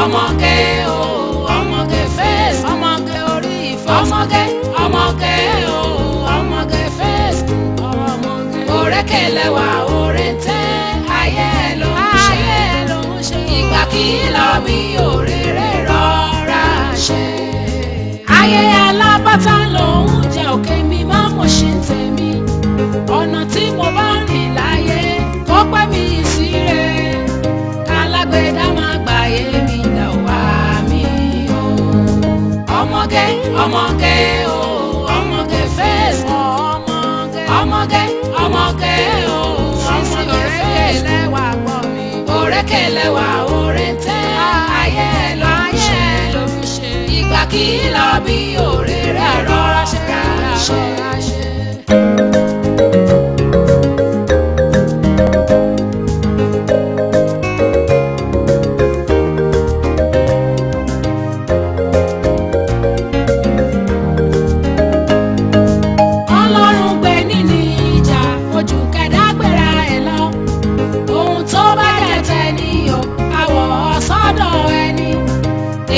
ọmọge o ọmọge face ọmọge orí ìfẹ́ ọmọge o ọmọge face ọmọge òrékelẹ́wà òrèǹtẹ́ ayé ló ń ṣe ìgbà kí lọ bí òrèrè rọra ṣe ayé alábàtà lòun jẹ òkè mi má mo ṣe tèmi ọ̀nà tí mo bá rìn láyé kó pẹ́ mi sí rẹ̀ kálágbèdá máa gbàyé mi dà wá mi o ọmọge o ọmọge face ọmọge o ọmọge face òrékelẹ́wà òrèǹtẹ́ ayé ló ń ṣe ìgbà kí lọ bí òrèrè rọra ṣe.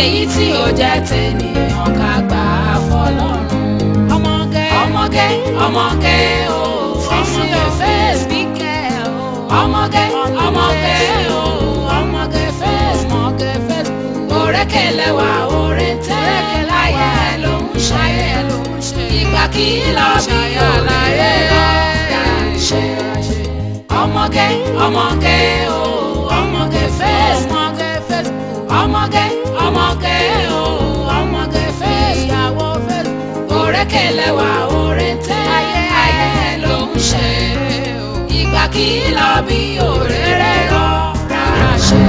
Èyí tí ó jẹ́ tènìyàn ká gbà fọ́lọ́run. Ọmọge o ọmọge face bíkẹ́ o. Ọmọge o ọmọge face òrékelẹ́wà òrèǹtẹ́ ayé ló ń ṣe ìgbà kí lọ bí òrèrè rọra ṣe. Ọmọge o ọmọge face ọmọge o ọmọge face ìyàwó face òrékelẹ́wà òrèǹtẹ́ ayé ló ń ṣe ìgbà kí lọ bí òrèrè rọra ṣe.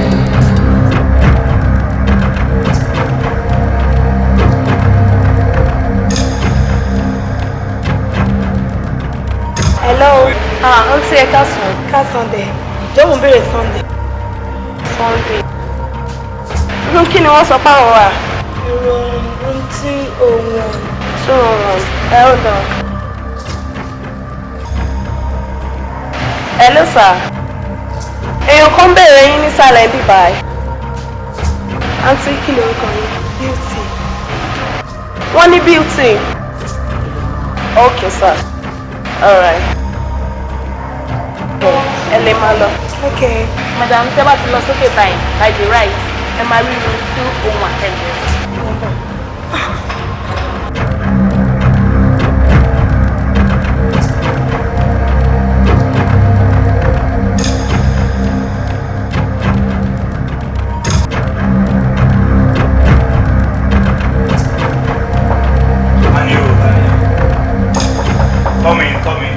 Hello. Ó ti ẹ ká Sunday. Jọ́wọ́n béèrè Sunday. Kí ni wọ́n sọ páwọn wà? Ohun tí òun tó rọrùn. Hold on. Hello sir. Èèyàn kan béèrè yín nísàlẹ̀ bíbá ẹ̀. Àǹtí kí ló ń kàn yín? Beauty. Wọ́n ní beauty. Okay sir. All right. Ẹ lè máa lọ. Okay. Madam, tẹ́ bá ti lọ sókè báyìí, by the right. Am I really still on my head? Come in.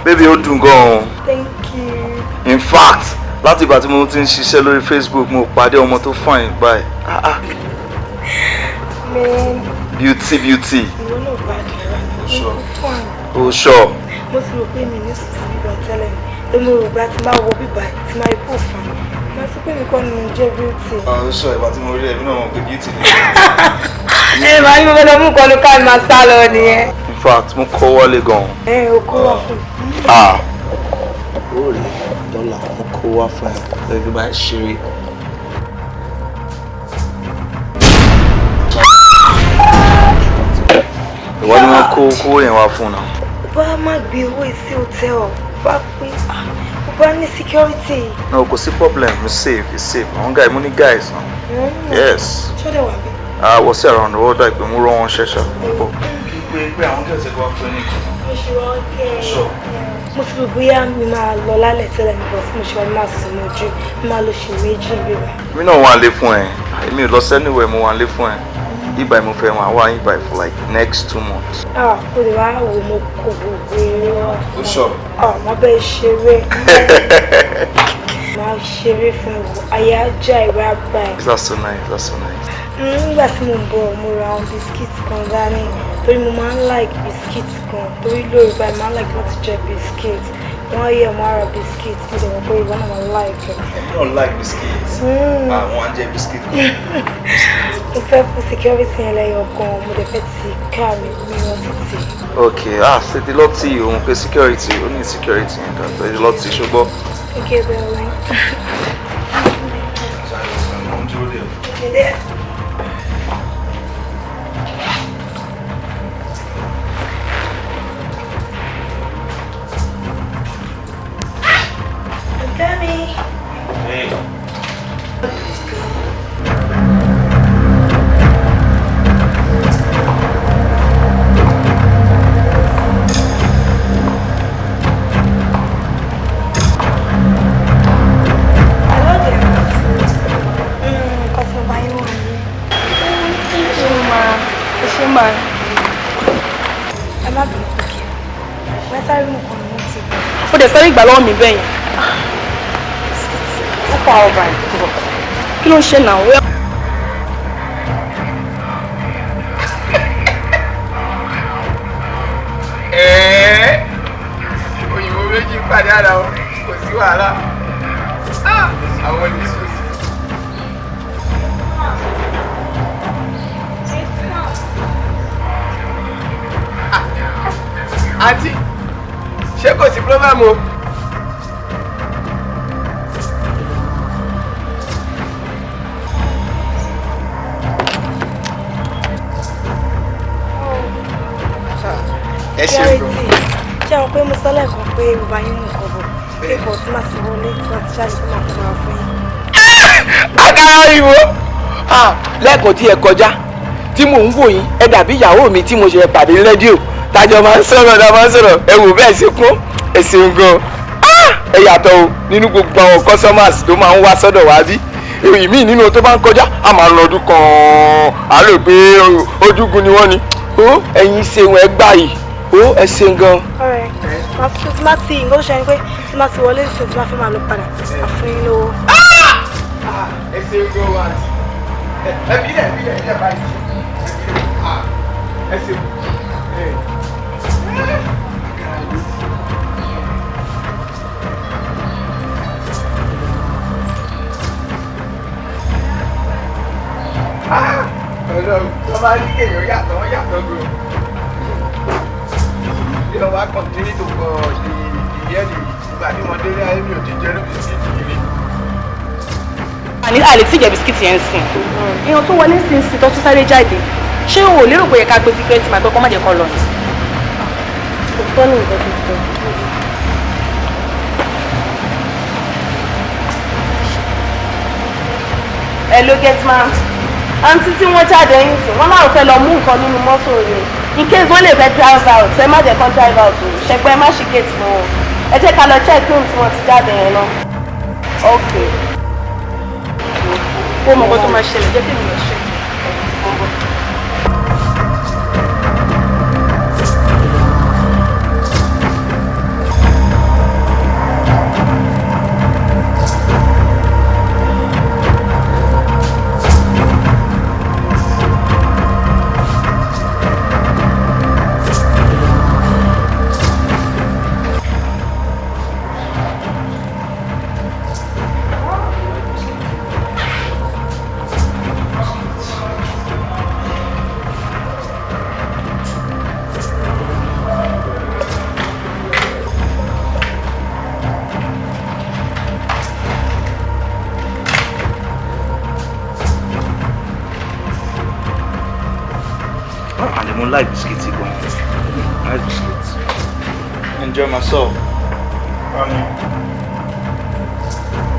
Baby, ó dùn gan-an. Thank you. In fact, láti ìgbà tí mo ti ń ṣiṣẹ́ lórí Facebook, mo pàdé ọmọ tó fine báyìí. Man. Beauty. Ìwọ náà bàjẹ́ rẹ̀. Oh, sure. Mo ti rò pé mi ní sùn bíbá tẹ́lẹ̀ ni. Èmi rò gbà tí máa wọ bíbá tí máa ipò fún mi. Mo sọ pé nìkan ni jẹ́ beauty. Sọ ìgbà tí mo rí ẹbí náà mọ̀ pé beauty ni. Ẹ máa ní mo fẹ́ lọ mú nǹkan ní ká máa sá lọ nìyẹn. In fact, mo kọ́ wọlé gan-an. O kó wá fún mi. Ó rí dọ́là mo kó wá fún ẹ lẹ́bí bá ṣeré. Ìwọ ni wọ́n kó yẹn wá fún náà. Bá má gbé owó sí hòtẹ́ẹ̀lì bá pé ó bá ní security. No, kò sí problem, it's safe. Àwọn guy mo ní guys náà. Yes. Ṣọ́dẹ̀ wà bí? Wọ́n sí around the world ìpè mú rán wọn ṣẹ̀ṣẹ̀. Pé àwọn girls ẹ̀kọ́ wá fún ẹ ní ìkan. Mo ṣe wá kẹ́ mo ti rò bóyá mi máa lọ lálẹ́ tẹ́lẹ̀ nígbà tí mo ṣe wá máa sùn lójú mi máa lọ ṣe méjì níbẹ̀. Mi náà wà lé fún ẹ. Èmi ò lọ sẹ́niwẹ̀ mo wà lé fún ẹ. Ibà mo fẹ́ wọn àwa ibà for like next 2 months. O lè wá wo mo kò gbogbo eré wa. O sọ. Wọ́n bẹ́ẹ̀ ṣeré. Máa ṣeré fún ẹ̀wọ̀ àyájọ́ ìwé àbáyé. That's so nice, that's so nice. Nígbà tí mo ń bọ̀ mo ra àwọn bisikíìtì kan dání torí mo máa ń like bisikíìtì kan torí lórí báyìí máa ń like láti jẹ bisikíìtì. Wọ́n yẹ ọmọ ara bisikíìtì mo dẹ̀ mọ̀ pé ìwọ náà máa like ẹ̀. I don't like biscuits. I want to biscuit. Mo fẹ́ fún security yẹn lẹ́yìn ọkàn mo dẹ̀ fẹ́ ti ká mi lọ títì. Okay, ṣe ti lọ tí òun pé security, ó ní security yẹn kan, ṣe ti lọ tí ṣùgbọ́n. Okay, darling. Yeah. I'm coming. Hey. Ó dẹ̀ fẹ́ ìgbà lọ́wọ́ mi bẹ́yìn. Ó fa ọba ẹ̀. Kí ló ń ṣe náà? Òyìnbó méjì pàdé ara wọn kò sí wàhálà. Àwọn oníṣòwò. Àǹtí, ṣé kò sí pírọ́bàmù o? Ẹ ṣe é gan. Ṣé àwọn pé mo sọ lẹ́ẹ̀kan pé bàbá yín mú nǹkan bọ̀ pé kò tí màá ti wọlé tí wọ́n ti ṣáàjì tó máa fún wa fún yín. Àkàrà òyìnbó lẹ́ẹ̀kan tí ẹ kọjá tí mò ń wò yín ẹ dàbí ìyàwó mi tí mo ṣe pàdé rédíò tájọ máa ń sọ̀rọ̀ ẹ wò bẹ́ẹ̀ ṣe kún ẹ ṣeun gan ẹ yàtọ̀ o nínú gbogbo àwọn customers tó máa ń wá sọ́dọ̀ wá bí èyí míì nínú tó bá ń kọjá a máa ń lọ ọdún kan á lò pé ojúgun ni wọ́n ni ó ẹ̀yin ṣeun ẹ gbà yìí ó ẹ ṣeun gan. ọ̀rẹ́ tí má ti nǹkan ṣe ni pé tí má ti wọlé sí tí má fi máa lọ padà àfún yín lówó. ẹ ṣeun gan wa ẹ bí ẹ báyìí ẹ ṣeun. Ọlọ́run tó máa ní kéèyàn yàtọ̀ wọ́n yàtọ̀ gan. Bí wọ́n wá kọ̀ntínú tó kọ ìyẹn ní ìgbà tí wọ́n délé ayé mi ò ti jẹ́ ní bisikíìtì kiri. Àní àlè tí ìjẹ bisikíìtì yẹn ń sìn. Èèyàn tó wọlé sí ń sìn tó tún sáré jáde. Ṣé o ò lérò pé yẹ ká gbé síkírẹ́tì máa gbọ́ kọ́ má jẹ́ kọ́ lọ ni? Kò tọ́ ní nǹkan tó sọ. Hello Gateman. Àǹtí tí wọ́n jáde yín sìn, wọ́n máa ń fẹ́ lọ mú nǹkan nínú mọ́tò rẹ̀. In case wọ́n lè fẹ́ drive out, ẹ má jẹ́ kán drive out o. Ṣẹ̀gbẹ́ má ṣì gate mọ́ o. Ẹ jẹ́ ká lọ check in tí wọ́n ti jáde yẹn náà. Okay. Ó mọ̀ nǹkan tó máa ṣẹlẹ̀, jẹ́ kí èmi lọ ṣe. I like biscuits again. I like biscuits. Enjoy myself. Come in.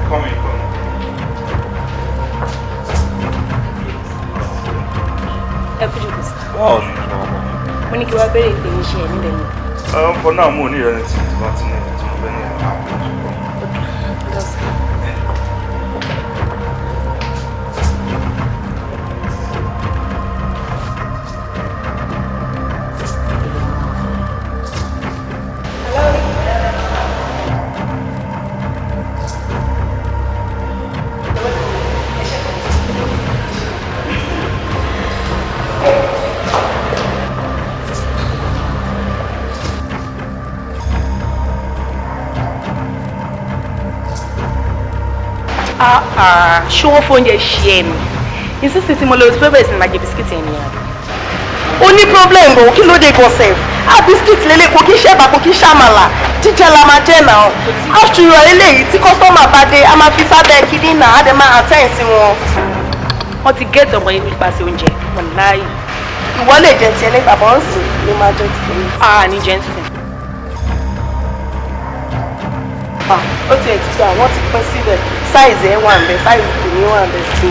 Come in, come in. Ẹ kú jókòó sí. Wow, ni bàbá. Mo ní kí wá béèrè pé iṣẹ́ ẹ̀ níbẹ̀ ni. For now, mo ní ìrẹsì tí wọ́n ti ní ẹ̀jẹ̀ tí mo fẹ́ ní àpò. Ṣé wọ́n fóúnjẹ ṣe ẹ̀ ni? Ìsísì tí mo lọ sí bẹ́ẹ̀ sí máa jẹ bisikíìtì ẹni àná. Ó ní problem bò kí ló dé gọ̀ọ̀sẹ̀? Bisikíìtì lélẹ̀ kò kí ṣẹ́bà kò kí ṣàmàlà jíjẹ la máa jẹ́ náà. Àṣùrọ̀ eléyìí tí kọ́sọ́mà bá dé a máa fi sábẹ́ kíní náà á dẹ̀ máa àtẹ́yìn sí wọn. Wọ́n ti gẹ́ẹ̀tì ọmọ yẹn nípasẹ̀ oúnjẹ wọn láàyè. Ìwọ lè jẹ tiẹ̀ nígbà bọ́ ń sìn ló máa jẹ tiẹ̀. Ní jẹ́ ń sìn. Ó tiẹ̀ ti sọ àwọn ti pín síbẹ̀ sáìzì ẹ̀ wà ń bẹ sáìzì tèmi wà ń bẹ sí.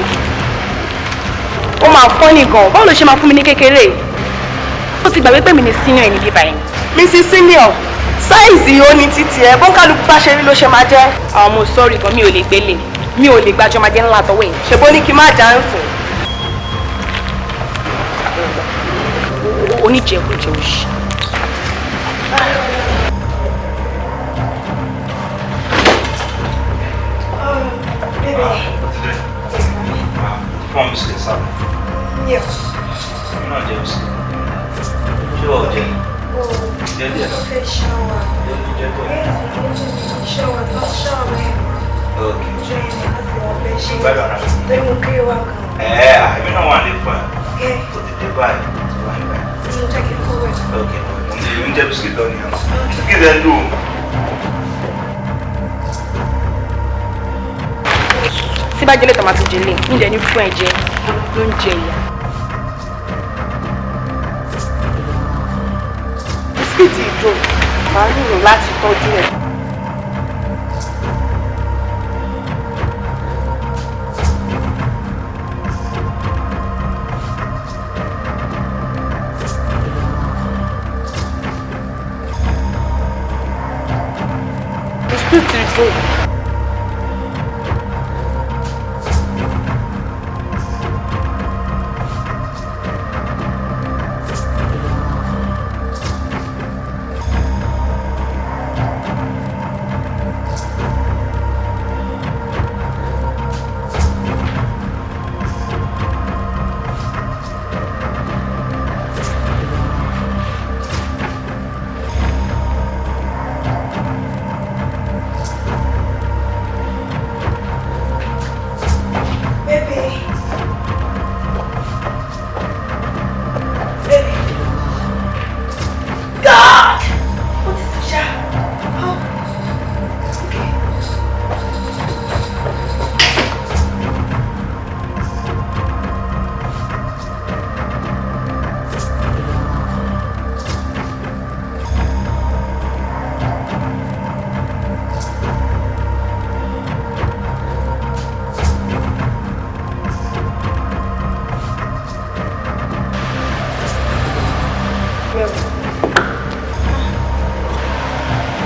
Ó máa fọ́nì gan báwo ló ṣe máa fún mi ní kékeré? Ó ti gbàgbé pé mi ní senior ẹni bíbá yẹn. Mrs. Senior sáìzì ó ní títì ẹ bọ́ńkálukú bá ṣe rí ló ṣe máa jẹ́. Àwọn ọmọ sọ́ọ̀rì gan mi ò lè gbélé mi ò lè gbàjọ́ máa jẹ́ ńlá tọ́wọ́ ẹ̀. Ṣèbó ní kí n má já ń sìn. Oníjẹkújẹ òṣì. Fún biscuit sábà. Yes. You're not jealous. Sure, Jenny. Jẹ́ díẹ̀ lọ. Fẹ́ ṣáwà. Jẹ́ tó. Ṣáwà tó ṣáwà ẹ̀. Okay. Jẹ́ ẹni láti ọ̀bẹ ṣe. Gbádùn ara. Bẹ́ẹ̀ mo kéré wá kan. Èmi náà wà ní fún ẹ. Ẹ. Ó ti dé báyìí. Wà ní báyìí. Mo jẹ́ kí n kó wẹ̀. Okay. Mo ń jẹ biscuit lọ nìyẹn. Biscuit ẹ̀ ń dùn. Tí bá jẹ́lé tòmátì jẹ́lé oúnjẹ ní fún ẹ̀jẹ̀ ló ń jẹ ìyá. Bisikíìtì ìdùn máa ń rìn láti tọ́jú ẹ̀. Bisikíìtì ìdùn.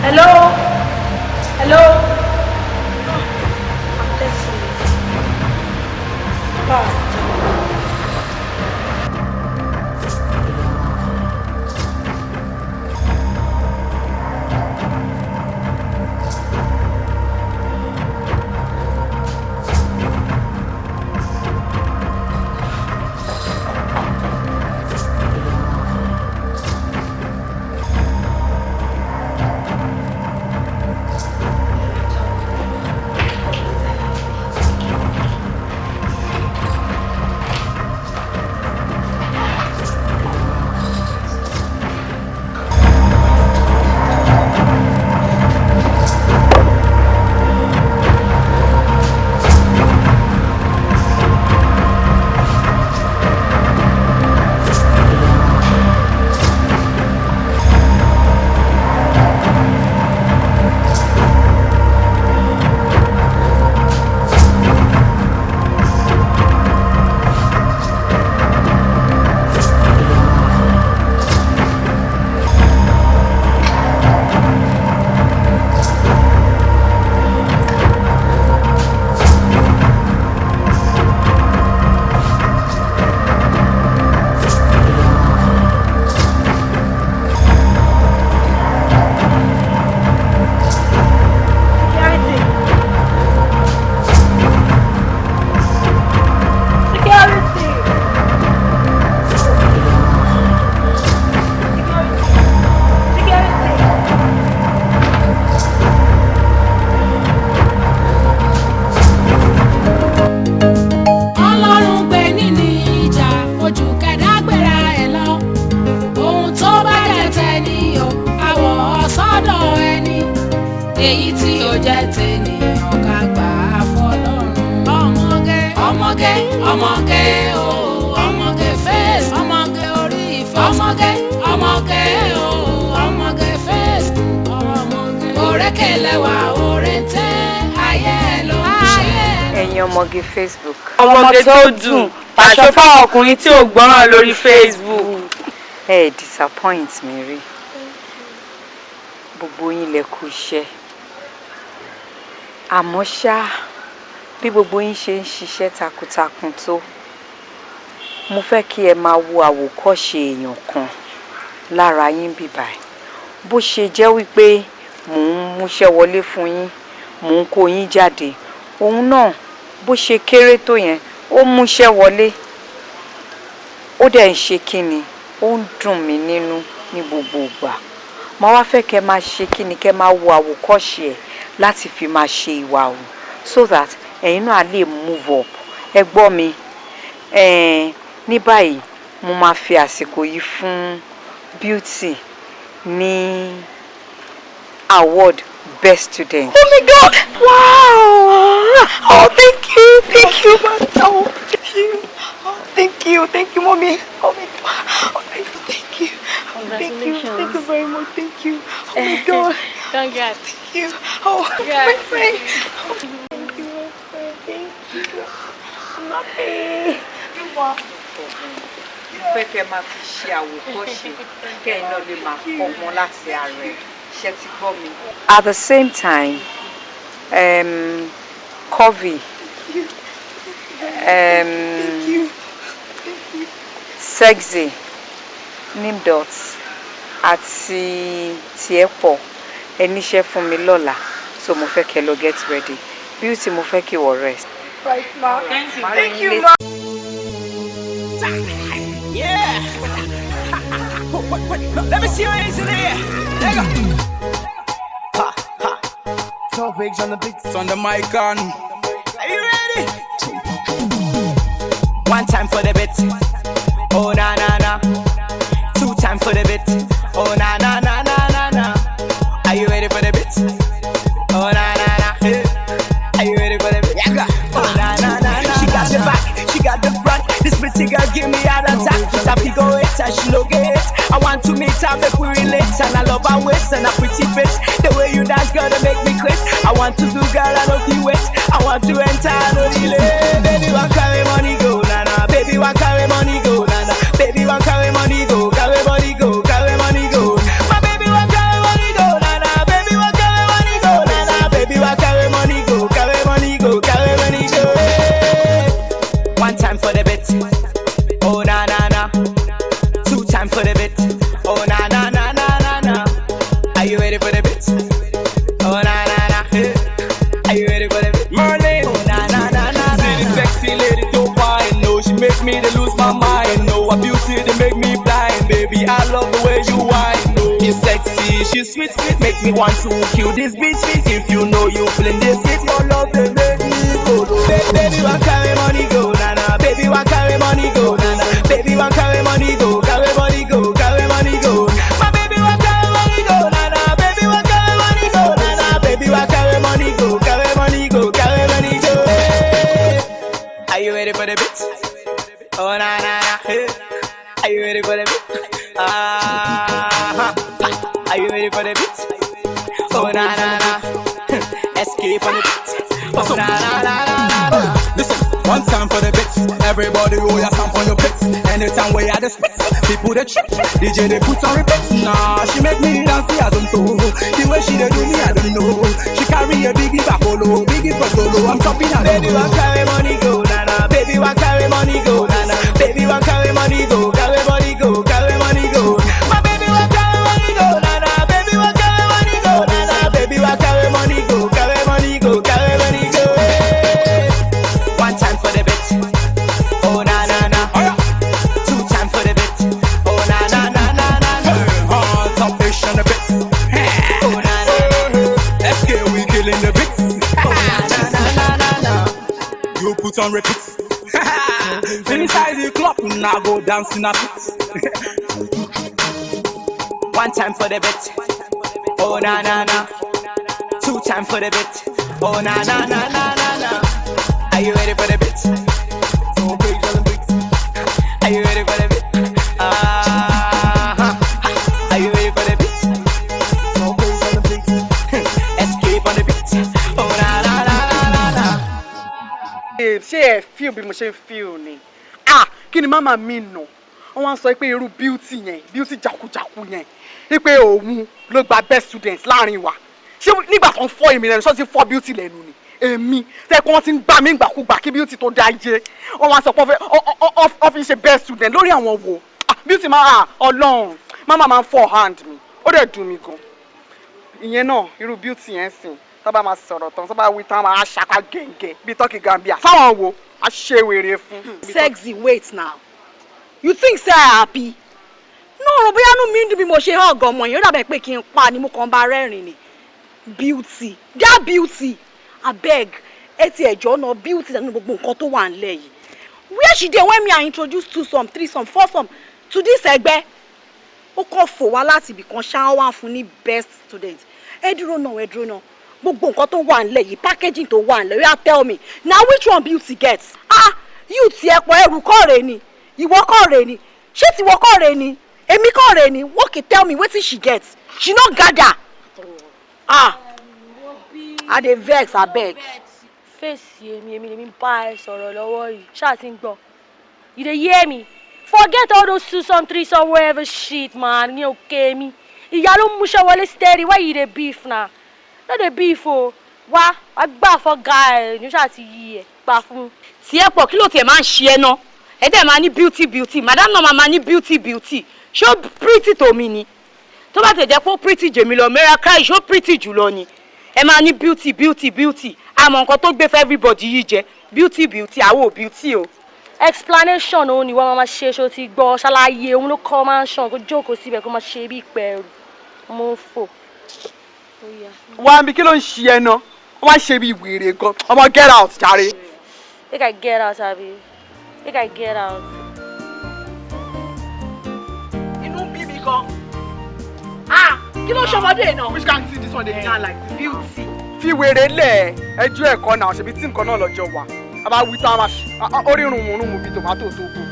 Hello? Hello? I'm texting you. èyí tí ó jẹ́ tènìyàn ká gbà á fọlọ́run. Ọmọge ọmọge ọmọge o ọmọge face ọmọge orí ìfẹ́ ọmọge ọmọge o ọmọge face ọmọge òrékèlẹ́wà òrèǹtẹ́ ayé ló ń ṣe. Ẹ̀yin ọmọge Facebook. Ọmọge tó dùn pàṣọ fáwọn ọkùnrin tí ò gbọ́ràn lórí Facebook. Ẹ disappoint mi rí. Gbogbo yín lẹ kú iṣẹ́. Àmọ́ ṣá bí gbogbo yín ṣe ń ṣiṣẹ́ takuntakun tó, mo fẹ́ kí ẹ máa wo àwòkọ́ṣe èèyàn kan lára yín bíbáyìí. Bó ṣe jẹ́ wípé mò ń múṣẹ́ wọlé fún yín, mò ń kó yín jáde, òun náà bó ṣe kéré tó yẹn ó múṣẹ́ wọlé. Ó dẹ̀ ń ṣe kíni, ó ń dùn mí nínú ní gbogbo ìgbà. Mo wá fẹ́ kẹ́ máa ṣe kíni, kẹ́ máa wo àwòkọ́ṣe ẹ̀ láti fi máa ṣe ìwà o, so that ẹ̀yin náà lè move up. Ẹ gbọ́ mi, ní báyìí mo máa fi àsìkò yìí fún Beauty ní award best student. Oh my God! Wow! Oh, thank you, man. Oh, thank you, mommy. Oh my God! Oh, thank you. Congratulations. Thank you very much. Thank you. Oh my God! Congrats. Thank you. Oh, Congrats. my friend. Oh, thank you, my friend. Thank you. I'm happy. Fẹ́ kẹ́ máa fi ṣe àwòkọ́ṣe kẹ́ ẹ náà lè máa kọ́gbọ́n láti ara ẹ̀. Ṣé ti gbọ́ mi? At the same time, Covey, Sexy, Nimdot àti Tiepo ẹ níṣẹ́ fún mi lọ́la, so mo fẹ́ kẹ́ lọ get ready. Beauty mo fẹ́ kí wọ rest. Right, ma. Thank you, ma. Yeah. Let me see your hands in the air. There you go. Ha ha. Topics on the beat, on the mic on. Are you ready? One time for the beat. Oh na na na. Two time for the beat. Oh na na na na na na. Are you ready for the beat? Oh na na na. Hey. Are you ready for the beat? Yeah. Oh na na na na. She got the back, she got the front. This pretty girl give me an attack. Happy go it and she no get it. I want to meet her, make we relate. And I love her waist and her pretty face. The way you dance, girl, they make me quit. I want to do, girl, I know you wait. I want to enter, I know delay. Baby, want carry money go, na na. Baby, want carry money go, na na. Baby, want carry money go, carry money go, carry money go. My baby want carry money go, na na. Baby want carry money go, na na. Baby want carry money go, carry money go, carry money go. One time for the bit. Oh na na na. Two time for the bit. Oh na na na na na na. Are you ready for the bit? Oh na na na. Hey. Are you ready for the bit? Merlin. Oh na na na na. See the sexy lady so fine. No, she make me to lose my mind. No, her beauty they make me blind. Baby, I love the way you whine. No, she's sexy, she's sweet, sweet. Make me want to kill this bitch. If you know you feeling this, it's your love they make me go. Baby, want carry money go, na na. Baby, want carry money go, na na. Baby, want carry money go, carry money go, carry money go. My baby want carry money go, na na. Baby want carry money go, na na. Baby want carry money go, carry money go, carry money go. Hey. Are you ready for the beat? Oh na na na. Hey. Are you ready for the beat? Are you ready for the beat? Oh na na na. Escape on the beat. Oh na na na na. Listen, one time for the beat. Everybody roll your stamp on your beat. Anytime we had the spit, people they trip. DJ they put on repeat. Nah, she make me dance, I don't know. The way she they do me, I don't know. She carry a biggie back polo, biggie for solo. I'm chopping her. Baby want carry money go, na na. Baby want carry money go, na na. Baby want carry money go, carry money go, carry money go. My baby want carry money go, na na. Baby want carry money go, na na. Baby want carry money go, carry money go, carry money go. One time for the bit. Oh na na na. Two time for the bit. Oh na na na na na na. Top fish on the bit. Oh na na na. SK we killing the bit. Oh na na na na na na. You put on repeat. Inside the club now go dancing a bit. One time for the bit. Oh na na na. Two time for the bit. Oh na na na na na na. Are you ready for the bit? So big on the beat. Are you ready for the bit? Are you ready for the beat? So big on the beat. Escape on the beat. Oh na na na na na. Ṣé ẹ feel bí mo ṣe ń feel ni? Kí ni màmá mi nà? Wọ́n sọ pé irú beauty yẹn, beauty jakujaku yẹn, wípé òun ló gba best student láàrin wa. Ṣé nígbà tó ń fọ́ èmi lẹ́nu, ṣọ́ ti fọ́ beauty lẹ́nu ni? Èmi tẹ́kọ̀ wọ́n ti ń gbà mí ìgbàkúgbà kí beauty tó dá jẹ́. Wọ́n wá sọ pé ọ fi ṣe best student lórí àwọn wo. Beauty máa Ọlọ́run, màmá máa ń fọ́ hand mi, ó dẹ̀ dùn mí gan. Ìyẹn náà, irú beauty yẹn sìn, tó bá máa sọ̀rọ̀ tán, tó bá wí tán máa ṣàpá gẹ̀ǹgẹ̀ bíi Turkey Gambia. Sáwọn wo? A ṣe wèrè fún. Sexy, wait now. You think say I happy? No, bóyá inú mi ń dùn bí mo ṣe hàn gan ọmọ yẹn, ó dàbẹ̀ pé kí n pa ni mo kàn bá rẹ́rìn ni. Beauty, that beauty, abeg, eti ẹ̀jọ́ náà beauty nínú gbogbo nǹkan tó wà nílẹ̀ yìí. Where she dey when me I introduce 2 some 3 some 4 some to this ẹgbẹ́? Ó kàn fò wá láti ibì kan ṣá wá fún ní best student. Ẹ dúró náà, gbogbo nǹkan tó wà nílẹ̀ yìí, packaging tó wà nílẹ̀, you tell me, na which one beauty get? You ti ẹ̀pọ̀ ẹrù kọ́ rè ni, ìwọ kọ́ rè ni, ṣé tiwọ kọ́ rè ni, èmi kọ́ rè ni, work it tell me wetin she get? She no gather. I dey vex abeg. Face èmi bá ẹ sọ̀rọ̀ lọ́wọ́ yìí, ṣáà ti ń gbọ́. You dey hear me? Forget all those 2 some 3 some whatever shit man, ní òkè mi. Ìyá ló mú ṣe wọlé steady, why you dey beef na? No dey beef o. Wá gbà fọ́ guy ní ṣáà ti yí ẹ̀ gbà fún. Tí ẹ pọ̀ kí ló tiẹ̀ máa ń ṣe ẹ ná? Ẹ dẹ̀ máa ní beauty, madam náà máa ní beauty. Ṣó pretty tó mi ni? Tó bá tẹ̀ jẹ́ pé ó pretty jèmi lọ, Mary Cry ṣó pretty jùlọ ni? Ẹ máa ní beauty. Àmọ́ nǹkan tó gbé fún everybody yìí jẹ́ beauty, àwọ̀ beauty o. Explanation òun ni wọ́n máa ṣe ṣó ti gbọ́ ṣàlàyé òun ló kọ́ máa ń ṣàn kó jókòó síbẹ̀ kó máa ṣe bí ìpẹ́rù. Mo ń fò. Wá mi kí ló ń ṣe ẹ náà? Wọ́n máa ń ṣe bí wèrè gan. Ọmọ get out jàre. Make I get out, abi. Make I get out. Inú bí mi gan. Kí ló ṣọmọdé náà? Which kind thing this one dey yarn like beauty? Fi wèrè lẹ̀ ẹjọ́ ẹ̀kọ́ náà ṣebí tí nǹkan náà lọ́jọ́ wà. A bá wí tán a ó rí rùnmùrùnmù bíi tòmátò tó kù.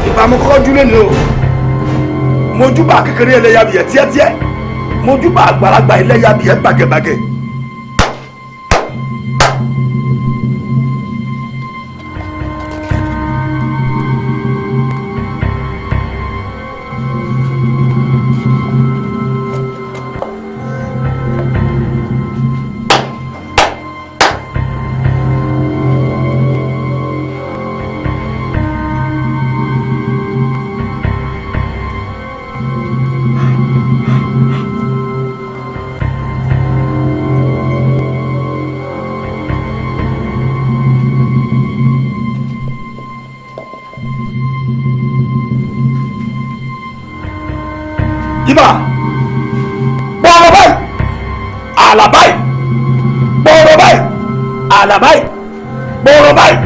Ìbámu kọ́kọ́ júlé ni o. Mojúbà kékeré ẹlẹ́yàbìyẹ tíẹ́tíẹ́. Mojúbà àgbàlagbà ẹlẹ́yàbìyẹ bàgẹ̀bàgẹ̀. Ibà bọ̀rọ̀ báyìí àlà báyìí bọ̀rọ̀ báyìí àlà báyìí bọ̀rọ̀ báyìí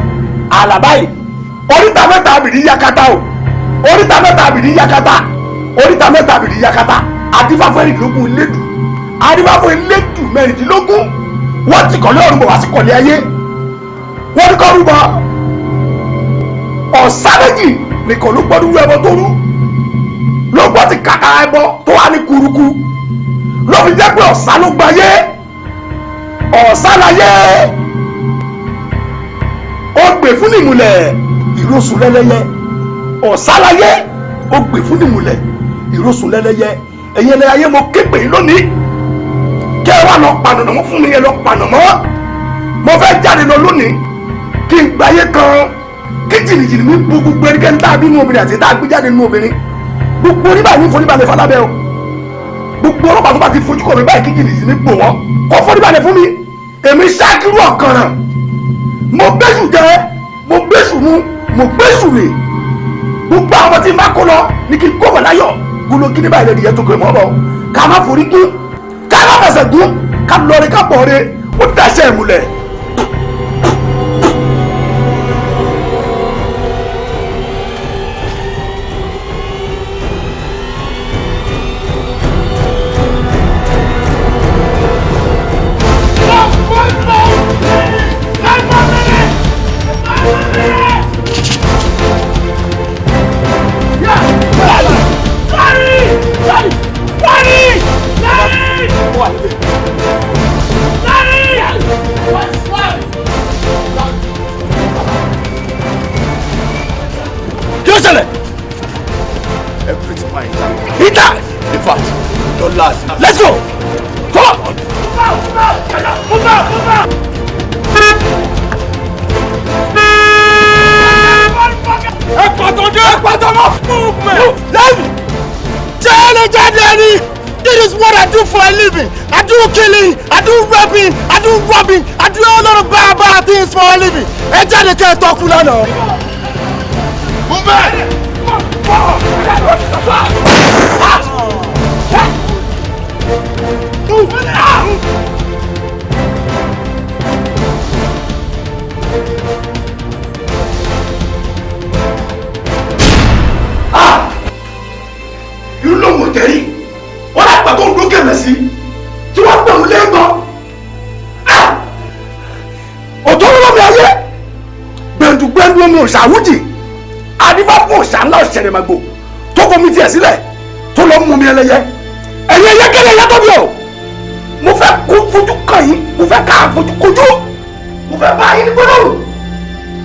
àlà báyìí oríta mẹ́ta àbìrí yakata o oríta mẹ́ta àbìrí yakata oríta mẹ́ta àbìrí yakata adífáfọ́ ẹ̀rìndínlógún ilédù adífáfọ́ ilédù mẹ́rìndínlógún wọ́n ti kọ̀lé ọ̀run bọ̀ wá sí kọ̀lé ayé wọ́n ní kọ́ rúbọ ọ̀sán méjì nìkan ló gbọ́dún rú ẹbọ tó rú ló gbọ́ ti kàkà ẹbọ tó wà ní kuruku ló fi jẹ́ pé ọ̀sán ló gbayé ọ̀sán láyé ó gbè fún ìmùlẹ̀ ìrosùn lẹ́lẹ́yẹ ọ̀sán láyé ó gbè fún ìmùlẹ̀ ìrosùn lẹ́lẹ́yẹ ẹ̀yin ẹlẹ́yẹ ayé mo ké pè lónìí kẹ́ ẹ wá lọ pànàmọ́ mọ́ fún mi yẹn lọ pànàmọ́ mo fẹ́ jáde lọ lónìí kí n gbáyé kan kí jìnnìjìnnì mi bu gbogbo ẹnikẹ́ni tá a bí nínú obìnrin àti tá a gbé jáde nínú obìnrin gbogbo oníbàá ní foníbalẹ̀ falábẹ́ o gbogbo ọlọ́pàá tó bá ti fojú kọ̀ mi báyìí kí jìnnìjìnnì gbò wọ́n kọ́ foníbalẹ̀ fún mi èmi ṣáàkiri ọ̀kànràn mo gbẹ́sù jẹ mo gbẹ́sù mu mo gbẹ́sù rè gbogbo àwọn tí n bá kó lọ ní kí n kó bọ̀ láyọ̀ gbolo kí ní báyìí lẹ́nu yẹn tó kọ̀ mọ́ bọ̀ ká má forí gún ká má fẹsẹ̀ gún ká lọrin ká bọ̀re ó dáṣẹ́ ìmúlẹ̀. Everything fine. He died. In fact, don't last. Let's go. Come on. Move out. This is what I do for a living. I do killing, I do rapping, I do robbing, I do a lot of bad things for a living. I can't talk to you now. Move back. You know what they what I don't look at me. You want to let go? Otoro mi aye. Bendu mo Saudi. Adiba po sa na sere magbo. To ko mi ti e sílẹ̀. To lo mu mi eleye. Ẹyẹ kele ya to bi o. Mo fẹ́ kó fojú kan yín. Mo fẹ́ ká fojú kojú. Mo fẹ́ bá yín gboro.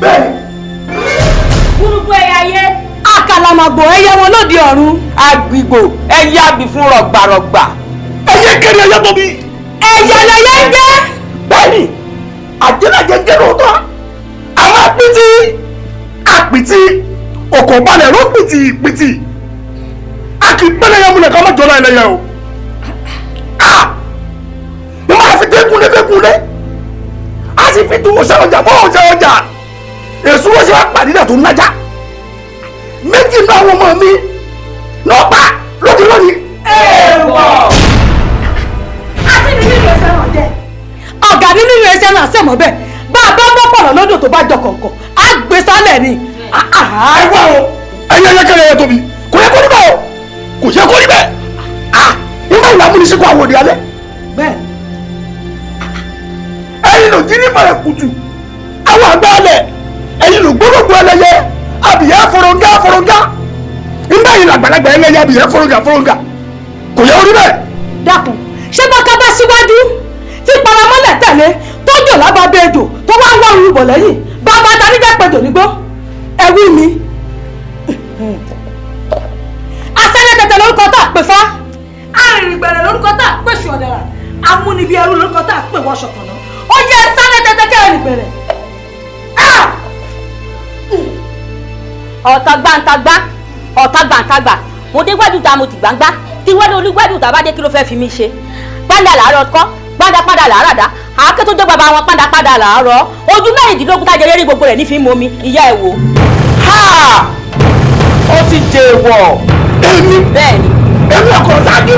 Bẹ́ẹ̀. Gurugu ẹyẹ. Àkàlàmàgbò ẹyẹ wọn lóde ọ̀run. Àgbìgbò ẹyẹ àbí fún rọ̀gbàrọ̀gbà. Ẹyẹ kele ya to bi. Ẹyẹ lẹyẹ ń jẹ. Bẹ́ẹ̀ni. Àjẹ́lájẹ́ jẹ́ lóòótọ́. Àwọn apìtì ọkọ̀ balẹ̀ ló pìtì a kì í pẹ́lẹ̀ yẹn múlẹ̀ ká má jọ láì lẹ́yẹ o mo máa fi dẹ́kunlé a sì fi tún ọ̀sẹ̀ ọjà fún ọ̀sẹ̀ ọjà èso wọ́n ṣe wá pàdé náà tó ń lájà méjì náà àwọn ọmọ mi náà pa lónìí. èèwọ̀ àti nínú ìwé fẹ́ràn jẹ́ ọ̀gá nínú ìwé iṣẹ́ náà sẹ̀mọ́ bẹ́ẹ̀ bá a bá bọ́ pọ̀lọ́ lọ́dún tó bá jọ kọ̀ọ̀kan á gbé sálẹ̀ ni. ẹ wá o ẹyẹ yẹkẹrẹ yẹ tóbi kò yẹ kó rí bẹ́ẹ̀ o kò yẹ kó rí bẹ́ẹ̀ nígbà ìlà múnisíkò àwọn òde alẹ́. bẹ́ẹ̀ ẹyin ló jí ní bẹ̀rẹ̀ kùtù àwọn àgbà alẹ̀ ẹyin ló gbólógbó ẹlẹ́yẹ abìyẹ foronga nígbà yìí làgbàlagbà ẹlẹ́yẹ abìyẹ foronga kò yẹ orí bẹ́ẹ̀. dákun ṣé bàtà bá síwájú tí paramọ́lẹ̀ tẹ̀lé tó jò lábàbẹ́ ejò tó wá ń wá orúbọ lẹ́yìn bàbá taníjẹ́ pẹ̀jọ nígbó ẹ̀wí mi. Asẹ́lẹ̀kẹ̀tẹ̀ lórúkọ tá a pè fá arìnrìngbẹ̀rẹ̀ lórúkọ tá a pè ṣọ̀dẹ̀rà amúnibí ẹrú lórúkọ tá a pè wọ́ ṣọ̀kànná ó yẹ sálẹ̀kẹ̀tẹ̀ kẹrìngbẹ̀rẹ̀. ọ̀tá gbàǹtagbá ọ̀tá gbàǹtagbà mo dé gbádùn ta mo ti gbàǹgbá tí wọ́n ní olúgbádùn tàbá dé kí ló fẹ́ fi mí ṣe pàdà làárọ̀ kọ́ pàdà làárà dá àáké tó dé bàbá wọn pàdà làárọ̀ ojú mẹ́rìndínlógún tá a jẹ lérí gbogbo rẹ̀ nífi mọ́ mi ìyá ẹ̀ wò. ó ti jẹ wọ. èmi bẹ́ẹ̀ni. èmi ọkọ ṣáájú.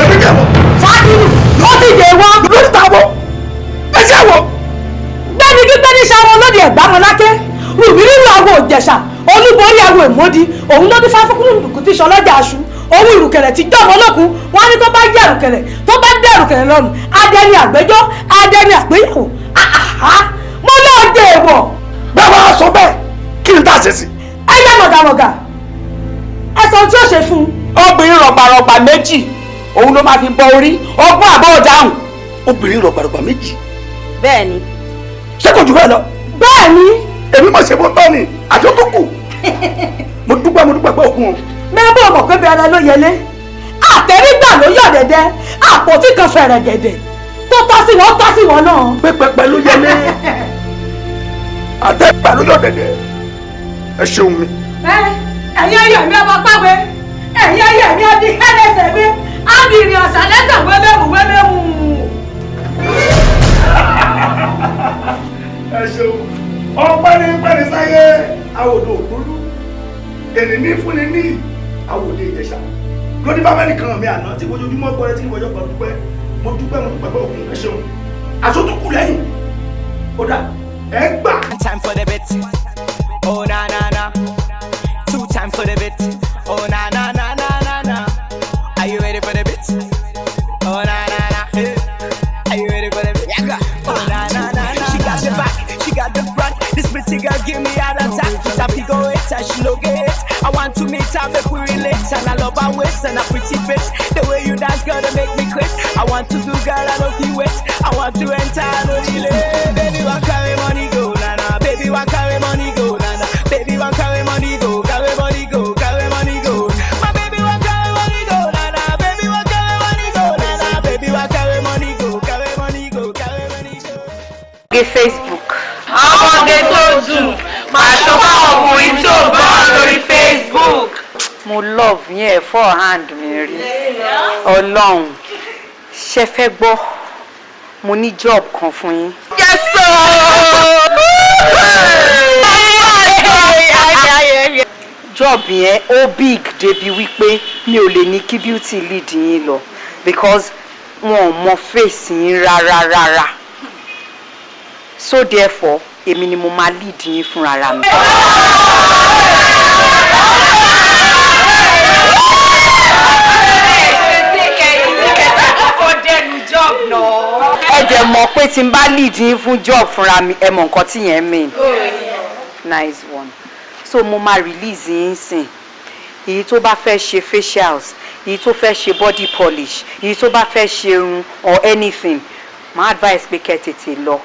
èmi jẹ wọ. ṣáájú ó ti jẹ wọ. lórí tààbọ ẹ jẹ wọ. gbẹ́ni gbígbẹ́ ní sáwọn olóde ẹ̀gbámọ́ lákẹ́ rùbírírù àwọn òjẹ̀ṣà olúborí àwọn èmọ́dí òun ló bí fáfúkúrú dùkú tí sọlọ́jà aṣù òun ìrùkẹ̀rẹ̀ ti jọ́mọ́ lókun wọ́n ní tó bá jẹ́ ìrùkẹ̀rẹ̀ tó bá dé ìrùkẹ̀rẹ̀ lọ́rùn adẹni àgbẹ́jọ́ adẹni àgbéyàwó mo lọ́ọ́ dé èèwọ̀. bẹ́ẹ̀ bá sọ bẹ́ẹ̀ kí n tà ṣe sí. ẹ yá mọ̀gàmọ̀gà ẹ sọ tí ó ṣe fún un. obìnrin rọ̀gbàrọ̀gbà méjì òun ló máa fi bọ orí ọgbọ́n àbọ̀ ọ̀dáhùn. obìnrin rọ̀gbàrọ̀gbà méjì. bẹ́ẹ̀ni. ṣé kò jù bẹ́ẹ̀ lọ. bẹ́ẹ̀ni. èmi mọ̀ ṣe bó tọ́ ni àjọ tó kù. mo dúpẹ́ pé òkun o. mẹ́bọ̀ mọ̀ pé bẹ́ẹ̀ ló yẹlé àtẹ̀rígbà ló yọ̀ dẹ̀dẹ̀ àpótí kan fẹ̀rẹ̀ gẹ̀dẹ̀ tó tọ́ sí wọn náà. pẹ́pẹ́pẹ́ ló yẹlé àtẹ̀rígbà ló yọ̀ dẹ̀dẹ̀ ẹ ṣeun mi. ẹ̀yin ayé mi ọmọ pàwé ẹ̀yin ayé mi ọdí ẹlẹ́sẹ̀ mi ábìrì ọ̀sán lẹ́sẹ̀ wẹ́lẹ́mù. ẹ ṣeun ọpẹ́ni sáyé àwòdò òkúrú èdè ní fúnni ní àwòdè ìjẹ̀ṣà lóní bá mẹ́rin kan mi àná tí ojoojúmọ́ gbọ́ ẹ tí ìwọ́jọ́ kan dúpẹ́ mo dúpẹ́ òkun ẹ ṣeun aṣọ tó kù lẹ́yìn ó dà ẹ gbà. Time for the bit. Oh na na na. 2 time for the bit. Oh na na na na na na. Are you ready for the bit? Oh na na na. Hey. Are you ready for the bit? Yeah. Oh na na na na. She got the back, she got the front. This pretty girl give me an attack. She go it and she no get it. I want to meet her, make we relate. And I love her waist and her pretty face. The way you dance, girl, they make me quit. I want to do, girl, I don't feel wet. I want to enter, I don't delay. Baby, want carry money go, na na. Baby, want carry money go, na na. Baby, want carry money go, carry money go, carry money go. My baby want carry money go, na na. Baby, want carry money go, na na. Baby, want carry money go, carry money go, carry money go. Facebook. Ọmọge tó dùn máa tó bá ọkùnrin tó bá lórí Facebook. Mo love yẹn forehand mi rí. Ọlọ́run ṣe fẹ́ gbọ́ mo ní job kan fún yín. Yes sir. Job yẹn ó big débi wípé mi ò lè ní kí beauty lead yín lọ because wọn ò mọ face yín rárá. So therefore èmi ni mo máa lead yín fúnra mi. Ẹ jẹ́ mọ̀ pé tí n bá lead yín fún job fúnra mi ẹ mọ̀ nǹkan tí yẹn mean. Nice one. So mo máa release yín sìn. Èyí tó bá fẹ́ ṣe facials, èyí tó fẹ́ ṣe body polish, èyí tó bá fẹ́ ṣe irun or anything, my advice pé kẹ́ tètè lọ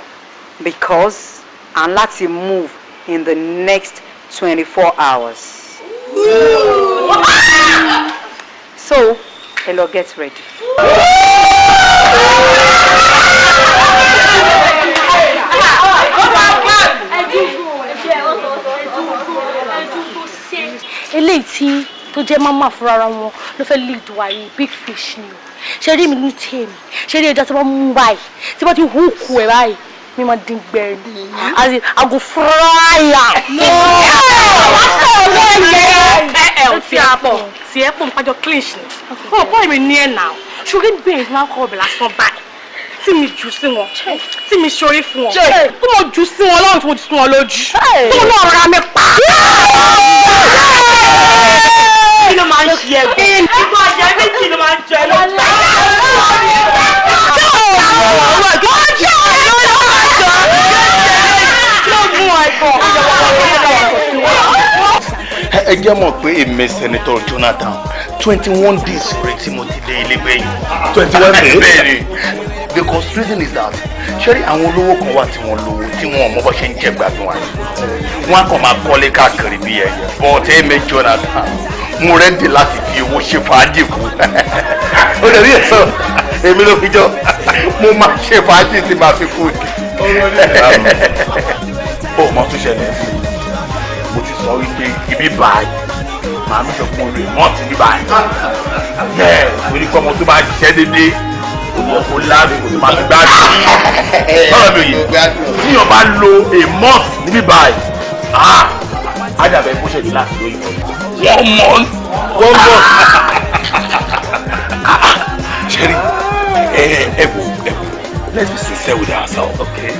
because I'm láti move in the next 24 hours. So, hello, get ready. Eléyìí tí tó jẹ́ máma fúnra wọn ló fẹ́ lead wa yìí big fish ni o. Ṣé rí mi ní tèmi? Ṣé rí ẹja tí wọ́n mú báyìí? Tí wọ́n ti húkú ẹ̀ báyìí? Mi máa dín gbẹ̀rù. As in, I go fry am. Ó ti àpọ̀ tí ẹ pọ̀ nípàjọ clinch ni. Ó pọ̀ mi ní ẹ̀ náà. Ṣorí bẹ́ẹ̀ máa ń kọ́ ọ̀bẹ̀ lásán báyìí. Tí mi jù sí wọn. Tí mi ṣorí fún wọn. Tí mo jù sí wọn lọ́rùn tí mo jù sí wọn lójú. Tí mo náà ra mi pa. Kí ló máa ń ṣe ẹ̀gbọ́n? Ìgbà ìjẹ́ méjì ló máa ń jẹ lọ́jọ́. ẹ jẹ́ mọ̀ pé èmi Senator Jonathan 21 days rẹ̀ tí mo ti dé ilé gbẹ̀yìn. 21 days? Bẹ́ẹ̀ ni. Because reason is that ṣẹ́rí àwọn olówó kan wà tí wọ́n lówó tí wọ́n mọ̀ bọ́ ṣe ń jẹ gbádùn àyè. Wọ́n á kàn máa kọ́lé káàkiri bí ẹyẹ. But èmi Jonathan mo rẹ́dì láti fi owó ṣe fàájì fún. Ó lè rí ẹ̀sọ́ èmi ló fi jọ mo máa ṣe fàájì tí màá fi kú. Ó mọ̀ tún ṣẹlẹ̀ sí i. Mo ti sọ wípé ibi báyìí màá mi sọ fún olè mọ́ọ̀tì ní báyìí. Bẹ́ẹ̀ torí pé ọmọ tó máa ṣiṣẹ́ déédéé kò láàbì kò tó máa fi gbádùn. Bọ́lá mi ò yẹ tí yóò bá lo a month níbí báyìí ádàbẹ̀ kó ṣẹ̀dí láti lóyún. 1 month. 1 month. Ṣẹ́rí let's be sincere with ourselves, okay?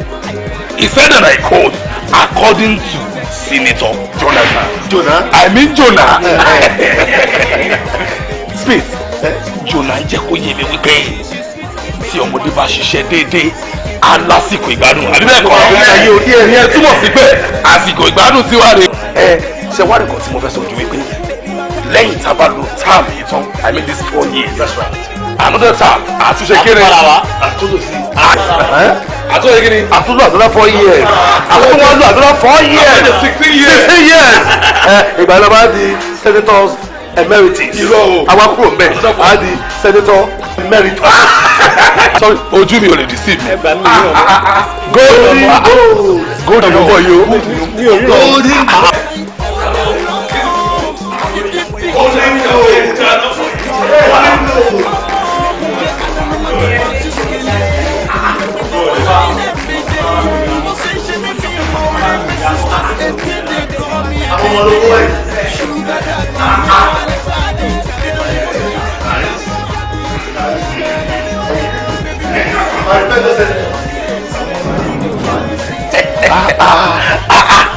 He said that I called according to Senator Jonathan. Jonah? I mean Jonah. Space. Jonah jẹ́ kó yé mi wípé tí ọmọdé bá ṣiṣẹ́ déédéé á lásìkò ìgbádùn. Àbí bẹ́ẹ̀ kọ́ ayé orí ẹ̀ ní ẹ túmọ̀ sí pé àsìkò ìgbádùn ti wá rè. Ṣé wá nìkan tí mo fẹ́ sọ ojú wípé lẹ́yìn tá a bá lo táàmù yìí tán I mean this 4 years. That's right. Another time àtúnṣe kéré. Àtúnṣe sí. Àtúnṣe kéré. Àtúnṣe àtúnṣe 4 years. Àtúnṣe àtúnṣe 4 years. 16 years. 16 years. Ìgbà ló bá di senators emeritus. Àwọn kúrò mbẹ á di senator emeritus. Sorry, ojú mi ò lè deceive mi. Golden boy yo. Golden.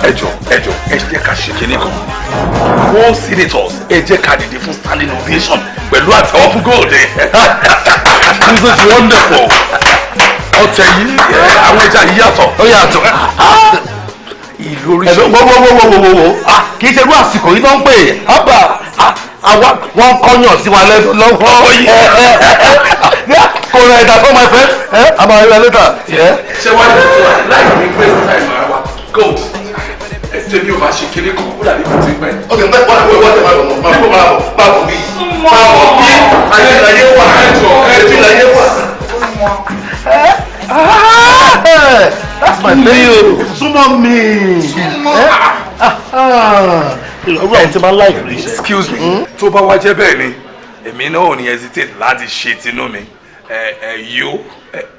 ẹjọ ẹ jẹ́ ká ṣe kíní kan all senators ẹ jẹ́ ká dìde fún standing ovation pẹ̀lú àtẹ́wọ́ fún gold. This is wonderful. Ọ̀tẹ̀ yìí àwọn ẹja yìí yàtọ̀. Ó yàtọ̀. Ìlú oríṣiríṣi. Wo kì í ṣe irú àsìkò yìí tó ń pè é. Wọ́n kọ́yàn sí wa lẹ́nu lọ́wọ́. Kò rẹ̀ ẹ̀dá fún my friend. Àmọ́ ẹ̀rọ later. Ṣé wàá lè fún wa láì ní pé ìta ìmọ̀ ara wa? Gold. Ẹsẹ̀ mi ò máa ṣe kéré kan kó dàbí kò tí ń pẹ́. Ọ̀gá wọ́n tẹ̀ máa bọ̀ bí. Máa bọ̀ bí. Ayé wà. Ayé wà. That's my baby. Súnmọ́ mi. Excuse me. Tó bá wá jẹ́ bẹ́ẹ̀ ni, èmi náà ò ní hesitate láti ṣe tinú mi.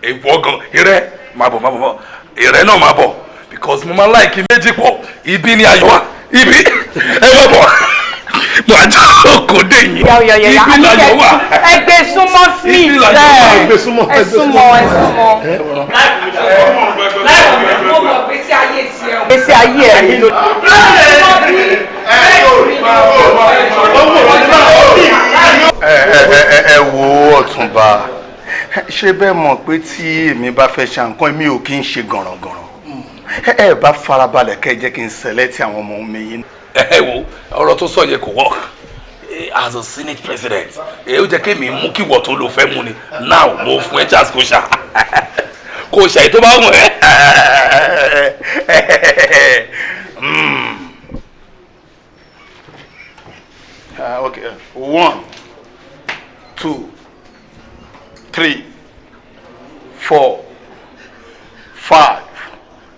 Ìwọ gan, ìrẹ́ máa bọ̀. Ìrẹ́ náà máa bọ̀. Because mo máa láìkí méjì pọ̀. Ibi ni ayọ̀ wà. Ibi ẹ má bọ̀. Màá jẹ́ òkòdè yìí. Ibi ni ayọ̀ wà. Ẹgbẹ́ súnmọ́ Smith rẹ̀. Ẹ súnmọ́. Gbèsè ayé ẹ̀ rí lójú. Ẹ wo Ọ̀túnba, ṣé bẹ́ẹ̀ mọ̀ pé tí èmi bá fẹ́ ṣe nǹkan mi ò kí ń ṣe gànràngànràn. Ẹ bá farabalẹ̀ kẹ́ ẹ jẹ́ kí n select àwọn ọmọ mi yìí. Ẹ wo ọ̀rọ̀ tó sọ yẹ kò work as a senate president ó jẹ́ kí mi mú kí wọ́n tó lò fẹ́ mú ni now mo fún ẹ chance kò ṣe ètò bá wù ẹ́. Okay, 1, 2, 3, 4, 5,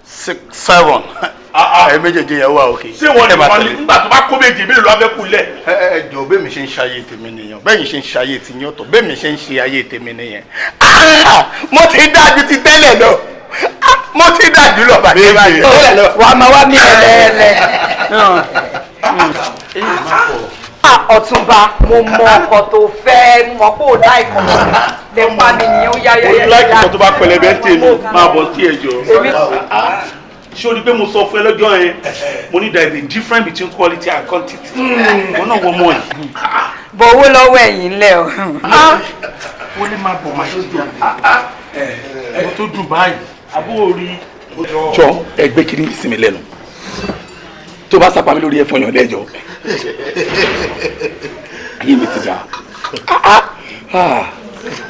6, 7. Ẹ méjèèjì yẹn wà òkè. Ṣé wọ́n ní wọ́n ní nígbà tó bá kó méjì mélòó ló fẹ́ kú lẹ̀? Ẹ jọ bẹ́ẹ̀ mi ṣe ń ṣayé tèmi nìyẹn bẹ́ẹ̀ mi ṣe ń ṣayé tìyẹn ọ̀tọ̀ bẹ́ẹ̀ mi ṣe ń ṣe ayé tèmi nìyẹn. Mo ti dájú ti tẹ́lẹ̀ lọ mo ti dájú lọ bàtẹ́ báyìí. Wà á máa wá ní ẹlẹ́ẹ̀lẹ́. Ọ̀túnba mo mọ ọkọ tó fẹ́ mọ kó o láì kọ́ lè pa mi nìyẹn ó yá. Mo láì kọ́ tó bá pẹlẹbẹ ń tèmi máa bọ̀ sí ẹjọ́. Ṣé o ní pé mo sọ fún ẹ lọ́jọ́ yẹn mo ní there is a difference between quality and quantity. Wọ́n náà wọ́n mọ̀ yìí. Bọ̀ owó lọ́wọ́ ẹ̀yìn ńlẹ̀ o. Wọ́n lè máa bọ̀ máa ṣe bí ẹ̀ tó dùn báyìí àbúrò rí. Jọ ẹgbẹ́ kiri sí mi lẹ́nu tó bá sápá mi lórí ẹ̀fọn yàn lẹ́jọ́ ayé mi ti dà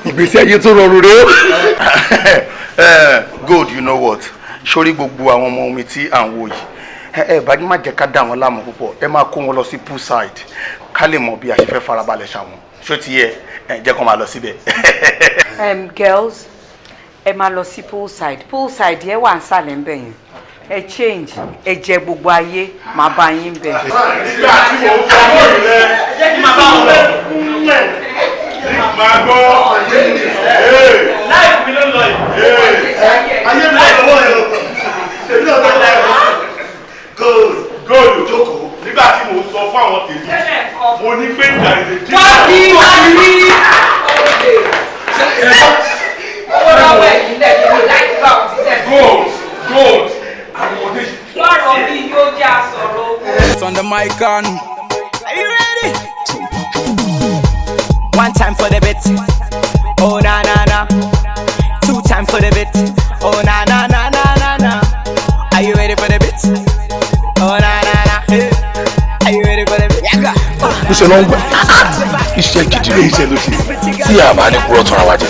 ìgbésí ayé tó rọrùn rẹ o. Good, you know what sórí gbogbo àwọn ọmọ mi tí à ń wò yìí bá ní má jẹ́ ká dá wọn láàmú púpọ̀ ẹ máa kó wọn lọ sí poolside ká lè mọ bí a ṣe fẹ́ farabalẹ̀ ṣàwọn ṣó ti yẹ jẹ́ kó máa lọ síbẹ̀. Girls ẹ máa lọ sí poolside yẹn wà ń sàlẹ̀ ńbẹ̀ yẹn ẹ change ẹ jẹ gbogbo ayé máa bá yín bẹ̀. nígbà tí mo fọ́ mọ́ rẹ̀ jẹ́ kí máa bá wọn lọ. máa gbọ́ láì fún mi ló lọ yìí. ayé mi lọ́wọ́ yẹn èmi náà lọ́wọ́ yẹn. góòlù jókòó nígbà tí mo sọ fún àwọn tèmi mo ní pé ìjà ìdè jí. wá sí. owó lọ́wọ́ ẹ̀yìn lẹ́yìn ló láì fún àwọn tí tẹ̀. gold. lọ́rọ̀ bí yóò jẹ́ àsọ̀rọ̀. It's on the mic on. Are you ready? One time for the beat. Oh na na na. Two time for the beat. Oh na na na na na na. Are you ready for the beat? Oh na na na. Hey. Are you ready for the beat? Yeah. Iṣẹ́ ló ń gbà. Iṣẹ́ gidi ló ń ṣe ló ṣe. Tí a bá ní kúrò tún ara wa jẹ.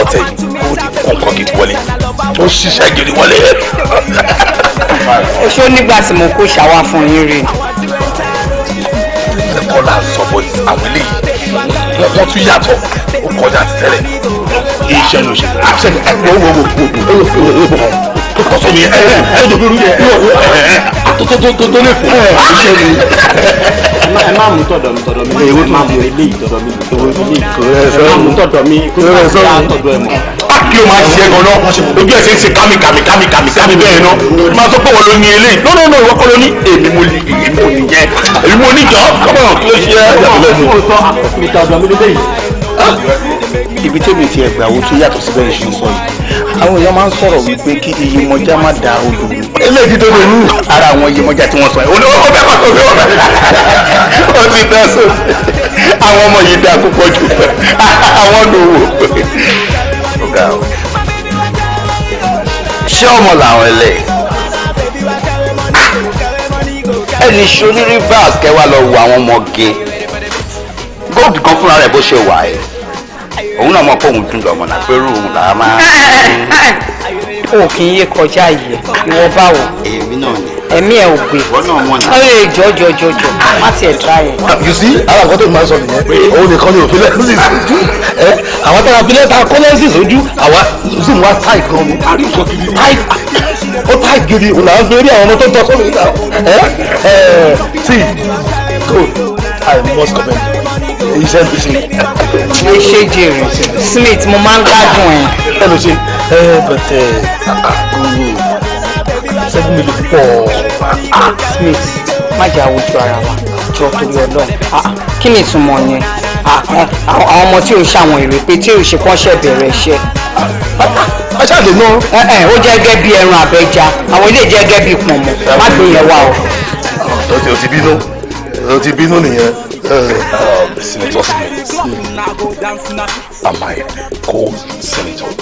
Ọ̀tẹ̀ yìí kò ní kó nǹkan gidi wọlé. Ó ṣiṣẹ́ gidi wọlé. Oṣó nígbà tí mo kó ṣàwá fún yín rí. Ẹ̀kọ́ là ń sọ bọ́ àwọn eléyìí. Wọ́n tún yàtọ̀. Ó kọjá ti tẹ́lẹ̀. Iṣẹ́ ló ṣe. Iṣẹ́ wo. Ọ̀sọ̀ mi tó bí irú yẹ. Tó lè fún. Iṣẹ́ mi. Ẹ má mú tọ̀dọ̀ mi ẹ má mú eléyìí tọ̀dọ̀ mi ẹ má mú tọ̀dọ̀ mi kó má sí àtọ̀dọ̀ ẹ mọ̀. Kí o máa ṣe gan náà ojú ẹ̀ ṣe ń ṣe kámi bẹ́ẹ̀ náà máa sọ pé wọ́n ló ní eléyìí lọ́nà ìwọ kọ́ ló ní èmi mo nìyẹn èmi mo níjọ́ kọ́mọ̀ kí ló ṣe é. Ibi tẹ́mi ti ẹgbẹ́ àwọn tó yàtọ̀ síbẹ̀ ìṣe ń sọ yìí àwọn èèyàn máa ń sọ̀rọ̀ wípé kí iyemọja má da odò ní. eléyìí tó lè rú ara àwọn iyemọja tí wọ́n sọ yìí. ó bẹ́ẹ̀ kọ́ tó fi wọ́n bẹ́ẹ̀. ó ti dá sọ àwọn ọmọ yìí dá púpọ̀ jù àwọn ló wò. ọ̀gá o ṣé ọmọ làwọn eléyìí ẹni ṣoní rivers kẹwàá lọ wo àwọn ọmọge gold kan fúnra rẹ̀ bó ṣe wà ẹ́ òun náà mọ̀ pé òun dùn lọ́mọ náà pé irú òun làá máa. o kì í yé kọjá yìí ìwọ báwo. èmi náà ni. ẹ̀mí ẹ̀ ò gbé. ìwọ náà mọ̀ náà. ọ̀rẹ́ jọjọjọjọ má tiẹ̀ dá yẹn. you see àwọn àkọ́tọ̀ ìmọ̀ sọ nìyẹn pé òun nìkan ni òfin lẹ́sìn sójú àwọn táwọn fi lẹ́ta kọ́ lẹ́sìn sójú àwa sì ń wá táì gan ni táì ó táì gidi òun làwọn fi rí àwọn ọmọ tó ń tọ́ sómi níta see good I must commend iṣẹ́ ti ṣe. ẹ ṣe jèrè Smith mo máa ń gbádùn ẹ. ẹ ló ṣe but 7 million pọ̀. Smith má jà àwùjọ ara wa jọ torí Ọlọ́run kí ni ìtumọ̀ yẹn àwọn ọmọ tí ò ń ṣàwọn èrè pé tí ò ṣe kán ṣẹ̀ bẹ̀rẹ̀ iṣẹ́. a ṣáàlè náà. ó jẹ́ gẹ́gẹ́ bí ẹran àbẹ́ja àwọn ilé jẹ́ gẹ́gẹ́ bí pọ̀nmọ́ má gbé yẹn wá o. o ti bínú nìyẹn. Senator Smith am I co-senator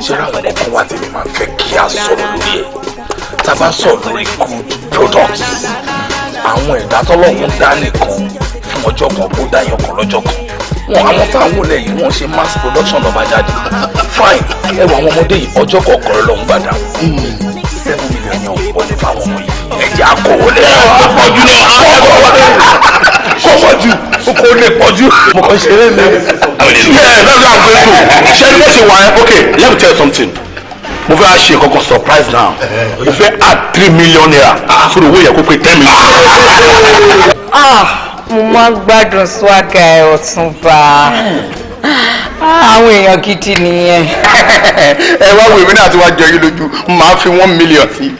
ṣé àwọn ọkàn wa tèmi máa fẹ́ kí a sọ̀rọ̀ lórí ẹ̀ tá a bá sọ̀rọ̀ lórí good products àwọn ẹ̀dá tọ́lọ́hún dá nìkan fún ọjọ́ kan kó dá yẹn kan lọ́jọ́ kan wọn àwọn táwọn wọlé yìí wọ́n ṣe mass production lọ́ba jáde fine ẹ wọ àwọn ọmọdé yìí ọjọ́ kọ̀ọ̀kan lọ́hún bá dá 7 million yẹn ò wọlé fáwọn ọmọ yìí ẹ̀jẹ̀ àkọ́wọlé ọ̀pọ̀jù náà kọ́pọ̀jù kò lè pọ̀jù. mo kàn ṣeré ní. yeah that's how I'm going to ṣe ẹni bó ṣe wà ẹ́ okay let me tell you something mo fẹ́ ṣe kankan surprise now mo fẹ́ add 3 million naira fún owó yẹ kó pé 10 million. mo máa ń gbádùn swaga ẹ Ọ̀túnba àwọn èèyàn gidi nìyẹn. ẹ wá wo èmi náà tí wàá jẹ yín lójú máa fi 1 million sí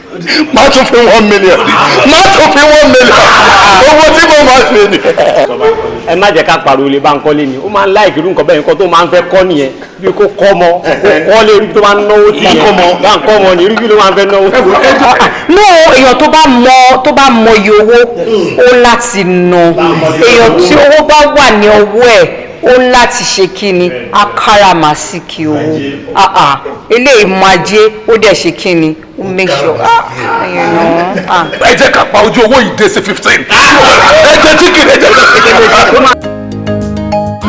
máa tún fi 1 million máa tún fi 1 million owó tí mo máa ṣe ni. ẹ má jẹ́ ká pariwo lè bá ń kọ́lé ni ó máa ń láìkì irú nǹkan bẹ́ẹ̀ nǹkan tó máa ń fẹ́ kọ́ nìyẹn bí kò kọ́ mọ kò kọ́ lé irú tó máa ń náwó sí yẹn bá ń kọ́ mọ ní irú ló máa ń fẹ́ náwó. no èèyàn tó bá mọ iye owó ó láti ná èèyàn tí owó bá wà ní ọwọ́ ẹ̀ ó láti ṣe kíni akáràmásìkì owó eléyìí máa jẹ́ ó dẹ̀ ṣe kíni ó make sure ẹ jẹ́ ká pa ojú owó yìí dé sí 15 ẹ jẹ́ tíkìrì ẹ jẹ́ tíkìrì.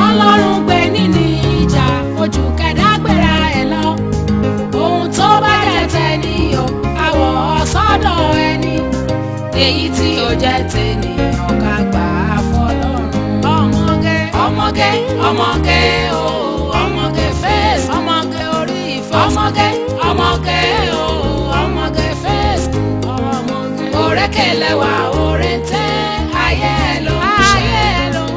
Ọlọ́run gbé nínú ìjà ojú kẹ̀dá gbéra ẹ̀ lọ ohun tó bá dẹ̀ tẹ̀ ní o àwọ̀ sọ́dọ̀ ẹni èyí tí ó jẹ́ tènìyàn ká gbà á fọlọ́run. ọmọge ọmọge o ọmọge face ọmọge orí ìfẹ́ ọmọge o ọmọge face ọmọge òrékèlèwà òrèǹtẹ́ ayé ló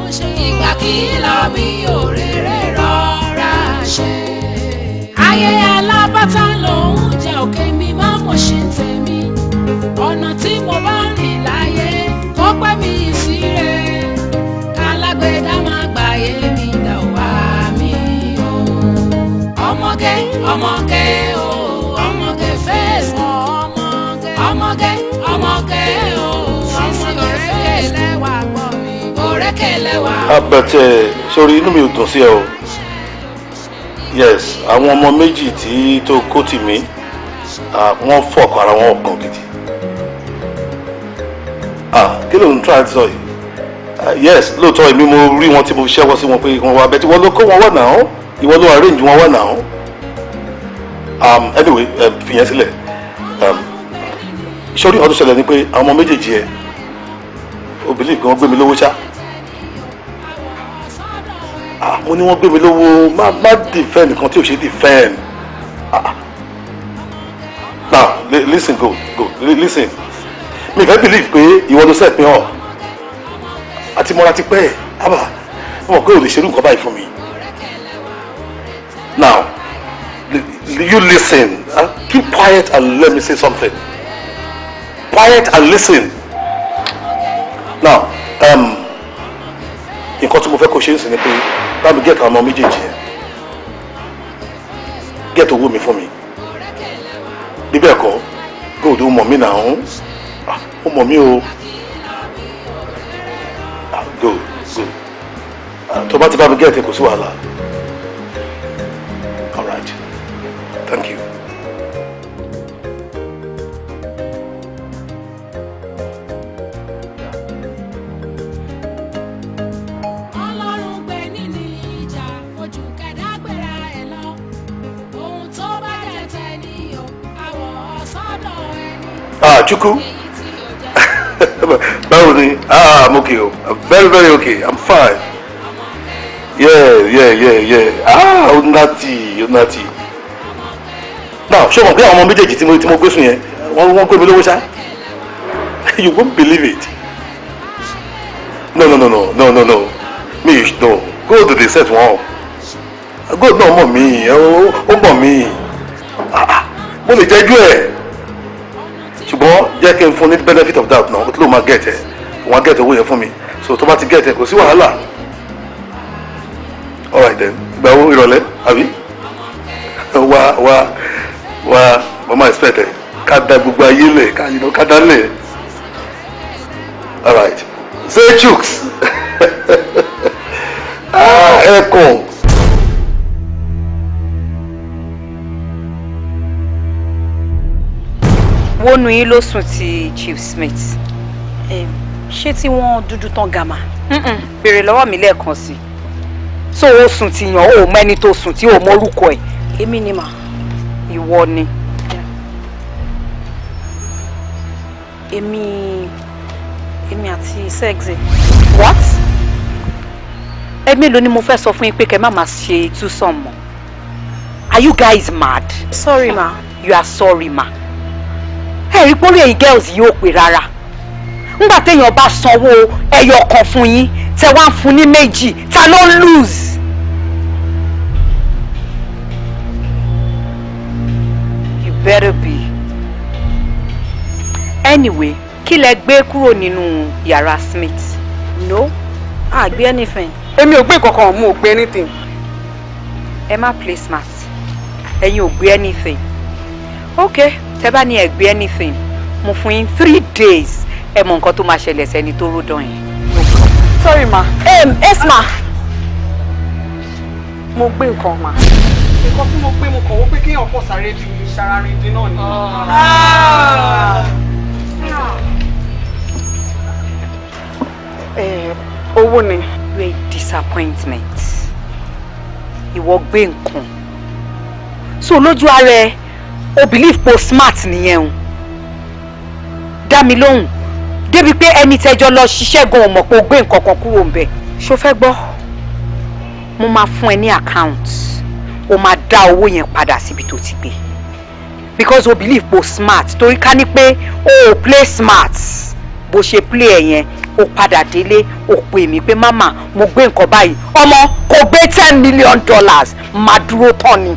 ń ṣe ìgbà kí lọ bí òrèrè rọra ṣe. ayé alábàtà lòun jẹ òkè mi má mọ̀ ṣe tèmi ọ̀nà tí mo bá rìn láyé kó pẹ́ mi sí rẹ̀ kálágbèdá má gbàyé mi dà wá mi o. ọmọge ọmọge o ọmọge face ọmọge o ọmọge òrékèlèwà gbọ́ mi òrékèlèwà. abẹ́tẹ̀ sórí inú mi ò dùn sí ẹ o yes àwọn ọmọ méjì tí tó kó tì mí wọ́n fọ̀ọ̀kan ara wọn ọ̀kan gidi kí ló ń try to sọ yìí yes lóòótọ́ èmi mo rí wọn tí mo ṣẹ́wọ́ sí wọn pé wọ́n wá bẹ́ẹ̀ tí wọ́n ló kó wọn wà náà ìwọ ló arrange wọn wà náà anyway fìyẹn sílẹ̀ sórí ọdún ṣẹlẹ̀ ni pé àwọn ọmọ méjèèjì ẹ obìnrin kan gbé mi lówó ṣá mo ní wọ́n gbé mi lówó má defend nǹkan tí ò ṣe defend now listen go listen mi fẹ́ believe pé ìwọ ló set me up àti mọ́ra ti pẹ́ àbá wọ́n mọ̀ pé ò lè ṣerú nǹkan báyìí fún mi now you listen keep quiet and let me say something quiet and listen now nǹkan tí mo fẹ́ kó ṣe ń sìn ni pé bá mi get àwọn ọmọ méjèèjì yẹn get owó mi fún mi Bíbẹ̀ kọ́, good ó mọ̀ mí náà ó mọ̀ mí o. Good. Tó bá ti bá mi gẹ̀ẹ́tì kò sí wàhálà. All right. Thank you. Chuku. I'm okay. I'm very okay. I'm fine. Yeah. Unati. Now, show me how many days you go sùn yẹn. Wọ́n gbé mi lówó ṣá. You won't believe it. No. Me, no. Go to the set one. Go no mọ̀ mí. Ó mọ̀ mí. Mo lè jẹ́jú ẹ̀. Ṣùgbọ́n jẹ́ kí n fún ní benefit of doubt náà. Ó ti lóun máa get ẹ̀. Wọ́n á get owó yẹn fún mi. So tó bá ti get ẹ̀ kò sí wàhálà. All right then. Ìgbà wo ìrọ̀lẹ́ àbí? Wá mama expect ẹ̀. Ká da gbogbo ayé lẹ̀ ká dá lẹ̀. All right. Say chooks. Ẹ̀kọ́. Wónú yín ló sùn ti Chief Smith. Ṣé tí wọ́n dúdú tán gàmà? Béèrè lọ́wọ́ mi lẹ́ẹ̀kan sí. So ó sùn ti yàn ó mẹ́ni tó sùn tí ó mọ orúkọ ẹ̀. Èmi ni mà. Ìwọ ni. Èmi àti Sexy. What? Èmi ló ní mo fẹ́ sọ fún yín pé kẹ́ má máa ṣe twosome mọ́. Are you guys mad? Sorry ma. You are sorry ma. Ẹ rí pọ́lú ẹ̀yin girls yìí ò pé rárá. Nígbà téèyàn bá sanwó ẹyọ kan fún yín tẹ́ wá ń fún ní méjì ta ló lose. You better be. Anyway, kí lẹ gbé kúrò nínú yàrá Smith? No, a gbé anything. Èmi ò gbé kankan, mo ò gbé anything. Ẹ má play smart. Ẹ̀yin ò gbé anything. Okay, tẹ́ bá ní ẹ gbé anything, mo fún yín 3 days. Ẹ mọ nǹkan tó máa ṣẹlẹ̀ sẹ́ni tó ró dán yẹn. Sorry ma. Esma. Mo gbé nǹkan ma. Nǹkan tí mo gbé mo kàn wó pé kéèyàn pọ̀ sáré ju ìṣara rìndín náà ni. Owó ni. You are a disappointment. Ìwọ gbé nǹkan. So lójú ara ẹ, o believe po smart nìyẹn o. Dá mi lóhùn. Débi pé ẹni tẹ́jọ́ lọ ṣiṣẹ́ gan mọ̀ pé o gbé nǹkan kan kúrò ńbẹ̀. Ṣó fẹ́ gbọ́? Mo máa fún ẹ ní account. O máa dá owó yẹn padà síbi tó ti gbé. Because o believe po smart torí ká ní pé o play smart. Bó ṣe play ẹ yẹn, o padà délé, o pè mí pé mama mo gbé nǹkan báyìí. Ọmọ kò gbé $10 million. Máa dúró tán ni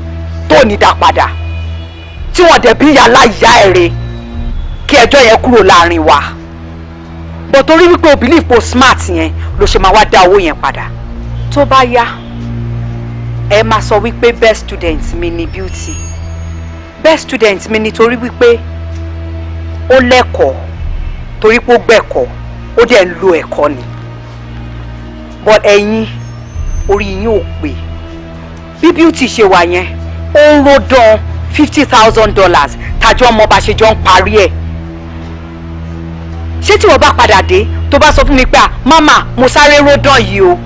tó ní dá padà. Tí wọ́n dẹ̀ bí yàrá ìyá ẹ̀rẹ́ kí ẹjọ́ yẹn kúrò láàrin wa. But torí wípé o believe po smart yẹn ló ṣe máa wá dá owó yẹn padà. Tó bá yá ẹ máa sọ wípé best student mi ni Beauty. Best student mi ni torí wípé ó lẹ́kọ̀ọ́ torí pé ó gbẹ̀kọ́ ó dẹ̀ ń lo ẹ̀kọ́ ni. But ẹ̀yin orí yín ò pé. Bí Beauty ṣe wà yẹn ó ń ró dán $50,000 tàjọ́ ọmọ bá ṣe jọ ń parí ẹ̀. Ṣé tí wọ́n bá padà dé tó bá sọ fún mi pé mama mo sáré ró dán yìí o,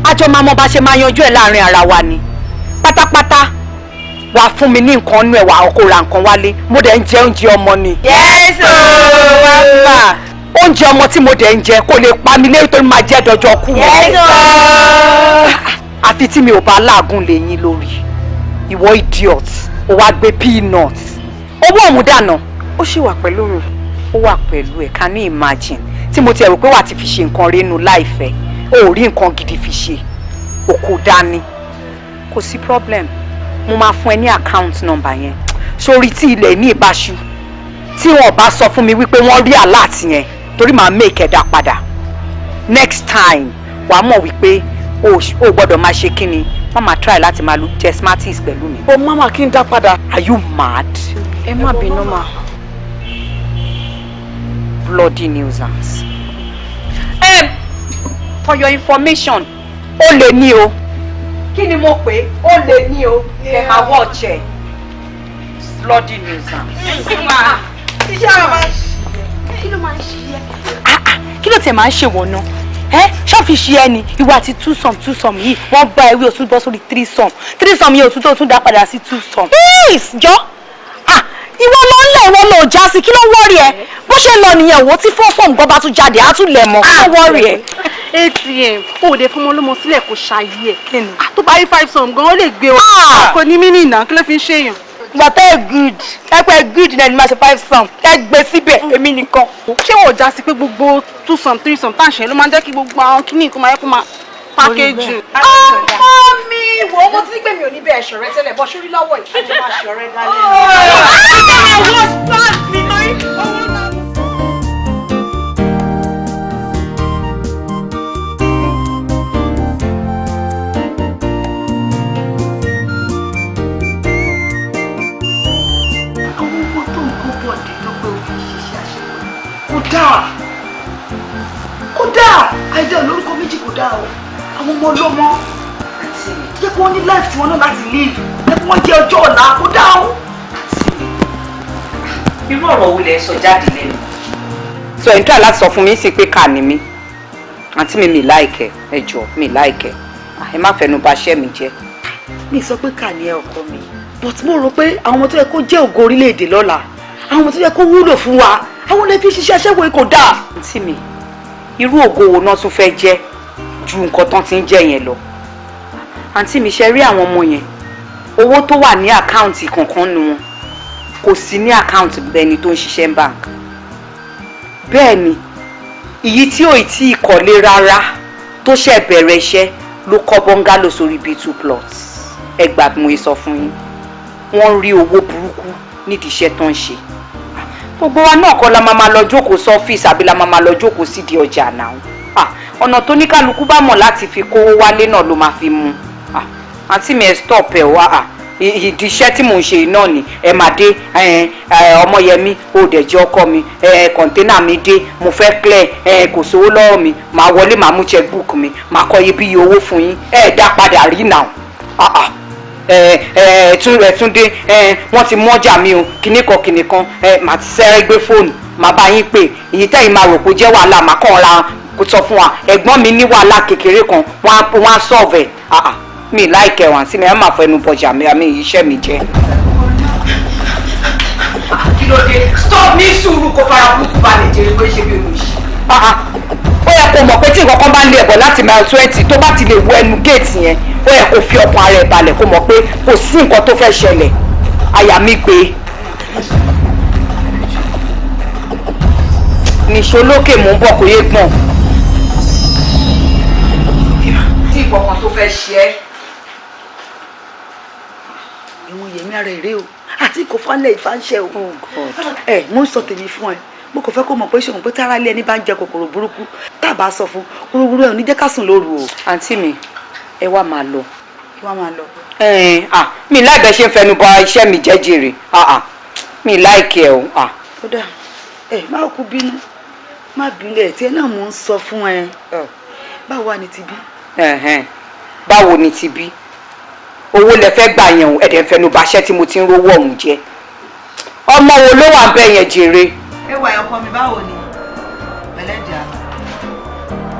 àjọ máa mọ bá ṣe máa yanjú ẹ̀ láàrin ara wa ni. Pátápátá wàá fún mi ní nǹkan nú ẹ̀ wàá kó ra nǹkan wálé, mo dẹ̀ ń jẹ oúnjẹ ọmọ ni. Yes mama. Oúnjẹ ọmọ tí mo dẹ̀ ń jẹ kò lè pa mi lérí tó máa jẹ́ dọjọ́ kú. Yes àfi tí mi ò bá láàgùn lè yín lórí. Ìwọ idiot ó wá gbé peanut. Owó ọ̀hún dànù. Ó ṣì wà pẹ̀lú mi. Ó wà pẹ̀lú ẹ̀, can you imagine tí mo ti rò pé wà ti fi ṣe nǹkan rénu láìfẹ́ o ò rí nǹkan gidi fi ṣe òkú dání. Kò sí problem, mo máa fún ẹ ní account number yẹn. Sórí tí ilẹ̀ ní ìbáṣu tí wọn bá sọ fún mi wípé wọ́n rí alert yẹn torí màá make ẹ̀dá padà. Next time wàá mọ̀ wípé o gbọ́dọ̀ máa ṣe kíni Mama try láti máa lu jẹ smarties pẹ̀lú mi. But mama kí n dá padà. Are you mad? Ẹ má bínú mà. Bloody nuisance. For your information, ó lè ní o. Kí ni mo pè? Ó lè ní o. Ẹ máa watch ẹ. Bloody nuisance. Iṣẹ́ àwọn máa ń ṣe. Kí ló máa ń ṣe ẹ́? Kí ló tẹ̀ máa ń ṣe wọ̀n náà? Ṣọ́ọ̀fì ṣe ẹni ìwà àti two sum yìí wọ́n gba ewé òtún bọ́ sórí 3 sum yìí òtún tó tún dá padà sí 2 sum. Jọ́ ìwọ ló ń lẹ̀ ìwọ ló já sí kí ló wọ́ọ̀rì ẹ bó ṣe lọ nìyẹn wo tí 4 sum gan bá tún jáde á tún lẹ̀ mọ́ kí ló wọ́ọ̀rì ẹ. ATM òde fún ọmọ olómọ sílẹ̀ kó ṣayé ẹ̀ tó bá rí 5 sum gan ó lè gbé o kò ní mí nìyà kí ló fi ń ṣèyàn. Gbàtẹ́ ẹ good náà ni máa ṣe 5 sum ẹ gbé síbẹ̀ èmi nìkan. Ṣé wò já sí pé gbogbo 2 sum 3 sum tá à ń ṣe ló máa ń jẹ́ kí gbogbo àwọn kíní kó máa yẹ kó máa pákéjì. Ọmọ mi wò ó mo ti ní pé mi ò ní bẹ́ẹ̀ ṣọ̀rẹ́ tẹ́lẹ̀ bọ́ sórí lọ́wọ́ yìí àjọ máa ṣọ̀rẹ́ dálé. Kódà àìdá olórúkọ méjì kò dáa o àwọn ọmọ ọlọ́mọ jẹ́ kí wọ́n ní life tí wọ́n náà láti live jẹ́ kí wọ́n jẹ́ ọjọ́ ọ̀la kó dáa o. Irú ọ̀rọ̀ wo lẹ sọ jáde lẹ́nu? Sọ ẹ̀ ń try láti sọ fún mi sí pé kà ní mi àǹtí mi láìkẹ́ ẹ jọ̀ọ́ mi láìkẹ́ ẹ má fẹnu bà iṣẹ́ mi jẹ́. Mi sọ pé kà ní ẹ ọkọ mi but mo rò pé àwọn ọmọ tó yẹ kó jẹ́ ògo orílẹ̀-èdè lọ́la àwọn ọmọ tó yẹ kó wúlò fún wa àwọn lè fi ṣiṣẹ́ aṣẹ́wó kò dáa. Àǹtí mi irú ògo wo náà tún fẹ́ jẹ́ ju nǹkan tán ti ń jẹ́ yẹn lọ. Àǹtí mi ṣe rí àwọn ọmọ yẹn owó tó wà ní àkáǹtì kankan nu wọn kò sí ní àkáǹtì bẹni tó ń ṣiṣẹ́ ń bank. Bẹ́ẹ̀ ni èyí tí ò tí ì kọ́lé rárá tó ṣẹ̀ bẹ̀rẹ̀ iṣẹ́ ló kọ́ bọ́ngálò sórí B2 plots. Ẹ gbà mo sọ fún yín wọ́n rí owó burúkú nídìí iṣẹ́ tó ń ṣe. Gbogbo wa náà kọ́ la máa lọ jókòó sọ́fíìsì àbí la máa lọ jókòó sídìí ọjà náà. Ọ̀nà tó ní kálukú bá mọ̀ láti fi kówó wálé náà ló máa fi mú. Àǹtí mi ẹ stop ẹ wá ìdí iṣẹ́ tí mò ń ṣe náà ni ẹ máa dé Ọmọyẹmí ó dẹ̀ jẹ́ ọkọ mi kọ̀ńténà mi dé mo fẹ́ clear kò sówó lọ́wọ́ mi màá wọlé màá mú checkbook mi màá kọ iye bí iye owó fún yín dá padà rí náà. Túndé wọ́n ti mọ́jà mi o kìnnìkan màá ti sẹ́rẹ́ gbé fóònù màá bá yín pè èyí tẹ́yìn máa rò kó jẹ́ wàhálà màá kàn ra kó sọ fún wa ẹ̀gbọ́n mi ní wàhálà kékeré kan wọ́n á sọ̀vẹ̀ mi láìkẹ́ wọ́n sí mi ẹ̀ máa fẹnu bọjà mi àmì iṣẹ́ mi jẹ́. Kí ló dé stop ní sùúrù kó fara kúkú balẹ̀ jẹ́ pé ṣe bí olùṣí. Ó yẹ kó mọ̀ pé tí nǹkan kan bá ń lé ẹ̀bọ̀ láti mile 20 tó bá ti lè wọ ẹnu géètì yẹn ó yẹ kó fi ọkàn ara ẹ̀ balẹ̀ kó mọ̀ pé kò sí nǹkan tó fẹ́ ṣẹlẹ̀ àyà mi pé. Nìṣó lókè mò ń bọ̀ kó yé gbọ̀n. Tí ìkọ̀kan tó fẹ́ ṣe ẹ́. Ìwọ̀n yẹ̀mí ara èrè o àti kò fánlẹ̀ ìfáǹṣẹ́ o. Mo ń sọ tèmi fún ẹ mo kò fẹ́ kó mọ̀ pé ṣòwò pé tára ilé ẹni bá ń jẹ kòkòrò burúkú tá a bá sọ fún wúrúwúrú ẹ̀ ò ní jẹ́ ká sùn lóru o. Àǹtí mi ẹ wá máa lọ. Ẹ wá máa lọ. Mi láìpẹ́ ṣe ń fẹnu bà iṣẹ́ mi jẹ́ jèrè mi láìkẹ́ o. Kódà má kú bínú má bínú ẹ̀ tí ẹ náà mò ń sọ fún ẹ báwo wà ní ti bí. Báwo ni ti bí owó lẹ fẹ́ gbà yẹn o ẹ̀dẹ̀ ń fẹnu bà iṣẹ́ tí mo ti ń rówó ọ̀hún jẹ́ ọmọ wo ló wà bẹ́ẹ̀ yẹn jèrè. Ẹ wà ọkọ mi báwo ni pẹ̀lẹ́jà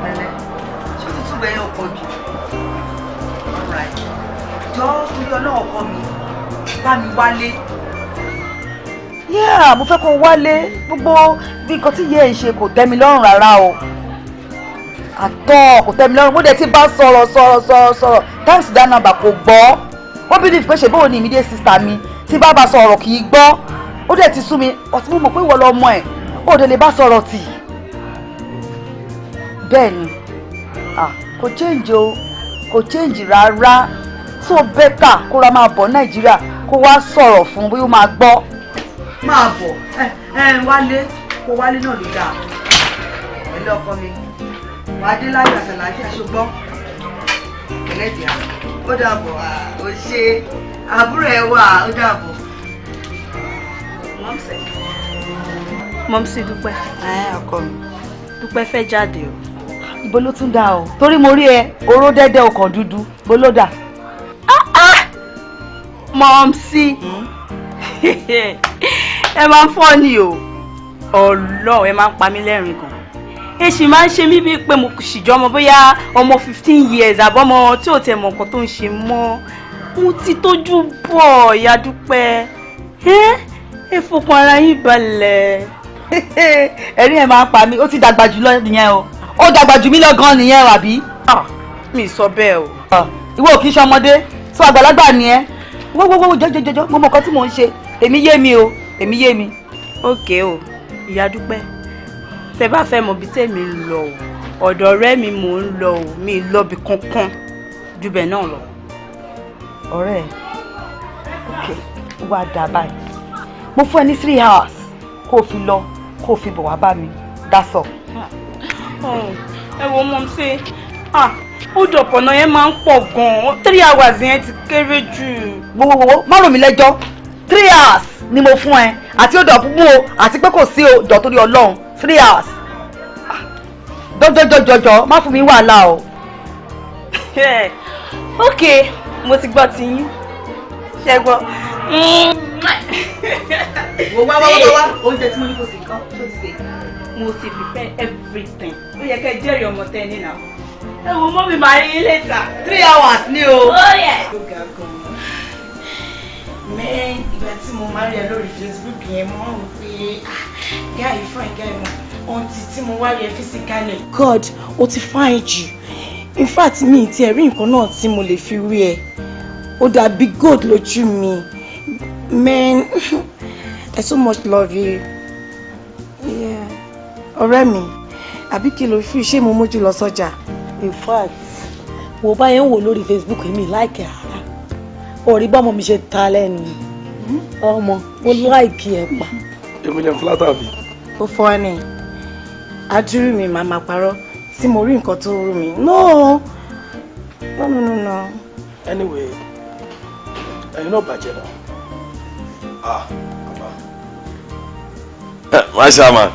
pẹ̀lẹ́ ṣé tuntun bẹ yẹn ọkọ jù jọ torí Ọlọ́run ọkọ mi bá mi wálé. Mo fẹ́ kó wálé gbogbo bí nǹkan tí yẹ ẹ ṣe kò tẹ́ mi lọ́rùn rárá o àtọ́ kò tẹ́ mi lọ́rùn mo dẹ̀ ti bá sọ̀rọ̀ thanks to that number kò gbọ́ wọ́n believe pé ṣe bóun ni immediate sister mi tí bá sọ̀rọ̀ kì í gbọ́ ó dẹ̀ ti sú mi ọtí mo mọ̀ pé ìwọ lọmọ ẹ̀ ó dẹ̀ lè bá sọ̀rọ̀ tì bẹ́ẹ̀ ni kò change o kò change rárá so better kó ra máa bọ̀ Nàìjíríà kó wá sọ̀rọ̀ fún bí ó máa gbọ́ máa bọ̀ wálé kó wálé náà ló dáa pẹ̀lú ọkọ mi wàá dé láyé àtàlàáfíà ṣùgbọ́n Pẹ̀lẹ́ dear. Ó dàbọ̀ ó ṣe àbúrò ẹ wà ó dàbọ̀. Mọ́mísí Dúpẹ́. Ọkọ mi. Dúpẹ́ fẹ́ jáde o. Ibo ló tún dá o? Torí mo rí ẹ oró dẹ́dẹ́ ọkàn dúdú. Ibo ló dà? Mọ́mísí. Ẹ máa ń fọ́ ni o. Ọlọ́run ẹ máa ń pa mí lẹ́rìn gan. Èṣì máa ń ṣe mí bíi pé mo sì jọ ọmọ bóyá ọmọ 15 years àbọ̀mọ tí ò tẹ̀ mọ̀ nǹkan tó ń ṣe mọ́. Mo ti tójú bọ̀ ìyá Dúpẹ́. Ẹ fọkàn ara yín balẹ̀. Ẹ̀rín ẹ̀ máa ń pa mí, ó ti dàgbà jù lọ nìyẹn o. Ó dàgbà jù mí lọ gan nìyẹn o àbí? Mi sọ bẹ́ẹ̀ o. Ìwọ ò kì í ṣe ọmọdé, sọ àgbàlagbà ni ẹ. Wọ́wọ́wọ́ jọjọjọjọ mo mọ̀ nǹkan tí mò ń ṣe. Èmi yé mi o, èmi yé mi. Ókè o, ìyá Dúpẹ́. Tẹ bá fẹ́ mọ̀ bí tèmi ń lọ o, ọ̀dọ̀ ọ̀rẹ́ mi mò ń lọ o, mi lọ bí kankan ju bẹ́ẹ̀ náà lọ. Ọ̀rẹ́ ẹ̀, okay, ó wá dà báyìí. Mo fún ẹ ní 3 hours kó o fi lọ kó o fi bọ̀ wá bá mi. That's all. Ẹ wo mọ̀ sí, ó dọ̀pọ̀ náà yẹn máa ń pọ̀ gan-an. 3 hours yẹn ti kéré jù. Wo má rò mí lẹ́jọ́. 3 hours ni mo fún ẹ àti ó dọ̀pọ̀ mú o àti pé kò sí o jọ torí Ọlọ́run 3 hours. Jọjọjọjọjọ má fún mi wàhálà o. Okay, mo ti gbọ́ ti yín. Ṣé gbọ́? Wá oúnjẹ tí mo ní kò sí nǹkan tó ti ṣe. Mo ti prepare everything. Ó yẹ kẹ́ jẹ́rìí ọmọ tẹ́ ní náà. Ẹ wo mọ́ mi máa rí yín later. 3 hours ni o. Oh yeah. Mẹ́rin ìgbà tí mo máa rí ẹ lórí Facebook yẹn mo rò pé guy fine guy mọ̀ ohun tí mo wá rí ẹ physically. God, o ti fine jù. In fact mi ti ẹ̀ rí nǹkan náà tí mo lè fi rí ẹ. Ó dàbí gold lójú mi. Man, I so much love you. Yeah. Ọ̀rẹ́ mi, àbí kí ló fi ṣé mo mójú lọ sọ́jà? In fact, wo bá yẹn wò lórí Facebook mi like ara. Orí bá ọmọ mi ṣe ta lẹ́nu. Ọmọ, mo like ẹ pa. Èmi lè flatter bí. Ó fọ́ ni. Adúrú mi máa ma parọ́ tí mo rí nǹkan tó rú mi. No. Anyway, ẹ̀yin náà bàjẹ́ náà. Mashaman.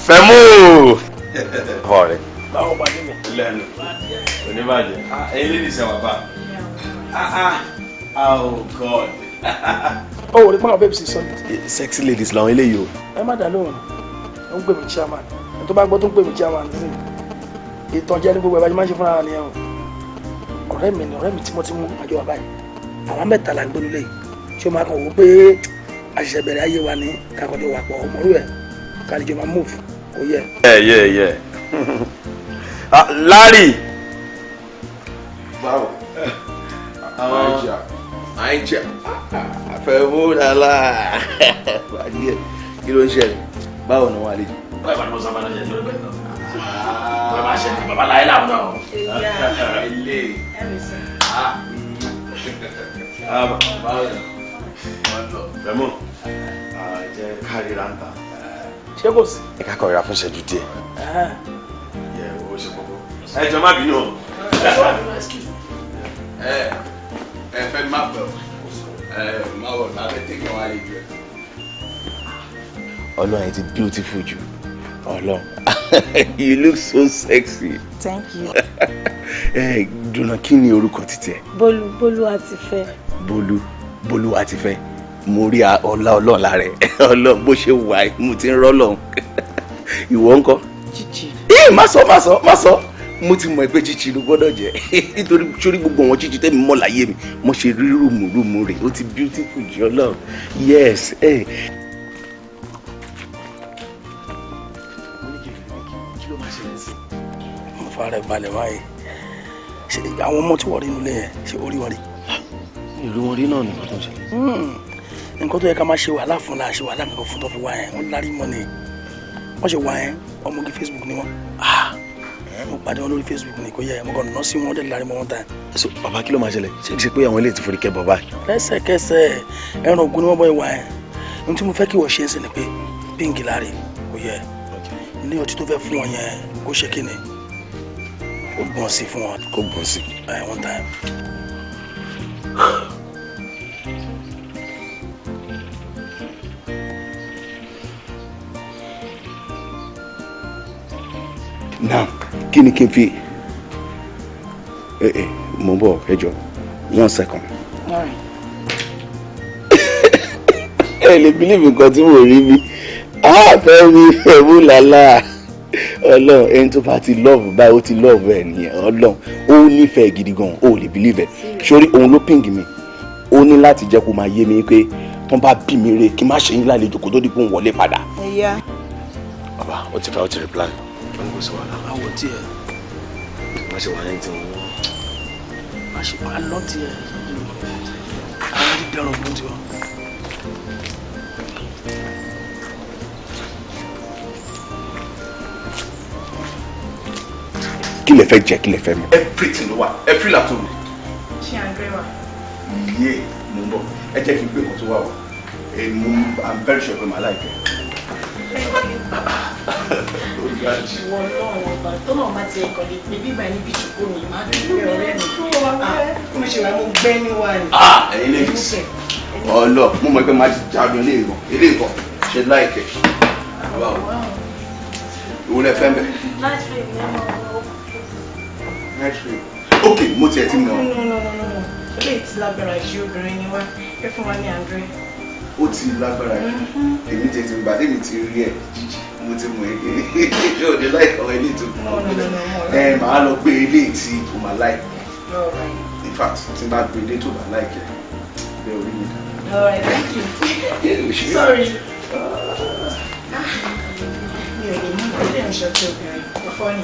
Fẹ́mú. Ọ̀rẹ́. Báwo bá dé mi? Lẹ́nu. Oníbàjẹ́. Ẹyin lè dìṣẹ́ wà bá. Oh God. Ó wò ní pọ́n àwọn bẹ́ẹ̀ bí sọ ní. Sexy ladies làwọn eléyìí o. Ẹ má dà lóhùn. Ó ń pè mí chairman. Ẹ tó bá gbọ́ tó ń pè mí chairman sí. Ìtànjẹ ní gbogbo ẹ̀ bá ṣe máa ń ṣe fúnra nìyẹn o. Ọ̀rẹ́ mi tímọ́tímọ́ àjọ wà báyìí. Àwa mẹ́ta là ń gbé nílé yìí. Ṣé o máa kàn wò pé àṣìṣe bẹ̀rẹ̀ ayé wa ní kakọ̀dé wà pọ̀ ọmọlú ẹ̀ kàlejò máa move kò yẹ. Yeah. Larry. Báwo? Àìjà. Àfẹ́mú dàlá. Kí ló ń ṣẹlẹ̀? Báwo ni wọ́n àlejò? Báwo ni wọ́n sábà náà ṣe lórí bẹ́ẹ̀ náà? Báwo máa ṣe ní bàbá láyé láwọn náà? Ilé. Báwo ni? Fẹ́mú. Jẹ́ kárí rántà. Ṣé kò sí? Ẹ ká kọ̀ọ̀rọ̀ fún ìṣẹ́jú díẹ̀. Yẹ owó ṣe kókó. Ẹ jọ má bínú o. Ẹ fẹ́ má bẹ̀ má wọ̀ lábẹ́ tẹ́kẹ̀ wá lè jẹ. Ọlọ́run ti beautiful jù. Ọlọ́run. You look so sexy. Thank you. Dùnà kí ni orúkọ títí ẹ? Bólú Àtifẹ́. Bólú Àtifẹ́. Mo rí ọlá Ọlọ́run lára ẹ̀. Ọlọ́run bó ṣe wà mo ti ń rọ́lọ́run. Ìwọ ńkọ́? Chichi. Má sọ. Mo ti mọ̀ pé Chichi ló gbọ́dọ̀ jẹ́. Nítorí sórí gbogbo àwọn Chichi tẹ́mi mọ̀ láyé mi. Mo ṣe rí rúmùrúmù rẹ̀. Ó ti beautiful jù Ọlọ́run. Yes. Mo fara balẹ̀ báyìí. Ṣé àwọn ọmọ tí wọ́n rí nílé yẹn ṣe orí wọn rí? Ìlú wọn rí náà nìkan tó ń ṣe. Nǹkan tó yẹ ká máa ṣe wàhálà fún la ṣe wàhálà nìkan fún tó fi wá yẹn. Wọ́n lárí mọ́ ni. Wọ́n ṣe wá yẹn ọmọge Facebook ni wọ́n. Mo pàdé wọn lórí Facebook ni kò yẹ mo kàn ná sí wọn dẹ̀ lárí mọ́ wọn tán. So bàbá kí ló máa ṣẹlẹ̀? Ṣé kìí ṣe pé àwọn ilé ti forí kẹ́ bàbá? Lẹ́sẹ̀kẹsẹ̀ ẹran ògùn ni wọ́n bọ́ ìwà yẹn. Ohun tí mo fẹ́ kí wọ́n ṣe ń sìn ni pé píǹkì láre kò yẹ. Ilé ọtí tó fẹ́ fún wọn yẹn kó ṣe kí ni. ó gbọ́n sí fún wọn kó gbọ́n sí one time. Now kí ni kí n fi mo ń bọ̀ ẹ jọ̀ọ́ 1 second. ẹ lè believe nǹkan tí mo rí mi fẹ́ mi fẹ́ mú làlá ọlọ́run ẹni tó bá ti love báyìí ó ti love ẹ nìyẹn ọlọ́run ó nífẹ̀ẹ́ gidi gan ó lè believe ẹ sórí òun ló ping mi ó ní láti jẹ́ kó máa yé mi pé tán bá bí mi rè kí n má ṣe yín lálejò kó tó di pé òun wọlé padà. bàbá ó ti fẹ́ ó ti reply ó ní kò sí wàhálà àwọ̀ tí ẹ̀ má ṣe wà ní tí wọ́n má ṣe wà lọ́ tí ẹ̀ àwọn ti dẹ̀rọ̀ fún tiwa. kí lẹ fẹ́ jẹ kí lẹ fẹ́ mu. everything ló wà every la tó mi. ṣé àgbẹ̀ wà. iye mo ń bọ̀ ẹ jẹ́ kí n gbé nǹkan tó wà wá I'm very sure pé màá láìpẹ́. ìwọ náà ọba tó náà má ti ẹ̀kọ́ lè pé bíbá níbi ìṣòkò mi má dúpẹ́ ọ̀rẹ́ mi mo ṣe wà mo gbẹ́ níwá ni. ẹ̀yin lè fi ọlọ mo mọ̀ pé màá ti jáde ilé ìbọn ṣe láìpẹ́. ìwọ lẹ fẹ́ bẹ̀. ok mo tiẹ̀ ti mọ̀. no ilé ti lágbára ìṣe obìnrin ni wá ẹ fún wa ní Andre. ó ti lágbára jù èmi tètè gbà débi ti rí ẹ jíjí mo ti mọ èké yóò dé láìka ọ ilé tó kún ọ màá lọ gbé ilé tí o máa láìka in fact tí n bá gbé ilé tó bá láìka bẹ orí mi dá. Alright, thank you. Sorry. Mi ò lè mú ilé ìṣọ́ tí obìnrin kò fọ́ ni.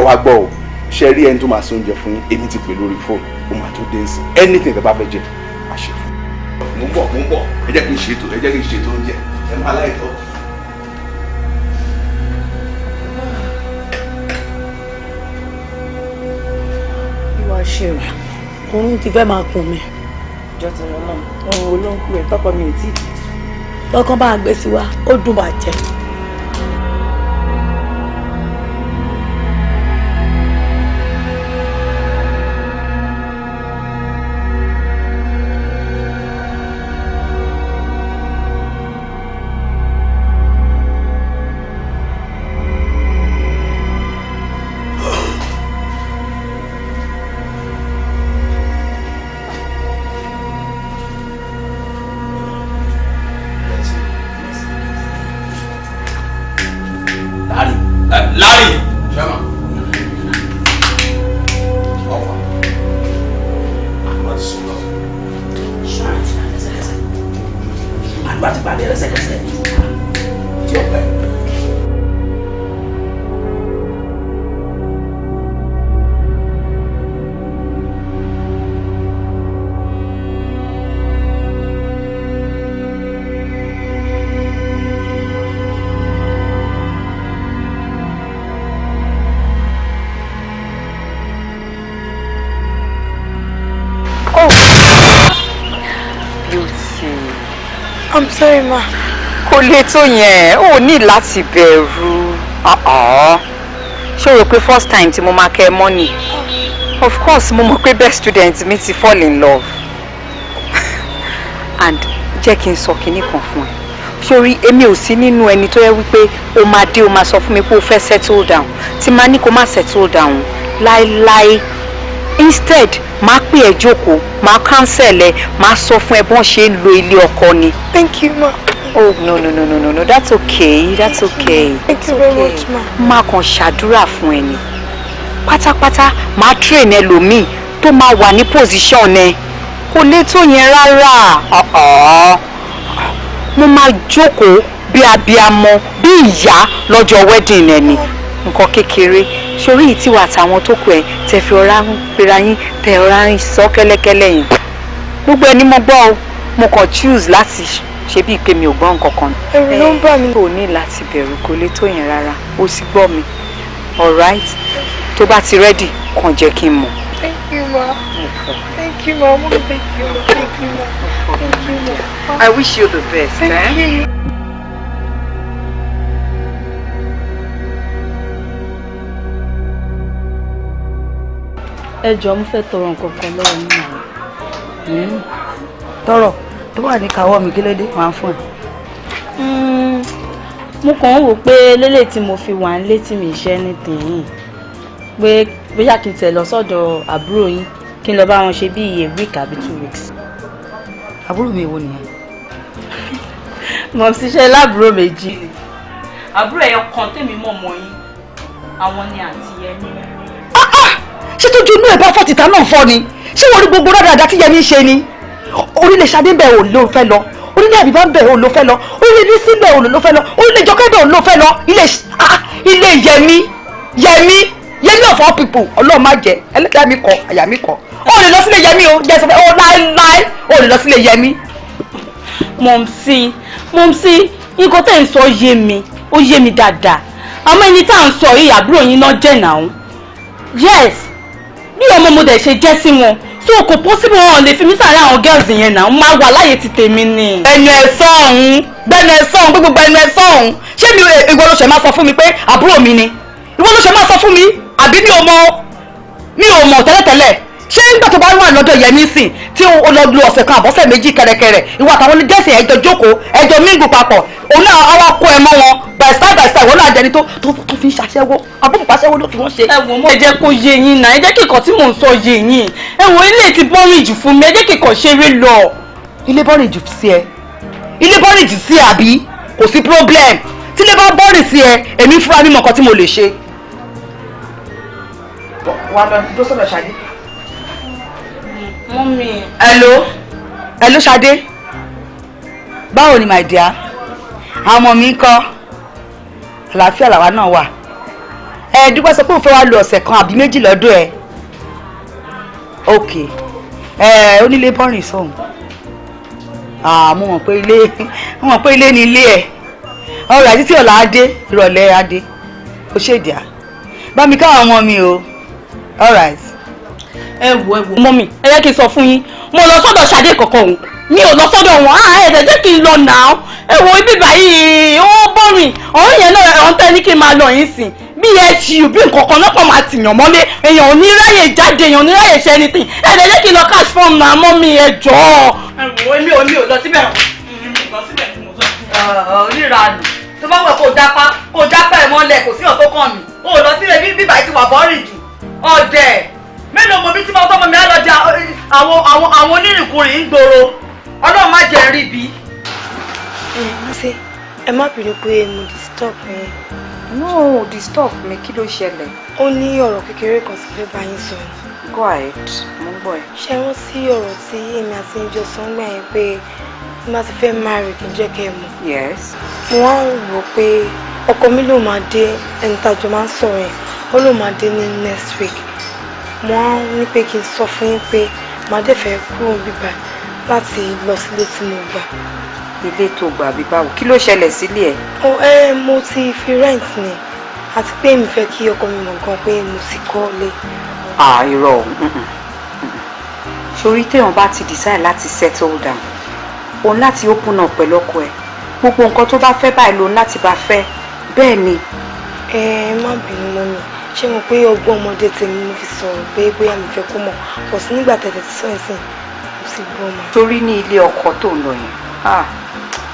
wá gbọ́ o ṣe rí ẹni tó máa ṣe oúnjẹ fún yín èmi ti pè lórí fóònù ó máa tó dé nsìn anything tẹ́ bá fẹ́ jẹ má ṣe fún un. mo ń bọ̀ ẹ jẹ́ kí n ṣètò oúnjẹ ẹ máa láìtọ́. ìwà ṣe rà oorun ti fẹ́ máa kùn mí. ìjọ tí wọn náà ohun olóńkù ẹ tọkọ mi ò tí ì dé. tọkàn bá gbé sí wa ó dùn bàjẹ́. I'm sorry ma. Kò lè tó yẹn, ó ní láti bẹ̀rù. Ṣé o rò pé first time tí mo máa kẹ́ money? Of course mo mọ̀ pé best student mi ti fall in love. and jẹ́ kí n sọ kinní kan fún ẹ sórí èmi ò sí nínú ẹni tó yẹ wípé o máa dé o máa sọ fún mi pé o fẹ́ settle down tí máa ní kó má settle down láéláé instead máa pè ẹ́ jókòó máa cancel ẹ máa sọ fún ẹ bọ́n ṣe ń lo ilé ọkọ ni. Thank you, ma. Oh no, that's okay, that's okay. Thank you very much, ma. Má kàn ṣàdúrà fún ẹ ni pátápátá máa train ẹlòmíì tó máa wà ní position ẹ kò lè tó yẹn rárá. Mo máa jókòó bí abiyamọ bí ìyá lọ́jọ́ wedding ẹni nǹkan kékeré sórí ìtiwà àtàwọn tó kù ẹ tẹ fi ọ̀rá ń pera yín tẹ ọ̀rá ń sọ kẹ́lẹ́kẹ́lẹ́ yẹn gbogbo ẹni mo gbọ́ o mo kàn choose láti ṣe bíi pé mi ò gbọ́ nǹkan kan. Ẹ̀rù ló ń bà mí. kò ní láti bẹ̀rù kò lè tó yẹn rárá o sì gbọ́ mi alright tó bá ti ready kàn jẹ́ kí n mọ̀. Thank you, ma. Thank you, ma. Thank you, ma. Thank you, ma. Thank you, ma. I wish you the best. Thank you. Ẹ jọ̀ọ́ mo fẹ́ tọrọ nǹkan kan lọ́wọ́ yín náà. Tọrọ tó wà ní kàwọ́ mi kí ló dé máa fún ẹ. Mo kàn ń wò pé lélẹ̀ tí mo fi wà nílé tí mi ṣe ní tèyìn pé bóyá kí n tẹ̀ lọ sọ́dọ̀ àbúrò yín kí n lọ bá wọn ṣe bí a week àbí 2 weeks. Àbúrò mi èwo nìyẹn? Mo ṣiṣẹ́ lábúrò méjì ni. Àbúrò ẹ̀yọ kan tèmi mọ̀ mọ́ yín àwọn ni àǹtí Yẹmí. Ṣé tójú inú ẹ̀ bá fọ́ tìta náà fọ́ ni? Ṣé wọ́n rí gbogbo dáadáa tí Yẹmí ń ṣe ni? Orílẹ̀ Ṣadé bẹ̀ ò ló fẹ́ lọ, orílẹ̀ Àbíbá bẹ̀ ò ló fẹ́ lọ, orílẹ̀ Lísí bẹ̀ ò ló fẹ́ lọ, orílẹ̀ Jọkẹ́ bẹ̀ ò ló fẹ́ lọ, ilé Yẹmí of all people Ọlọ́run má jẹ́ ẹlẹ́dàá mi kọ àyà mi kọ. Ó lè lọ sílé Yẹmí o jẹ́ sọ pé ó láéláé ó lè lọ sílé Yẹmí. Mọ̀mísí nǹkan tẹ̀ ń sọ yé mi ó yé mi dáadáa àmọ́ ẹni tá à ń sọ yìí àbúrò yín náà jẹ́ náà. Yes bí ọmọ mo dẹ̀ ṣe jẹ́ sí wọn so kò possible wọn lè fi mí sáré àwọn girls yẹn náà máa wà láyé ti tèmi ni. ẹnu ẹ sọ̀hún gbogbo ẹnu ẹ sọ̀hún ṣé mi ìwọ ló ṣe máa sọ fún mi pé àbúrò mi ni ìwọ ló ṣe máa sọ fún mi àbí mi ò mọ̀ tẹ́lẹ̀tẹ́lẹ̀ ṣé nígbà tó bá wà lọ́dọ̀ Yẹmí sìn tí o lọ lu ọ̀sẹ̀ kan àbọ̀sẹ̀ méjì kẹrẹkẹrẹ ìwọ àtàwọn onígẹ̀ẹ́sì ẹjọ́ jókòó ẹjọ́ míngù papọ̀ òun náà á wá kó ẹ mọ́ wọn by style ìwọ náà jẹni tó fi ń ṣaṣẹ́wó abúkùpá ṣẹ́wó ló fi wọ́n ṣe. ẹ wò mo ẹ jẹ́ kó yé yín náà ẹ jẹ́ kí nǹkan tí mò ń sọ yé yín ẹ wò ilé ti bọ́rìn jù fún mi ẹ jẹ́ kí nǹkan ṣeré lọ. ilé bọ́rìn jù sí ẹ àbí kò sí problem tí ilé bá bọ́rìn sí ẹ èmi fúnra mímọ̀ nǹkan tí mo lè ṣe. wà á lọ dó sọ́dọ̀ Ṣadé. Mọ́mí. Hello Ṣadé. Báwo ni my dear? Àwọn ọmọ mi ń kọ́. Àlàáfíà làwa náà wà. Dúpẹ́ sọ pé òun fẹ́ wá lo ọ̀sẹ̀ kan àbí méjì lọ́dọ̀ ẹ. Ok. Onílé bọ́rìn sọ̀hún. Mo mọ̀ pé ilé ni ilé ẹ̀. Ọ̀rọ̀ àti tí ọ̀la adé ìrọ̀lẹ́ adé. Ó ṣèdí à. Bá mi káwọn ọmọ mi o. All right. Ẹ wò mọ́mí ẹ jẹ́ kí n sọ fún yín mo lọ sọ́dọ̀ Ṣadé kankan òun mi ò lọ sọ́dọ̀ wọn ẹ jẹ́ kí n lọ nà ẹ wo ibi báyìí ó bọ́rìn ọ̀rọ̀ yẹn náà ẹ̀rọ tẹ́ ní kí n máa lọ yín sìn bí HU bí nǹkan kan náà pọ̀ máa tìyàn mọ́lé èèyàn ò ní ráyè jáde èèyàn ò ní ráyè ṣe anything ẹ jẹ́ kí n lọ cash form náà mọ́mí ẹ jọ̀ọ́. ẹ wo mi ò lọ síbẹ̀ oníranù tó bá wẹ̀ kó jápá ẹ̀ mọ́lẹ̀ kò sí ọ̀tọ́ kàn mí ó lọ sílẹ̀ bí báyìí ti wà bọ́rìn jù ọ̀dẹ̀ mélòó mo bí tí mo tọ́ mọ́ mi á lọ di àwọn onírìnkùnrin ń gbòòrò Ọlọ́run má jẹ́ rí bí. ṣé ẹ má bínú pé mo disturb yín. No disturb mi kí ló ṣẹlẹ̀. ó ní ọ̀rọ̀ kékeré kan tí fẹ́ bá yín sọ ni. Go ahead mo ń gbọ́ ẹ. ṣé wọ́n sí ọ̀rọ̀ tí èmi àti ìjọ sọ ń gbà yẹn pé tí má ti fẹ́ marry kí n jẹ́ kẹ́ ẹ mọ̀. Yes. mo wá ń rò pé ọkọ mi ló máa dé ẹni tàjọ máa ń sọ̀rọ̀ yẹn ó ló máa dé ní next week. mo á ní pé kí n sọ fún yín pé màá dẹ̀ fẹ́ kúrò bíbá láti lọ sílé tí mo gbà. Ilé tó gbà bí báwo kí ló ṣẹlẹ̀ sílé ẹ̀. Mo ti fi rent ni àti pé mi fẹ́ kí ọkọ mi mọ̀ gan pé mo ti kọ́lé. Irọ́ sórí téèyàn bá ti decide láti settle down òun láti open up pẹ̀lú ọkọ ẹ̀ gbogbo nǹkan tó bá fẹ́ báyìí lòun láti bá fẹ́ bẹ́ẹ̀ ni. Má bínú mọ́ mi ṣé mo pé ọgbọ́n ọmọdé tèmi mo fi sọ̀rọ̀ pé bóyá mi fẹ́ kó mọ̀ pọ̀ sí nígbà tẹ̀tẹ̀ tí sọ ìsìn mo ti gbọ́ ma. torí ní ilé ọkọ tó ń lọ yẹn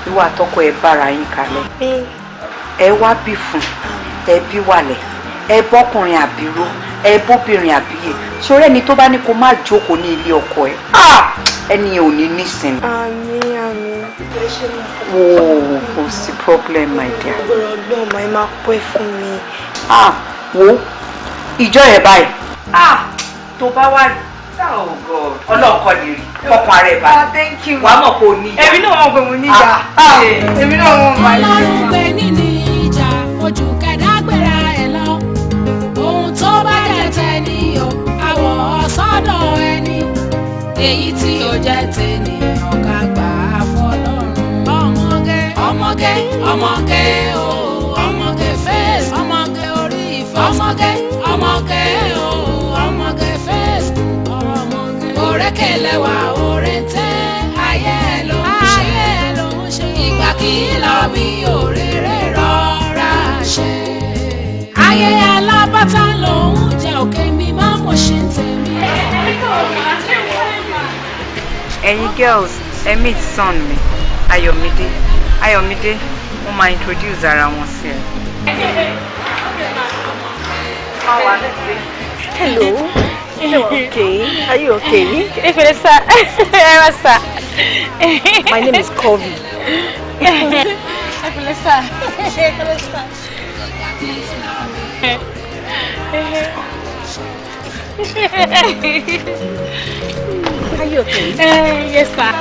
ìwà àtọkọ ẹ bára yín kalẹ̀ ẹ wá bí fún ẹ bí wàlẹ̀ ẹ bọ́kùnrin àbíró ẹ bóbìnrin àbíyè sórí ẹni tó bá ní kó má jókòó ní ilé ọkọ ẹ ẹni ò ní nísìnyí. àmín àmín. wo kò sí problem my dear. ọgbọ̀rọ̀ ọlọ́mọ ẹ máa pẹ́ fún mi. wo ìjọ yẹn báyìí tó bá wá ọlọ́ọ̀kọ́ lè rí fọkàn ara ẹ̀ bá wà á mọ̀ pé o níjà. èmi náà mọ̀ pé mo níjà. èmi náà mọ̀ máa ní. ọlọ́run gbé nínú ìjà ojú kẹ̀dá gbéra ẹ̀ lọ ohun tó bá jẹ́ tẹni o àwọ̀ sọ́dọ̀ ẹni èyí tí ó jẹ́ tẹni ọ̀gá gbà á fọlọ́run. ọmọge ọmọge o ọmọge face ọmọge orí ìfẹ́ ọmọge o ọmọge face ọmọge òrékèlèwà òrèǹtẹ ayé ló ń ṣe ìgbà kì í lọ bí òrèrè rọra ṣe ayé alábàtà lòún jẹ òkè mi má mọ̀ ṣe tèmi. ẹ̀yin girls ẹ meet son mi Ayọ̀mídé wọ́n máa introduce ara wọn sí ẹ. Hello. Okay. Are you okay? My name is Kovi. Are you okay? Yes, sir.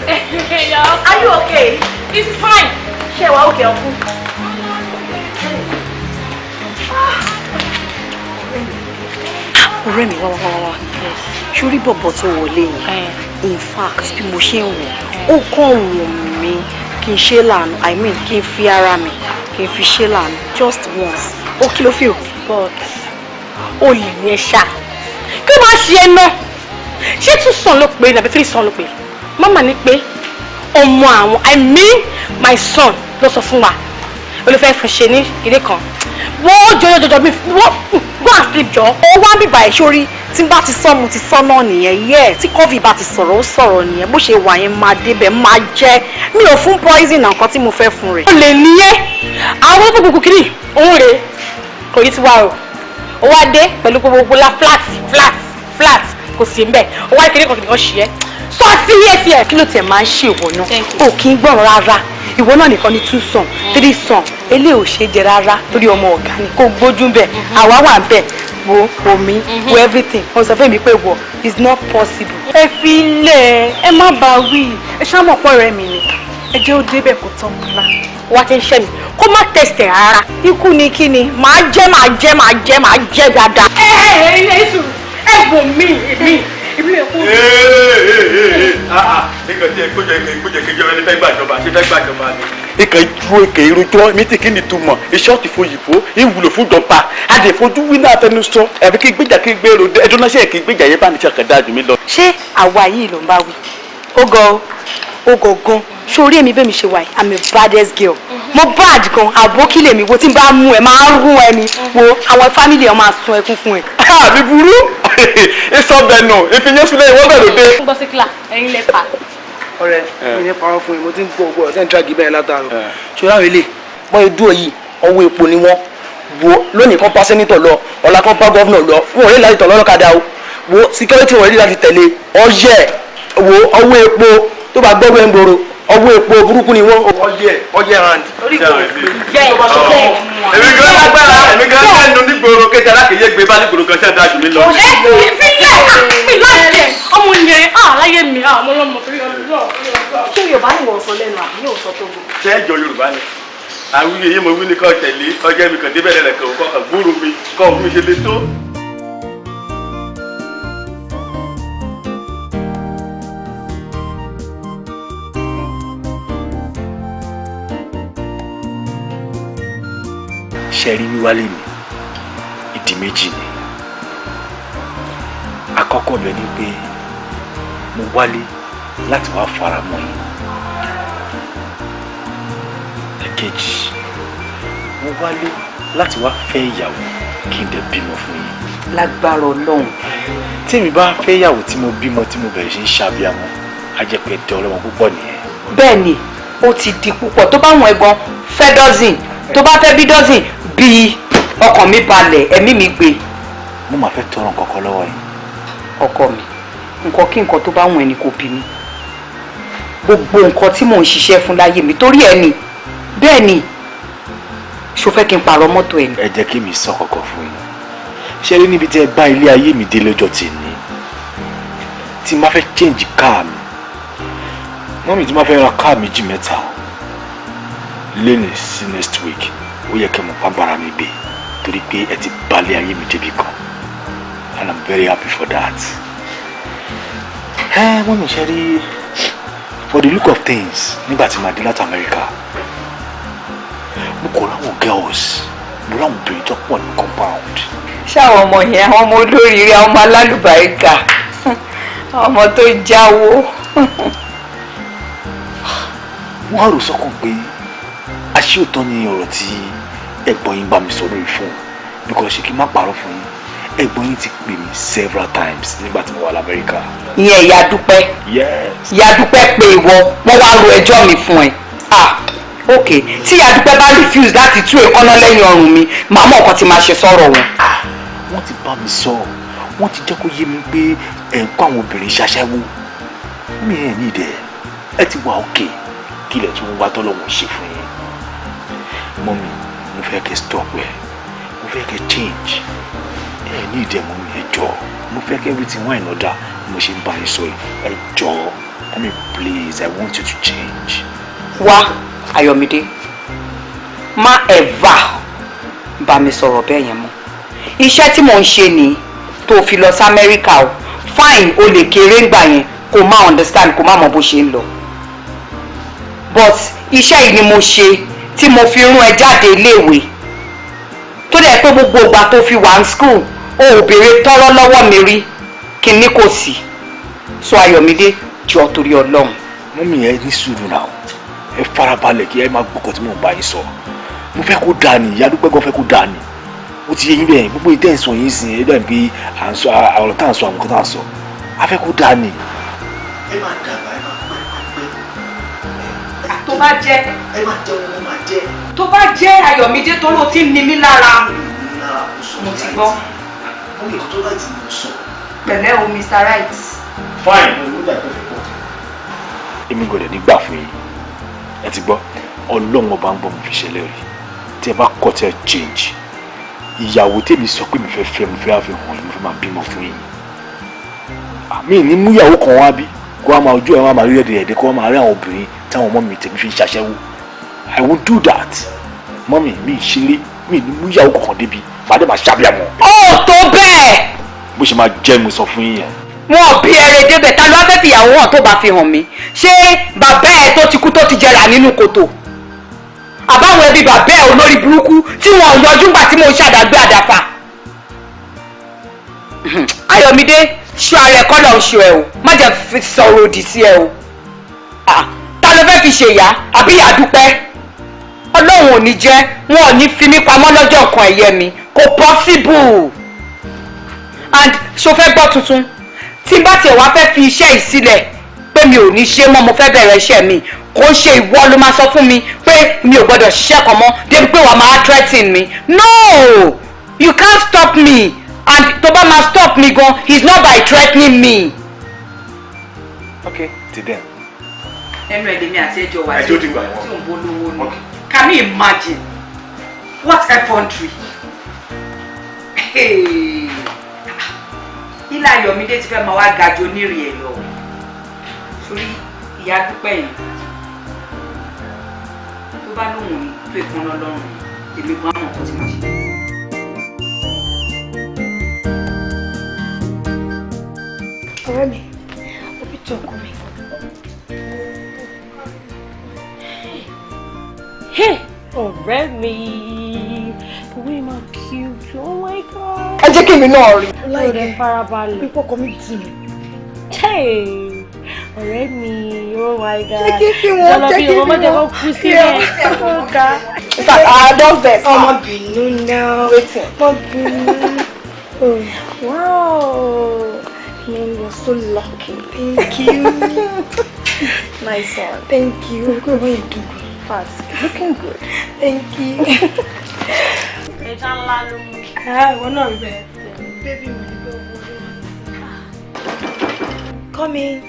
Are you okay? It's fine. Ṣé wàá okay ọkú? Ọ̀rẹ́ mi wá. Ṣorí bọ̀bọ̀ tó wọlé yẹn. In fact, bí mo ṣe ń wò, ó kàn wọ̀n mí kí n ṣe lànà. I mean, kí n fi ara mi, kí n fi ṣe lànà. Just once. Ó kí ló fi o? But ó lè ní ẹ ṣá. Kí ló máa ṣe ẹ náà? Ṣé 2 sàn ló pé nàbí 3 sàn ló pé? Mama ní pé ọmọ àwọn I mean my son ló sọ fún wa olùfẹ́ fún ṣe ní ilé kan wọ́n jọjọjọjọ mi wọ́n go and sleep jọ ó wá bíbá ẹ̀ sórí tí n bá ti sọ mo ti sọ náà nìyẹn yẹ tí COVID bá ti sọ̀rọ̀ ó sọ̀rọ̀ nìyẹn bó ṣe wà yẹn máa débẹ̀ máa jẹ́ mi ò fún poison nǹkan tí mo fẹ́ fún rẹ̀. ó lè níyẹn àwọn tó gbogbo kìíní òun rèé kò yí ti wá o ó wá dé pẹ̀lú gbogbo la flat kò sí mbẹ ó wá kìíní kan ṣì ẹ́ sọ síríẹ̀sì ẹ̀ kí ló tiẹ̀ máa ń ṣe ìwọ náà ò kí ń gbọ́n rárá ìwọ náà nìkan ní 2 sàn 3 sàn eléyìí ò ṣe jẹ rárá torí ọmọ ọ̀gá ni kò gbójú bẹ̀ àwa wà bẹ̀ wo omi wo everything wọ́n sọ fún mi pé wọ is not possible. ẹ fi ilẹ̀ ẹ má bá wí ẹ ṣáàmọ̀ pọ̀ rẹ mi ni ẹ jẹ́ ó débẹ̀ kó tán kúlá wá ti ń ṣẹ́ mi kó má tẹ̀sẹ̀ rárá ikú ni kí ni màá jẹ́ dáadáa. ilé ìṣù ẹ bò mí èmi nígbà tí ẹ kójọ kejì ọ̀rẹ́ ní fẹ́ gbàjọba ṣe fẹ́ gbàjọba ni. ìkà ìdúró ìkà ìrojọ́ mi ti kí ni túmọ̀ iṣẹ́ ọ̀tí fòyìnbó ìwúlò fún ìjọba àdèfojú wíńdà àfẹnusọ ẹ̀fí kí gbèjà kí gbé èrò ẹjọ́ náà ṣe kí gbèjà yẹn bá ní ṣàkà dájú mi lọ. ṣé àwa yìí ló ń bá wí ó gan sórí èmi bẹ́ẹ̀ mi ṣe wà yìí I'm a baddest girl mo bad gan àbókí lèmi wo tí n bá mú ẹ máa ń rún ẹni wo àwọn fámìlì ẹ máa sun ẹkún fún ẹ. mi burú ìsọ bẹ́ẹ̀ nù ìfìyẹ́sílẹ̀ ìwọ́n bẹ̀rẹ̀ dé. ń gbọ́ sí kílà ẹ̀yin lẹ fà. ọ̀rẹ́ mi ní parọ́ fún mi mo ti ń gbọ́ ọgbọ́ ọ̀sẹ̀ ń tíráàgì bẹ́ẹ̀ látàrọ ṣọlá àwọn ilé wọ́n yẹ dúró yìí ọwọ́ epo ni wọ́n wo lónìí kan bá sẹ́nitọ̀ lọ ọ̀la kan bá gọ́vnọ̀ lọ wọn ò rí láti tọ̀ lọ́lọ́kadà o wo síkírẹ́tì wọn rí láti tẹ̀lé ọyẹ wo ọwọ́ epo tó bá gbọ́gbẹ́ ń gbòòrò ọwọ́ epo burúkú ni wọ́n ọyẹ hand. èmi gan lágbára èmi gan lẹ́nu nígboro kéde alákèyé gbé bá nígboro kan ṣáà dájú mi lọ. mi láyé ọmọ yẹn láyé mi ọmọ ọlọmọ torí ọlọ́ọ̀. ṣé Yorùbá ni wọ́n sọ lẹ́nu àbí yóò sọ tó gbó. ṣé ẹjọ Yorùbá ni àwíyé yé mo wí ní kọ́ tẹ̀lé ọjọ́ mi kàn débẹ̀ lẹ́lẹ̀ kọ́ gbúrú mi kọ́ mi ṣe lè tó. ṣẹ́rí wíwálé mi ìdí méjì ni àkọ́kọ́ bẹ̀ ni pé mo wálé láti wá fara mọ́ yín ẹ̀kejì mo wálé láti wá fẹ́ ìyàwó kí n dẹ̀ bímọ fún yín. Lágbára Ọlọ́run. Tí mi bá fẹ́ yàwó tí mo bímọ tí mo bẹ̀rẹ̀ sí ń ṣàbíamọ, á jẹ́ pé tẹ ọlọ́mọ púpọ̀ nìyẹn. Bẹ́ẹ̀ni, ó ti di púpọ̀. Tó bá wọn ẹ̀gbọ́n fẹ́ dọ́sìn, tó bá fẹ́ bí dọ́sìn bí ọkàn mi balẹ̀, ẹ̀mí mi gbé. Mo máa fẹ́ tọrọ nǹkan kan lọ́wọ́ yín. Ọkọ mi, nǹkan kí nǹkan tó bá wọn ẹni kò bí mi. Gbogbo nǹkan tí mò ń ṣiṣẹ́ fún láyé mi torí ẹni. Bẹ́ẹ̀ni, ṣó fẹ́ kí n pààrọ̀ mọ́tò ẹni. Ẹ jẹ́ kí mi sọ kọ̀kọ̀ fún yín. Ṣé rí níbi tí ẹ bá ilé ayé mi dé lọ́jọ́ tí ní tí máa fẹ́ change car mi, mọ́mí tí máa fẹ́ ra car méjì mẹ́ta lẹ́nu sí next week, ó yẹ kí mo pa bára mi gbé torí pé ẹ ti balẹ̀ ayé mi débi kan, and I'm very happy for that. Mọ́mí ṣe rí for the look of things nígbà tí màá dé láti America, mo kọ̀ láwọn girls, mo láwọn obìnrin tó pọ̀ ní compound. Ṣé àwọn ọmọ yẹn, àwọn ọmọ olóríire, àwọn ọmọ alálùbáríkà, àwọn ọmọ tó jáwó. Wọ́n á rò sọ́kàn pé aṣíòtọ́ ni ọ̀rọ̀ tí ẹ̀gbọ́n yín bá mi sọ lórí fóònù, because ṣé kí n má parọ́ fún yín, ẹ̀gbọ́n yín ti pè mí several times nígbà tí mo wà l'Amẹ́ríkà. Ìyẹn ìyá Dúpẹ́. Yes. Ìyá Dúpẹ́ pé ìwọ, wọ́n wá ro ẹjọ́ mi fún ẹ. Ok, tí ìyá Dúpẹ́ bá refuse láti tú èékánná lẹ́yìn ọrùn mi, màá mọ̀ nǹkan tí máa ṣe sọ̀rọ̀ wọn. Wọ́n ti bá mi sọ, wọ́n ti jẹ́ kó yé mi pé ẹ̀ ń kó àwọn obìnrin ṣaṣẹ́wó. Mi ẹ̀ ní ìdẹ̀, ẹ ti wà òkè kí ilẹ̀ tí wọ́n wá tọ́lọ́wọ́n ṣe fún yín. Mọ́mí, mo fẹ́ kẹ́ stop ẹ̀, mo fẹ́ kẹ́ change. Ẹ ní ìdẹ̀ mọ́mí, ẹ jọ̀ọ́, mo fẹ́ kẹ́ everything wà in order mo ṣe ń bá yín sọ ẹ jọ̀ọ́. Mọ́mí, please, I want you to change. Wá Ayọ̀mídé, má ever bá mi sọ̀rọ̀ bẹ́ẹ̀ yẹn mọ́. Iṣẹ́ tí mò ń ṣe ni tó fi lọ sí Amẹ́ríkà o, fine, o lè kéré ńgbà yẹn kó má understand, kó má mọ bó ṣe ń lọ. But iṣẹ́ yìí ni mo ṣe tí mo fi rún ẹ jáde iléèwé. Tó dẹ̀ pé gbogbo ìgbà tó fi wà ní school, o ò béèrè tọ́rọ́ lọ́wọ́ mi rí, kí ni kò sí. So Ayọ̀mídé, jọ̀ọ́ torí Ọlọ́run. Mọ́mí, ẹ ní sùúrù náà, ẹ farabalẹ̀ kí ẹ máa gbọ́kọ̀ tí mò ń bá yín sọ. Mo fẹ́ kó dáa ni, ìyá Dúpẹ́ gan fẹ́ kó dáa ni. Ó ti yé yín bẹ́ẹ̀, gbogbo ìtẹ́ ìsọ̀ yín sìn ẹ́ dàbí pé à ń sọ ọ̀rọ̀ tá à ń sọ àwọn nǹkan tá à ń sọ. A fẹ́ kó dáa ni. Ẹ máa dàgbà, ẹ máa pẹ́. Tó bá jẹ́, ẹ máa jẹ́ wọn, ẹ máa jẹ́. Tó bá jẹ́ Ayọ̀mídé tó ló ti ń ni mí lára. Mo ti gbọ́. Ó lè tó láti mú sọ. Pẹ̀lẹ́ o, Mr. Right. Fine, mo dà tó fi pọ̀. Èmi gbọ́dọ̀ nígbà fún yín. Ẹ ti gbọ́, Ọlọ́run ọba ń gbọ́ mo fi ṣẹlẹ̀ rí. Tí ẹ bá kọ́ tẹ́ change, ìyàwó tèmi sọ pé mi fẹ́ fẹ́ mo fẹ́ àfihàn yín, mo fẹ́ máa bímọ fún yín. Àmì ní mú ìyàwó kan wá bí kó wá máa ojú ẹ̀ wá máa rí ẹ̀dẹ̀ kó wá máa rí àwọn obìnrin táwọn ọmọ mi tèmi fi ń ṣaṣẹ́wó. I won't do that. Mọ́mì mi ṣeré, mi ní mú ìyàwó kankan débi, màá dé máa ṣàbíàmọ́. Ó tó bẹ́ẹ̀. Bó ṣe máa jẹ́ mo sọ fún yín yẹn. Wọn bí ẹrẹ débẹ̀, ta ló wá fẹ́ fi ìyàwó hàn tó bá fi hàn mí? Ṣé bàbá ẹ tó ti kú tó ti jẹrà nínú kòtò? Àbáwọn ẹbí bàbá ẹ olórí burúkú tí wọn ò yọjú gbà tí mo ṣàdàgbé àdàfà? Ayọ̀mídé, ṣọ́ ara ẹ̀ kọ́ lọ́ọ́ ṣọ́ ẹ o, má jẹ́ fi sọ̀rọ̀ òdì sí ẹ o. Ta ló fẹ́ fi ṣe ìyá àbí ìyá Dúpẹ́? Ọlọ́run ò ní jẹ́, wọn ò ní fi mí pamọ́ lọ́jọ́ nǹkan ẹ̀yẹ mi, kò possible. And ṣo fẹ́ gbọ́ tuntun? Tí n bá tiẹ̀ wá fẹ́ fi iṣẹ́ yìí sílẹ̀ pé mi ò ní ṣe mọ́, mo fẹ́ bẹ̀rẹ̀ iṣẹ́ mi, kò ṣe ìwọ ló máa sọ fún mi pé mi ò gbọ́dọ̀ ṣiṣẹ́ kan mọ́ débi pé wàá máa threaten mi. No, you can't stop me, and tó bá máa stop me gan, it's not by threatening me. Okay, ti dẹ́n. Ẹnu ẹ̀ lèmi àti ẹjọ́ wa ẹjọ́ ti gbà wọ́n. tí ò ń bó lówó ni. Can you imagine? What effrontery? Ilé Ayọ̀mídé ti fẹ́ máa wá ga jù onírìn ẹ̀ lọ. Sórí ìyá Dúpẹ́ yìí tó bá lóhùn ní tó ìkànnà lọ́rùn èmi gan àmọ̀ kan ti máa ṣe. Ọ̀rẹ́ mi, òbí tó ọkọ mi. Ọ̀rẹ́ mi, we ma cute, oh my god. Ẹ jẹ́ kí èmi náà rí. Ọ̀rẹ́ farabalẹ̀. Pípọ́ ọkọ mi dì mí. Ọ̀rẹ́ mi, oh my god. Jẹ́ kí wọ́n jẹ́ kí wọ́n kú sílẹ̀. In fact, our dog there. Ọmọ bínú now. Waiting. Ọmọ bínú. Oh, wow. Man, you're so lucky. Thank you. Nice one. Thank you. Look at what you do. Fast. Looking good. Thank you. One of them. Baby, come in.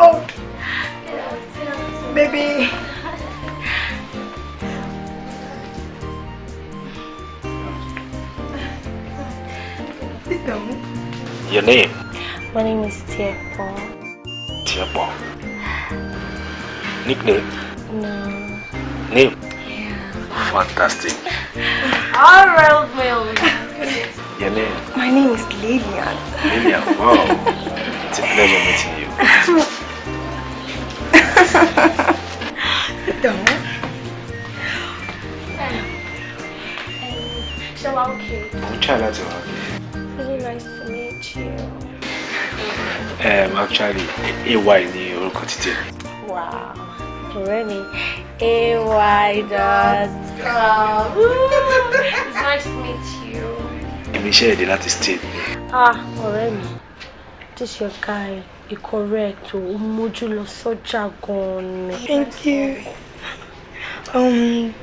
Oh, baby. Sit down. Your name? My name is Tiepo. Tiepo. Nickname? No. Name? Yeah. Fantastic. All right, Will. Your name? My name is Lillian. Lillian, wow. It's a pleasure meeting you. Sit down. So okay. I'm trying not to work. Really nice to meet you. Actually, AY ni orúkọ ti tèmi. Wow. Already. AY dot. It's nice to meet you. Èmi ṣe èdè láti state. Already. This your guy. He correct. O mójú lọ sọ́jà gan ni. Thank you.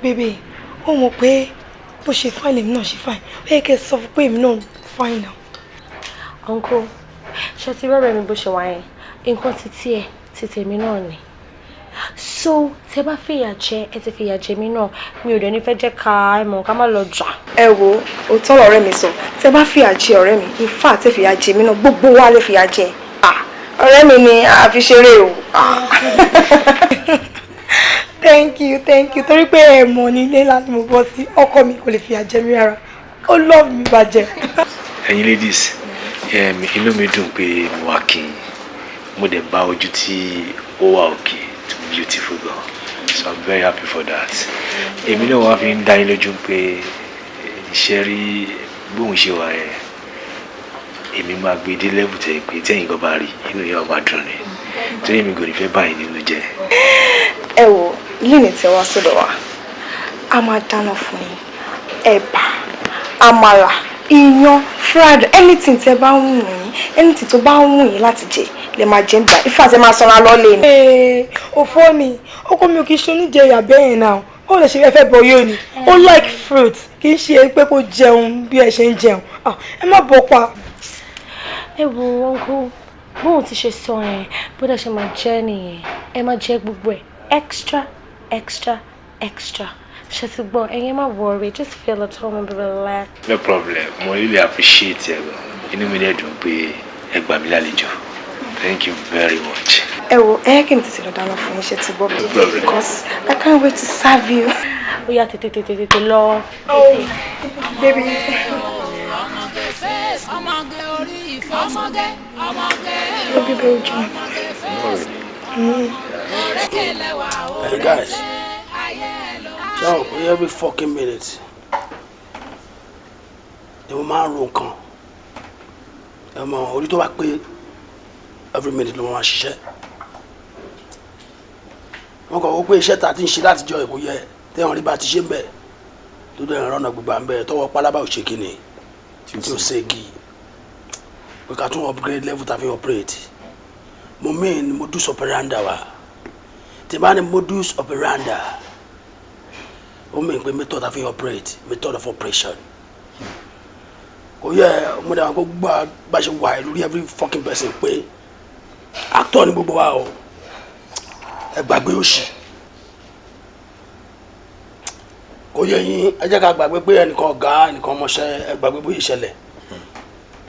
Baby, ó mọ̀ pé bó ṣe fine èmi náà ṣe fine. Ó yẹ kẹ́ sọ fún pé èmi náà fine now. Uncle, ṣe ti rẹ́rẹ́ mi bó ṣe wà yẹn. Nǹkan ti tiẹ̀ ti tèmi náà ni. So, tẹ́ bá fìyà jẹ, ẹ ti fìyà jẹ mí náà. Mi ò dẹ̀ ní fẹ́ jẹ́ ká mọ̀ ká má lọ jà. Ẹ wo, òótọ́ lọ̀rẹ́ mi sọ. Tẹ́ bá fìyà jẹ ọ̀rẹ́ mi, in fact tẹ́ fìyà jẹ mí náà, gbogbo wa lè fìyà jẹ. Ọ̀rẹ́ mi ni a fi ṣeré o. Thank you. Torí pé ẹ mọ̀ ní ilé láti mo bọ́ sí, ọkọ mi kò lè fìyà jẹ mí rárá. Ó love mi bàjẹ́. Ẹ̀yin ladies, inú mi dùn pé mo wá kí n. Mo dẹ̀ bá ojú tí ó wà òkè, tó beautiful gan. So I'm very happy for that. Èmi náà wá fi ń dá yín lójú pé iṣẹ́ rí bóun ṣe wà yẹn. Èmi máa gbé dé level tẹ̀ pé tẹ́yìn kan bá rí inú yẹn ọba dùn ni. Torí èmi kò ní fẹ́ báyìí nínú jẹ́. Ẹ wo, lónìí tẹ́ wá sọ́dọ̀ wa. A máa dáná fún yín. Ẹ̀bà, àmàlà, iyán, fried, anything tẹ́ bá ń wù yín, anything tó bá ń wù yín láti jẹ, lè máa jẹ nígbà. Ifá tẹ́ máa sanra lọ́lé ni. Òfò ni, ọkọ mi ò kì í ṣe oníjẹ ìyà bẹ́ẹ̀ náà. Ó lè ṣe fẹ́ bọ̀ yóò ní. Ó like fruit, kì í ṣe pé kó jẹun bí ẹ ṣe ń jẹun. Ẹ má bọ̀ pa. Ẹ wo uncle, bóun ti ṣe sọ yẹn, bó dẹ̀ ṣe máa jẹ́ nìyẹn. Ẹ máa jẹ gbogbo ẹ̀ extra. Ṣé ti gbọ́, ẹ̀yin má worry, just feel at home and be relaxed. No problem, mo really appreciate ẹ gan. Inú mi dẹ̀ dùn pé ẹ gbà mí lálejò. Thank you very much. Ẹ wo, ẹ kí n tètè lọ dáná fún yín, ṣé ti gbọ́ bí? Because I can't wait to serve you. Ó yá tètè lọ. Oh, baby. Love you, baby. Hey guys, so every fucking minute, the man ro nǹkan. Ẹ mọ̀ orí tó bá pé every minute ló máa ṣiṣẹ́. Wọ́n kọ̀ wọ́n pé iṣẹ́ ta ti ń ṣe láti jọ èkó yẹ téèyàn rí bá ti ṣe ń bẹ̀ tó dẹ̀ ń rọ́nà gbogbo à ń bẹ̀ tọwọ́ pálábà ò ṣe kíni tí ó ṣègi. We ká tún upgrade level ta fi operate. Mo mean modus operandi wa. Tí bá ní modus operandi, ó mean pé method ta fi operate, method of operation. Kò yẹ mo dẹ̀ wọ́n kó gbà bá ṣe wà lórí every fucking person pé actor ni gbogbo wa o. Ẹ gbàgbé òṣì. Kò yẹ yín ẹ jẹ́ ká gbàgbé pé ẹnìkan ọ̀gá ẹnìkan ọmọọṣẹ́ ẹ gbàgbé bóyá ìṣẹ̀lẹ̀.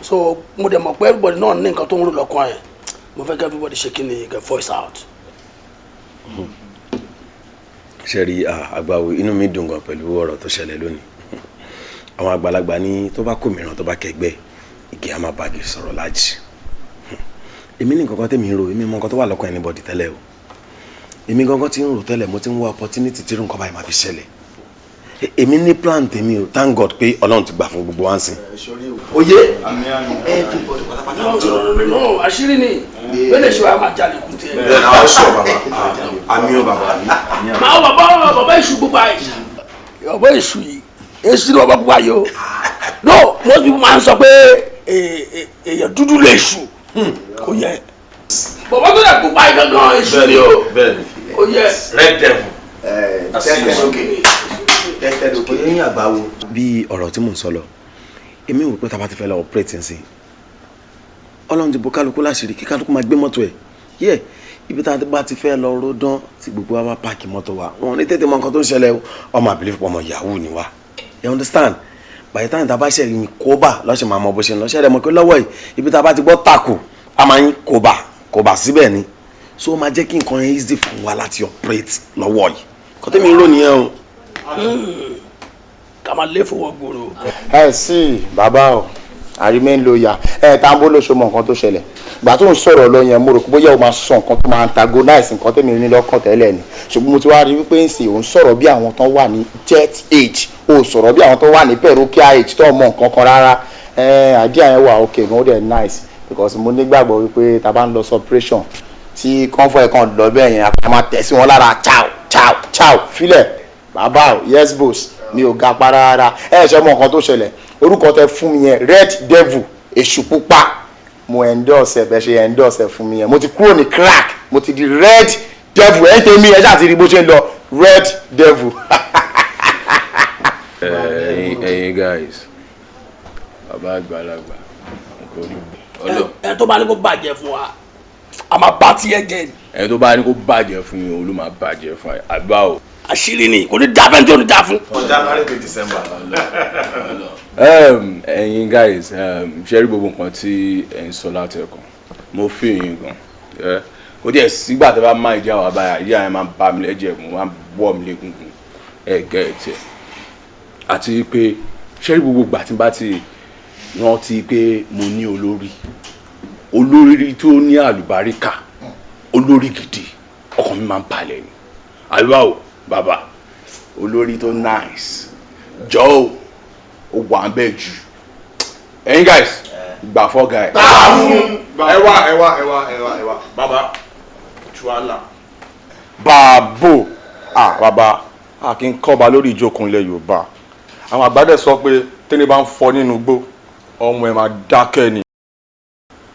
So mo dẹ̀ mọ̀ pé everybody náà ní nǹkan tó ń rò lọ́kàn ẹ̀. Mo fẹ́ kí everybody ṣe kí ni get voice out. Ṣé rí àgbàwò inú mi dùn gan pẹ̀lú ọ̀rọ̀ tó ṣẹlẹ̀ lónìí. Àwọn àgbàlagbà ní tó bá kó mìíràn tó bá kẹgbẹ́ igi a máa bàgì sọ̀rọ̀ lájì. Èmi ní nǹkan kan tèmi ń rò, èmi mọ nǹkan tó wà lọ́kàn anybody tẹ́lẹ̀ o. Èmi gangan ti ń rò tẹ́lẹ̀, mo ti ń wá opportunity tí irú nǹkan báyìí máa fi ṣẹlẹ̀. Èmi ní plan tèmi o, thank God pé Ọlọ́run ti gbà fún gbogbo wa ń sìn. Oyè everybody pátápátá. No, àṣírí ni bẹ́ẹ̀ ṣe wá máa jalè kú tiẹ̀. Bẹ́ẹ̀ náà sọ bàbá, àmì o bàbá. Màá bàbá èṣù gbogbo àìsàn. Bàbá èṣù yìí, èṣù ni bàbá gbogbo àyè o. No, most people máa ń sọ pé èèyàn dúdú lè ṣù. Kò yẹ. Bàbá tó yẹ gbogbo àyè gangan èṣù ni o. Kò yẹ. Red devil. Tẹ́tẹ́ lókè yín àgbáwo. Bí ọ̀rọ̀ tí mò ń sọ lọ, èmi wò pé tá a bá ti fẹ́ lọ operate ń sìn. Ọlọ́run ti bo kálukú láṣìírí kí kálukú máa gbé mọ́tò ẹ̀. Yẹ́ ibi tá a bá ti fẹ́ lọ ródán tí gbogbo wa bá páàkì mọ́tò wa. Wọn ní tètè mọ nǹkan tó ń ṣẹlẹ̀ o. Ọmọ àbílẹ̀ fún ọmọ yahoo ni wa. You understand? By the time tá a bá ṣe ní kóbà lọ́sẹ̀ máa mọ bó ṣe ń lọ. Ṣẹ́rẹ̀ mọ̀ pé lọ́wọ́ yìí ibi tá a bá ti gbọ́ tàkù a máa ń kóbà síbẹ̀ ni. So ó máa jẹ́ kí nǹkan yẹn easy fún wa láti operate lọ́wọ́ yìí. Kọ́tẹ́mi ń rò nìyẹn o. Ká máa lé fowó gbòòrò. Ẹ sí bàbá o àrímẹ́ ń lo ìyá Tambo ló ṣe mọ nǹkan tó ṣẹlẹ̀ ìgbà tó ń sọ̀rọ̀ lọ yẹn mo rò pé bóyá o máa sọ nǹkan tó máa antagonize nǹkan tẹ́mi ní lọ́kàn tẹ́lẹ̀ ni ṣùgbọ́n mo ti wá rí wípé ń sìn òun sọ̀rọ̀ bí àwọn tó wà ní jet age o sọ̀rọ̀ bí àwọn tó wà ní perukia age tó mọ nǹkan kan rárá àdíà yẹn wà okay gan ó dẹ̀ nice because mo nígbàgbọ́ wípé tá a bá ń lọ suppression tí kọ́ńfọ̀ ẹ̀ kan lọ bẹ́ẹ̀ yẹn a máa tẹ̀ sí wọn lára chow filẹ̀ bàbá o yes boss mi ò ga pa rárá ṣe mọ nǹkan tó ṣẹlẹ̀ orúkọ tẹ fún mi yẹn red devil èṣù pupa mo endorse bẹ ṣe endorse fún mi yẹn mo ti kúrò ní crack mo ti di red devil ẹ̀ ń tẹ́ mi ẹ̀ ṣáà ti rí bó ṣe ń lọ red devil. ẹ̀yin guys bàbá àgbàlagbà ẹ tó bá ní kó bàjẹ́ fún wa a máa bá tiẹ̀ jẹ́ ni. ẹ tó bá ní kó bàjẹ́ fún yín olú máa bàjẹ́ fún ẹ àgbà o. àṣírí ni kò ní dá fẹ́ntì ò ní dá fún. ọjà kárí pé December. ẹ̀yin guys ṣe rí gbogbo nǹkan tí ẹ ń sọ láti ẹ̀kọ́ mo fi yín gan kò díẹ̀ sígbà tó bá máa ìjà wà báyà ìyá yẹn máa bá mi lẹ́jẹ̀ mo máa wọ́ mi légungun gẹ́ ẹ̀ tiẹ̀ àti pé ṣe rí gbogbo ìgbà tí n bá ti rántí pé mo ní olórí tó ní àlùbáríkà olórí gidi ọkàn mi máa ń balẹ̀ ni àlùbá o bàbá olórí tó nice jọ ó wà ń bẹ̀ jù ẹ̀yin guys gbà fọ́ guy. ẹ wá bàbá tuwala. bàbò bàbá a kì í kọ́ba lórí ìjókòó ilẹ̀ Yorùbá àwọn àgbàdẹ sọ pé tẹ́lẹ̀ bá ń fọ nínú igbó ọmọ ẹ̀ máa dákẹ́ ni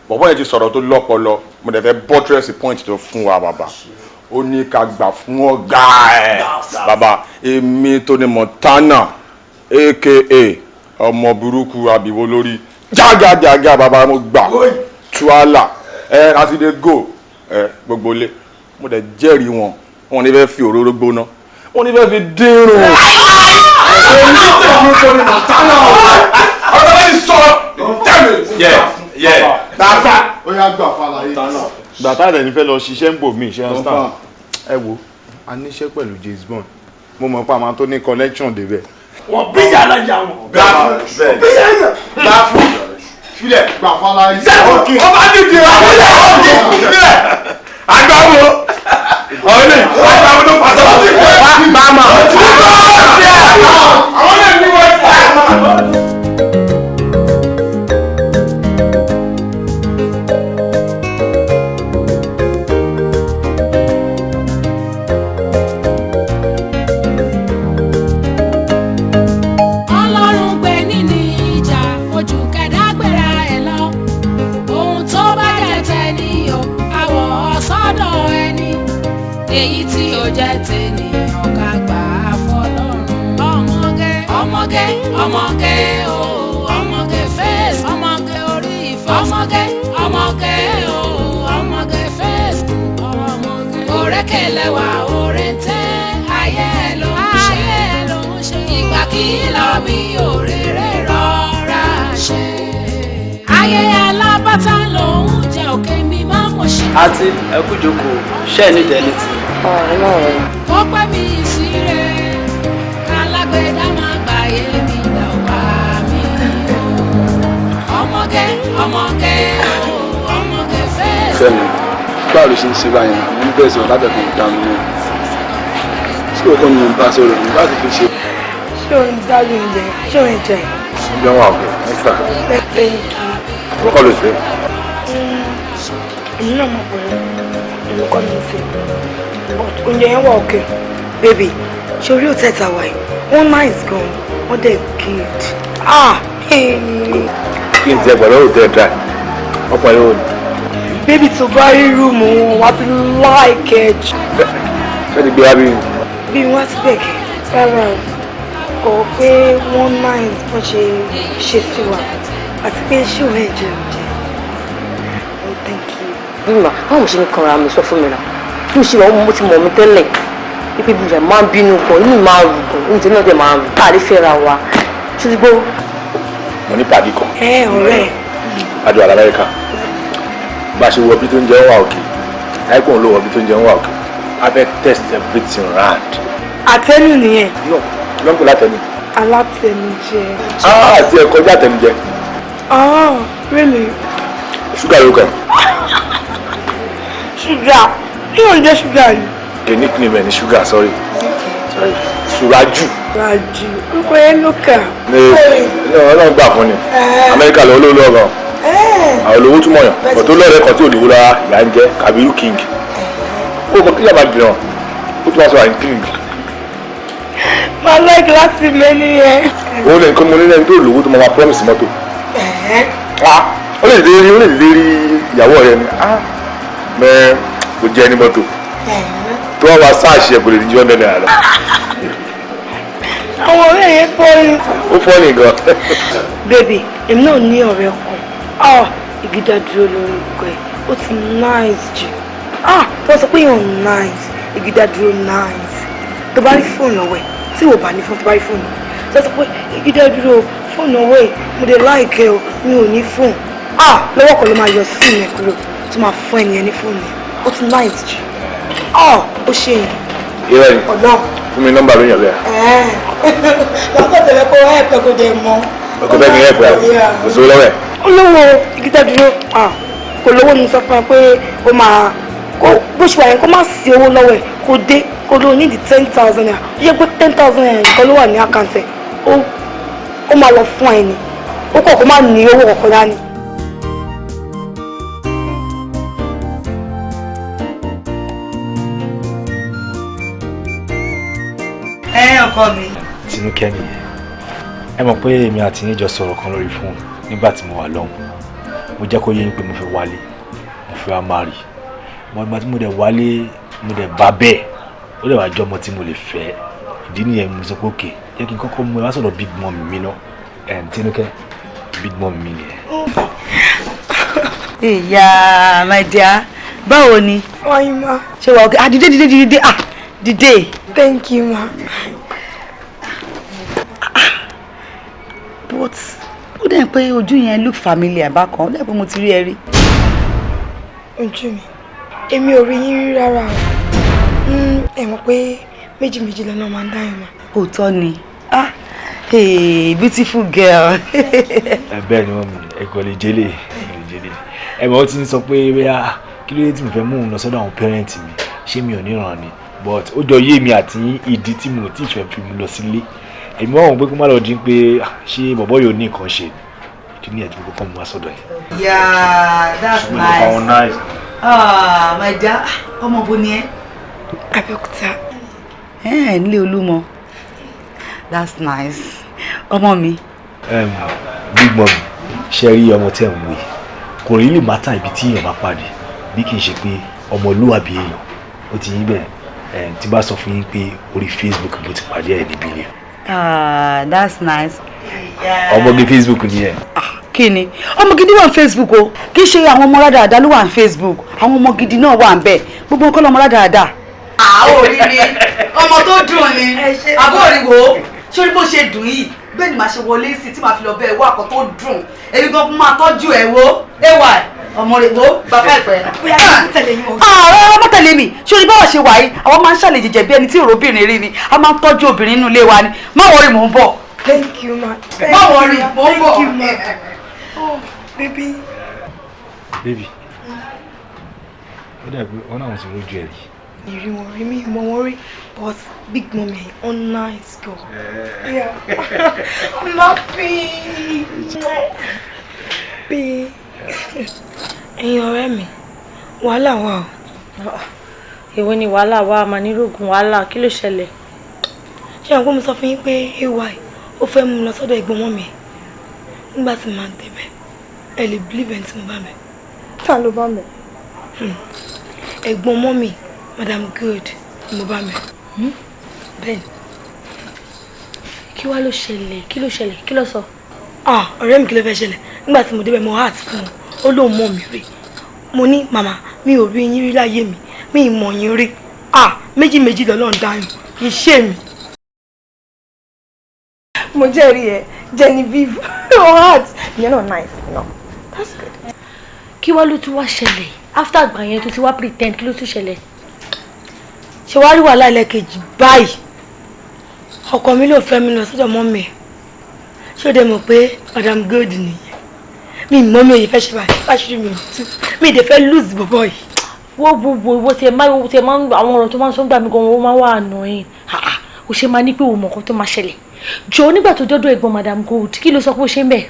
bọ̀bọ́ yẹn ti sọ̀rọ̀ tó lọ́pọlọ mo dẹ̀ fẹ́ buttress point tó fún wa bàbá ó ní ká gbà fún ọ̀gá ẹ̀ bàbá èmi tó ní Montana aka ọmọ burúkú àbíwó lórí jágàjàgà bàbá mo gbà tuala àti dé go gbogbo ilé mo dẹ̀ jẹ́rìí wọn ní fẹ́ fi òróró gbóná wọn ní fẹ́ fi dírun. èmi tẹ̀lé tó ní Montana ọ̀rọ̀ yìí sọ tẹ̀lé. Tata ó yá gbà fàlàyé. gbàtà rẹ̀ ní fẹ́ lọ ṣiṣẹ́ ń bò mí ṣe ń stand ẹ wo a níṣẹ́ pẹ̀lú James Bond mo mọ̀ pé a máa tó ní connection débẹ̀. wọ́n bí yàrá jà wọn. gbà fún filẹ̀ gbà fàlàyé. ọba dídì ọ̀rẹ́ àgbàwo ọ̀rẹ́ àgbàwo ló pàṣẹ wọ́n ti pẹ́ màmá àwọn lè ní wọ́n ti. èyí tí ó jẹ́ tènìyàn ká gbà á fọlọ́run. ọmọge o ọmọge face ọmọge orí ìfẹ́ ọmọge o ọmọge face ọmọge òrékèlẹ́wà òrèǹtẹ́ ayé ló ń ṣe ìgbà kí lọ bí òrèrè rọra ṣe. ayé alábàtà lòún jẹ òkè mi máa mọ̀ ṣe. àti ẹkú jókòó ṣe ní dẹ́lítì. ó pẹ́ mi ìsire kálágbèdá máa gbàyè mi lọ́wọ́ mi. ọmọge ọmọge ọmọge fẹ́. Fẹ́mi báwo ló ṣe ń ṣe báyìí náà mo ń bẹ̀rẹ̀ sọ̀rọ̀ látàkùn ìdáná náà ṣé o kọ́ ni mo bá sọ̀rọ̀ mi láti fi ṣe. ṣé o ń dájú ilẹ̀ ṣé o ń jẹ. Ṣé wà ọ̀gbẹ́ nípa? pẹ́pẹ́ kí. Wọ́n kọ́ ló ṣe. èmi náà mọ̀ pé èmi kọ́ ló ṣe oúnjẹ yẹn wà òkè. baby ṣe orí òtẹ́ta wà yìí wọ́n nice gan wọ́n dẹ̀ cute. Kí n tiẹ̀ pẹ̀lú òtẹ́ dry ọ̀pọ̀ yóò ní. baby tó bá rí rúùmù wọn wá bí láìkẹ́ jù. Ṣé ti gbé wá bí? bí wọ́n ti bẹ̀kẹ́ rárá kò pé wọ́n nice bó ṣe ṣe sí wa àti pé ṣé òun ẹ̀ jẹ́ oúnjẹ. oh thank you. bímọ báwo mo ṣe ní kanra mi sọ fún mi náà bí mo ṣe wà mo ti mọ̀ mi tẹ́lẹ̀ pípé bí mo máa ń bínú gan inú máa rù gan oúnjẹ náà dẹ̀ máa rù káàdé fẹ́ra wa ṣé ti gbó. Mo ní pàdé kan. ọ̀rẹ́. Adùn Amẹ́ríkà. Bá a ṣe wọ bí tó ń jẹun wà òkè. Láìpẹ́ òun ló wọ bí tó ń jẹun wà òkè. A fẹ́ test everything round. àtẹnu nìyẹn. No, lọ́nkù látẹnu. alátẹnujẹ. Àti ẹ̀kọ́ jẹ́ àtẹnujẹ. Really? Ṣúgà ló kàn. ṣúgà kí ló ń jẹ́ ṣúgà yìí. The nickname ẹ̀ ní ṣúgà sorry. Suraju. Suraju. Orúkọ yẹn ló kà. Ọlọ́run gbà fún ni. Amẹ́ríkà lọ olóòlù ọ̀rọ̀. Àwọn olówó túmọ̀ yàn. Bọ̀tú lọ́rẹ̀ẹ́ kan tí ò lówó lára ìyá ń jẹ́ Kabiru King. Ó mọ kílẹ̀ máa dìrọ̀. Ó tún wá sọ àyín King. Máa láìkí láti mẹ́ni yẹn. Òun lè nǹkan mo ní lẹ́ni tó lówó tó máa promise mọ́tò. Ó lè dé rí ìyàwó rẹ ni. Mẹ́ kò jẹ́ ní mọ́tò. Tó wá wá sáàṣì ẹ̀ kò lè ní jọ́ mẹ́rin àlọ́. Àwọn ọ̀rẹ́ yẹn fọ́ọ̀nì. Ó fọ́ọ̀nì gan. Bébì, èmi náà ní ọ̀rẹ́ kan. Ìgídá dúró lórí ọkọ ẹ̀. Ó ti nice jù. Wọ́n sọ pé yóò nice. Ìgídá dúró nice. Tó bá rí fóònù ọ̀wẹ́, tí wò bá ní fóònù tó bá rí fóònù. Tó sọ pé ìgídá dúró fóònù ọ̀wẹ́ mo dé láìkẹ́ o, mi ò ní fóònù. Lọ́wọ́ kan ló máa yọ sí ìyẹn kúrò tó máa fún ẹnìyẹn ní fóònù yẹn. Ó ti nice jù. Ó ṣe yẹn. Ìrẹ́ ni. Ọ̀dọ́. Fún mi nọ́mbà ló yàn bẹ́ẹ̀. Lọ́kọ̀ tẹ̀lé kó ẹ̀pẹ̀ kó jẹ mọ́. Ọkọ̀ bẹ́ẹ̀ ni ẹ̀pẹ̀ kò sí lọ́wọ́ ẹ̀. Olówó ìgídá dúró kò lówó ni sọ fún ẹ pé ó máa bó ṣe wà yẹn kó má sí owó lọ́wọ́ ẹ̀ kó dé kó ló ní di 10,000 naira. Ó yẹ pé 10,000 naira nìkan ló wà ní àkáǹtì ẹ̀ ó máa lọ fún ẹ ni ó kọ̀ kó má ní owó kọ̀ọ̀kan dání. Ọkọ mi. Tinúkẹ́ nìyẹn. Ẹ mọ̀ pé èmi àti yín jọ sọ̀rọ̀ kan lórí fóònù nígbà tí mo wà lọ́hùn. Mo jẹ́ kó yé yín pé mo fẹ́ wálé, mo fẹ́ wá marry. Ìgbà tí mo dẹ̀ wálé, mo dẹ̀ bá bẹ́ẹ̀. Ó dẹ̀ wá jọ ọmọ tí mo lè fẹ́. Ìdí nìyẹn mo sọ pé òkè jẹ́ kí n kọ́kọ́ mú ẹ wá sọ̀rọ̀ big mom mi lọ. Tinúkẹ́, big mom mi nìyẹn. Ìyá my dear, báwo ni? Fine ma. Ṣé wà okay? Dìde. Dìde. Thank you ma. But ó dẹ̀ pé ojú yẹn look familiar bákan, ó dẹ̀ pé mo ti rí ẹ rí. Ojú mi, èmi ò rí yín rí rárá o. Ẹ mọ̀ pé méjì lọ́nà máa ń dáyàn mà. Òótọ́ ni. Hey, beautiful girl. Bẹ́ẹ̀ ni wọ́n mi ẹ̀kọ́ lè jẹ́lẹ̀. Ẹ mọ̀ ó ti ń sọ pé bẹ́ẹ̀ kí ló dé tí mo fẹ́ mú un lọ sọ́dọ̀ àwọn parents mi ṣé mi ò ní ràn ni but ó jọ yé mi àti ìdí tí mo ti fẹ́ fi mi lọ sílé èmi wọ́n pé kó má lọ dín pé ṣé bọ̀bọ́ yóò ní nǹkan ṣe ìdí ní ẹ̀jú kọ́kọ́ mu wá sọ́dọ̀ ẹ̀. Yeah, that's nice. My dear, ọmọ bo ni ẹ? Abẹ́òkúta. Nílé Olúmọ. That's nice. Ọmọ mi. Big mom ṣe rí ọmọ tẹ̀ ń wé kò rí lè má tà ibi tí èèyàn bá pàdé bí kì í ṣe pé ọmọlúwàbí èèyàn ó ti yín bẹ́ẹ̀ tí bá sọ fún yín pé orí Facebook ló ti pàdé ẹ̀ níbí yẹn. That's nice. Ọmọge Facebook nìyẹn. Kí ni ọmọ gidi wà ní Facebook o kì í ṣe àwọn ọmọ rádaràda ló wà ní Facebook àwọn ọmọ gidi náà wà ń bẹ gbogbo nǹkan lọmọ rádaràda. Oríire ọmọ tó dùn ni àbóríwò sórí bó ṣe dùn yìí bẹ́ẹ̀ ni màá ṣe wọlé sí tí màá fi lọ bẹ ẹwọ àkọ́ tó dùn èmi gan fún máa tọ́jú ẹ̀ wo ay ọmọ rẹ̀ wo bàbá ìpẹ́. ọmọ tẹ̀lé mi sórí báwa ṣe wà yìí àwọn máa ń ṣàlejò jẹ̀ bí ẹni tí òróbìnrin rí ni a máa ń tọ́jú obìnrin nínú ilé wa ni má wọrí mò ń bọ̀. Thank you ma. Má wọrí mò ń bọ̀. Baby. Baby. Ó dàbí wọn náà ti rójú ẹ rí. Ìrì wọn rí mi mọ wọn rí but big mommy on nice girl. Yeah. I'm happy. Bí ẹ̀yin ọ̀rẹ́ mi wàhálà wà o. Èwo ni wàhálà wà máa nírògùn wàhálà kí ló ṣẹlẹ̀? Ṣé àwọn kó mo sọ fún yín pé ay ó fẹ́ mú mi lọ sọ́dọ̀ ẹ̀gbọ́n mọ́ mi nígbà tí màá débẹ̀ ẹ lè believe ẹni tí mo bá mẹ́. Ta ló bá mẹ́? Ẹ̀gbọ́n mọ́ mi Madam Good ni mo bá mẹ́. Bẹ́ẹ̀ni. Kí wá ló ṣẹlẹ̀? Kí ló ṣẹlẹ̀? Kí ló sọ? Ọ̀rẹ́ mi kí ló fẹ́ ṣẹlẹ̀ nígbà tí mo débẹ̀ mo heart fún un ó lóun mọ̀ mí rí mo ní màmá mi ò rí yín rí láyé mi ì mọ̀ yín rí méjì lọ́lọ́run dáyùn kì í ṣe mi. Mo jẹ́rìí ẹ Genevieve heart ìyẹn náà nice no that's good. Kí wá ló tún wá ṣẹlẹ̀? After àgbà yẹn tó ti wá pretend kí ló tún ṣẹlẹ̀? Ṣé wàá rí wàhálà ẹlẹ́kejì báyìí ọkọ mi ló fẹ́ mi lọ sọ́dọ̀ mọ́ mi ṣé o dẹ̀ mọ̀ pé Madam Good nìyẹn mi mọ́ mi ò yẹ fẹ́ ṣe báyìí fáṣírí mi ò tú mi dẹ̀ fẹ́ lose bọ̀bọ̀ yìí. wo tiẹ̀ máa ń àwọn ọ̀rọ̀ tó máa ń sọ gbà mí gan-an ó máa wà annoying o ṣe máa ní pé o mọ̀ nǹkan tó máa ṣẹlẹ̀ jọ nígbà tó dọ́dọ̀ ẹ̀gbọ́n Madam Good kí ló sọ pé o ṣe ń bẹ̀.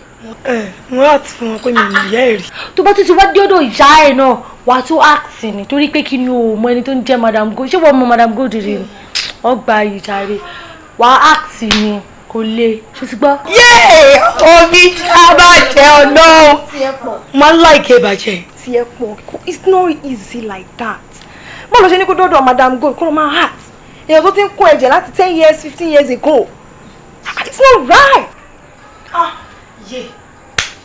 mo láti fún wọn pé mi ò mọ ìyá ẹ̀ rí. tó bá tún ti wá dọ́dọ̀ ìyá ẹ̀ náà wàá tún act ni torí pé kí ni o mọ ẹni tó ń jẹ́ Madam Good ṣé wọ́n mọ Madam Good rí ni ọgbà ìjàre wàá act ni kò le ṣe ti gbọ́. yéè omi abàjẹ́ ọ̀nà máa ń láìké ìbàjẹ́. tiẹ̀ pọ̀ it's not easy like that. mo lọ ṣe ní kó dọ́dọ̀ Madam Good kó ló máa heart èèyàn tó ti ń kó ẹ̀jẹ̀ láti 10 years 15 years ago it's not right.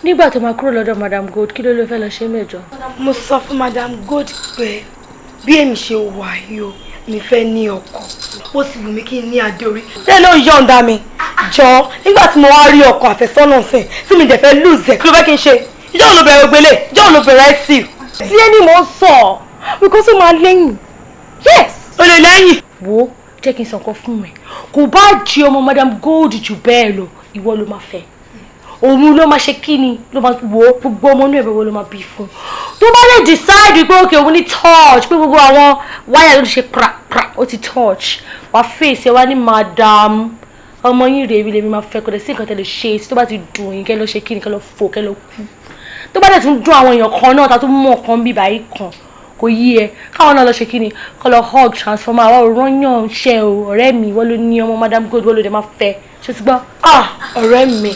nígbà tó máa kúrò lọ́dọ̀ Madam Good kí ló ló fẹ́ lọ ṣe mẹ́jọ. mo sọ fún Madam Good pé bí èmi ṣe wà yìí o mi fẹ́ ní ọkọ ó sì wù mí kí n ní adé orí. bẹ́ẹ̀ ló ń yọ̀ǹda mi jọ nígbà tí mo wá rí ọkọ àfẹ́sọ́nà sìn tí mi dẹ̀ fẹ́ lùzẹ̀ kí ló fẹ́ kí n ṣe ìjọ òun ló bẹ̀rẹ̀ ògbélé ìjọ òun ló bẹ̀rẹ̀ ẹ̀sì. tí ẹni mo sọ because ó máa lẹ́yìn yes. o lè lẹ́yìn. wo jẹ́ kí n sọ̀kan fún mi kò bá jí ọmọ Madam Good jù bẹ́ẹ̀ lọ ìwọ ló máa fẹ́ òun ló máa ṣe kí ni ló máa wo gbogbo ọmọ inú ẹ̀bẹ̀ wo ló máa bí fún tó bá lè decide pé òkè òun ní touch pé gbogbo àwọn wáyà ló ṣe pra ó ti touch wàá fèsì ẹ wá ní Madam ọmọ yín rèé mi lèmi máa fẹ́ kọ́ dẹ̀ sí nǹkan tẹ́ lè ṣe tó bá ti dùn yín kẹ́ lọ ṣe kí ni kẹ́ lọ fò kẹ́ lọ kú tó bá dẹ̀ tún dùn àwọn èèyàn kan náà tá tó mọ̀ kan bí báyìí kan kò yí ẹ káwọn náà lọ ṣe kí ni kọ́ lọ hug transformer àwọn òrànyàn ṣe o ọ̀rẹ́ mi wọ́n ló ní ọmọ Madam Good wọ́n ló dẹ̀ máa fẹ́ ṣe ti gbọ́. ọ̀rẹ́ mi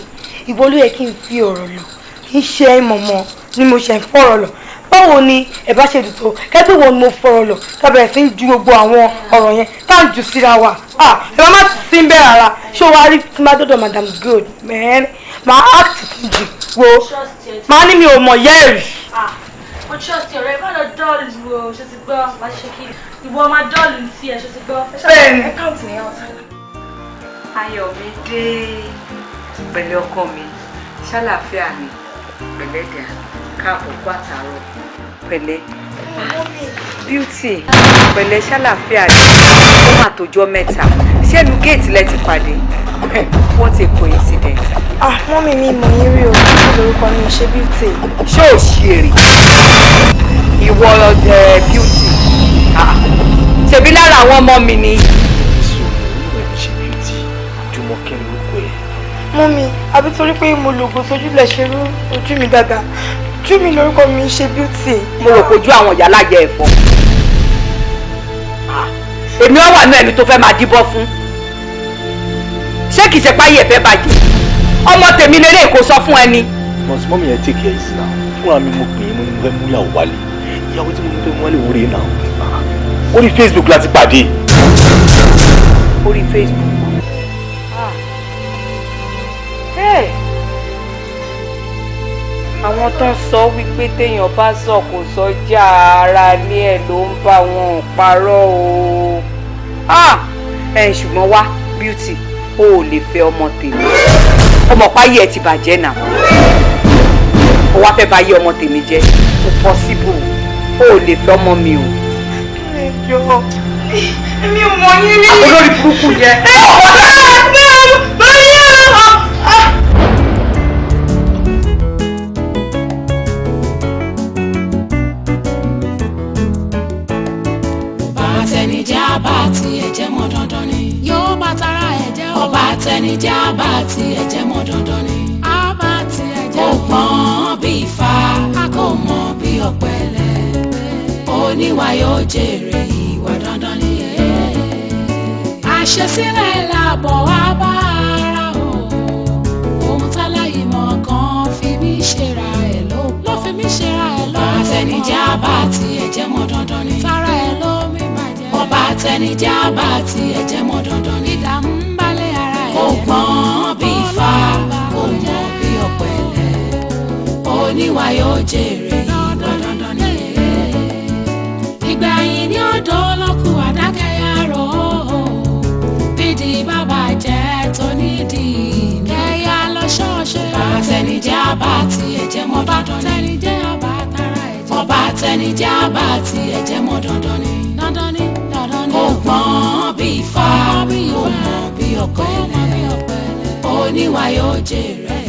ìwọ ló yẹ kí n fi ọ̀rọ̀ lọ kì í ṣe ẹ mọ̀mọ́ ni mo ṣe ń fọ̀rọ̀ lọ báwo ni ẹ bá ṣe dùtò kẹ́pẹ́ wo ni mo fọ̀rọ̀ lọ kábẹ̀rẹ̀ sí ń ju gbogbo àwọn ọ̀rọ̀ yẹn tá à ń jù síra wa ẹ má ti sí ń bẹ́ẹ̀ rárá ṣé wàá rí tí máa dọ́dọ̀ Madam Good mẹ́rin máa act fún jù wo máa ní mi ò mọ̀ yẹ́ rí. mo trust ọ̀rẹ́ bá lọ dọ́ọ̀lù o ṣe ti gbọ́ wá ṣe kí ìwọ máa dọ́ọ̀lù sí ẹ ṣe ti gbọ́. bẹ́ẹ̀ni Ayọ̀mídé pẹ̀lẹ́ ọkọ mi ṣàlàáfíà ni pẹ̀lẹ́ dà káàbọ̀ kó àtàrọ̀ pẹ̀lẹ́ Beauty pẹ̀lẹ́ ṣàlàáfíà ni ó mà tójọ́ mẹ́ta ṣé ẹnu géètì lẹ ti pàdé what a coincidence. mọ́mí mi mọ̀ yín rí o kí lórúkọ mi ṣe Beauty. ṣé ò ṣe èrè ìwọ Beauty ṣebí lára àwọn ọmọ mi ni. mọ́mí àbí torí pé mo lògùn sójú lẹ̀ ṣe rú ojú mi dáadáa ojú mi lórúkọ mi ṣe Beauty. mo rò pé ojú àwọn ìyá láyé ẹ̀fọ́ èmi wá wà ní ẹni tó fẹ́ máa díbọ́ fún ṣé kìí ṣe páyé ẹ̀fẹ́ bàjẹ́ ọmọ tèmi lélẹ̀ kò sọ fún ẹni. bọ́sì mọ́mí yẹn take care sí náà fúnra mi mo pè é mo ní fẹ́ mú ìyàwó wálé ìyàwó tí mo ní fẹ́ mú wálé wúre náà orí Facebook láti pàdé. orí Facebook. àwọn tó ń sọ wípé téèyàn bá sọ kò sọjà ara ilé ẹ̀ ló ń bá wọn parọ́ o. ṣùgbọ́n wá Beauty o ò lè fẹ́ ọmọ tèmi ọmọ páyé ẹ ti bàjẹ́ náà o wá fẹ́ bá yé ọmọ tèmi jẹ́ kò possible o ò lè fẹ́ ọmọ mi o. ẹjọ́ èmi ò mọ̀ yín rí. olórí burúkú yẹn. báyọ̀. 1 bá tiẹ̀ jẹ́ mọ́ dandan ni. Yóò bá tara ẹ̀ jẹ́ o. Ọba tẹnijẹ́ á bá tiẹ̀ jẹ́ mọ́ dandan ni. Á bá tiẹ̀ jẹ́ o. Kò gbọ́n bí Ifá, a kò mọ̀ bí ọ̀pẹ̀lẹ̀. Oníwà yóò jèrè ìwà dandan ni. Àṣesílẹ̀ làbọ̀ wá bá ara o. Ohun táláyìmọ̀ kan fi mí ṣera ẹ̀ ló fi mí ṣera ẹ̀ ló. Ọba tẹnijẹ́ á bá tiẹ̀ jẹ́ mọ́ dandan ni. Tara ẹ̀ ló mi bàjẹ́. Ọba tẹnijẹ́ á bá tiẹ̀ jẹ́ mọ́ dandan ni. Ìdààmú ń balẹ̀ ara ẹ̀. Kò gbọ́n bí Ifá, kò mọ̀ bí ọ̀pẹ̀lẹ̀. Oníwà yóò jèrè ìwà dandan ni. Ìgbẹ̀yìn ni ọ̀dọ́ ọlọ́kù àdákẹ́yà rò ó. Bídì bàbá jẹ́ tó nídìí kẹ́yà lọ ṣọ́ọ̀ṣì. Ọba tẹnijẹ́ á bá tiẹ̀ jẹ́ mọ́ dandan ni. Tẹnijẹ́ á bá tara ẹ̀ jẹ́. Ọba tẹnijẹ́ á bá tiẹ̀ jẹ́ mọ́ dandan ni. Dandan ni, dandan ni. Kò gbọ́n bí Ifá, kò mọ̀ bí ọ̀pẹ̀lẹ̀. Oníwà yóò jèrè.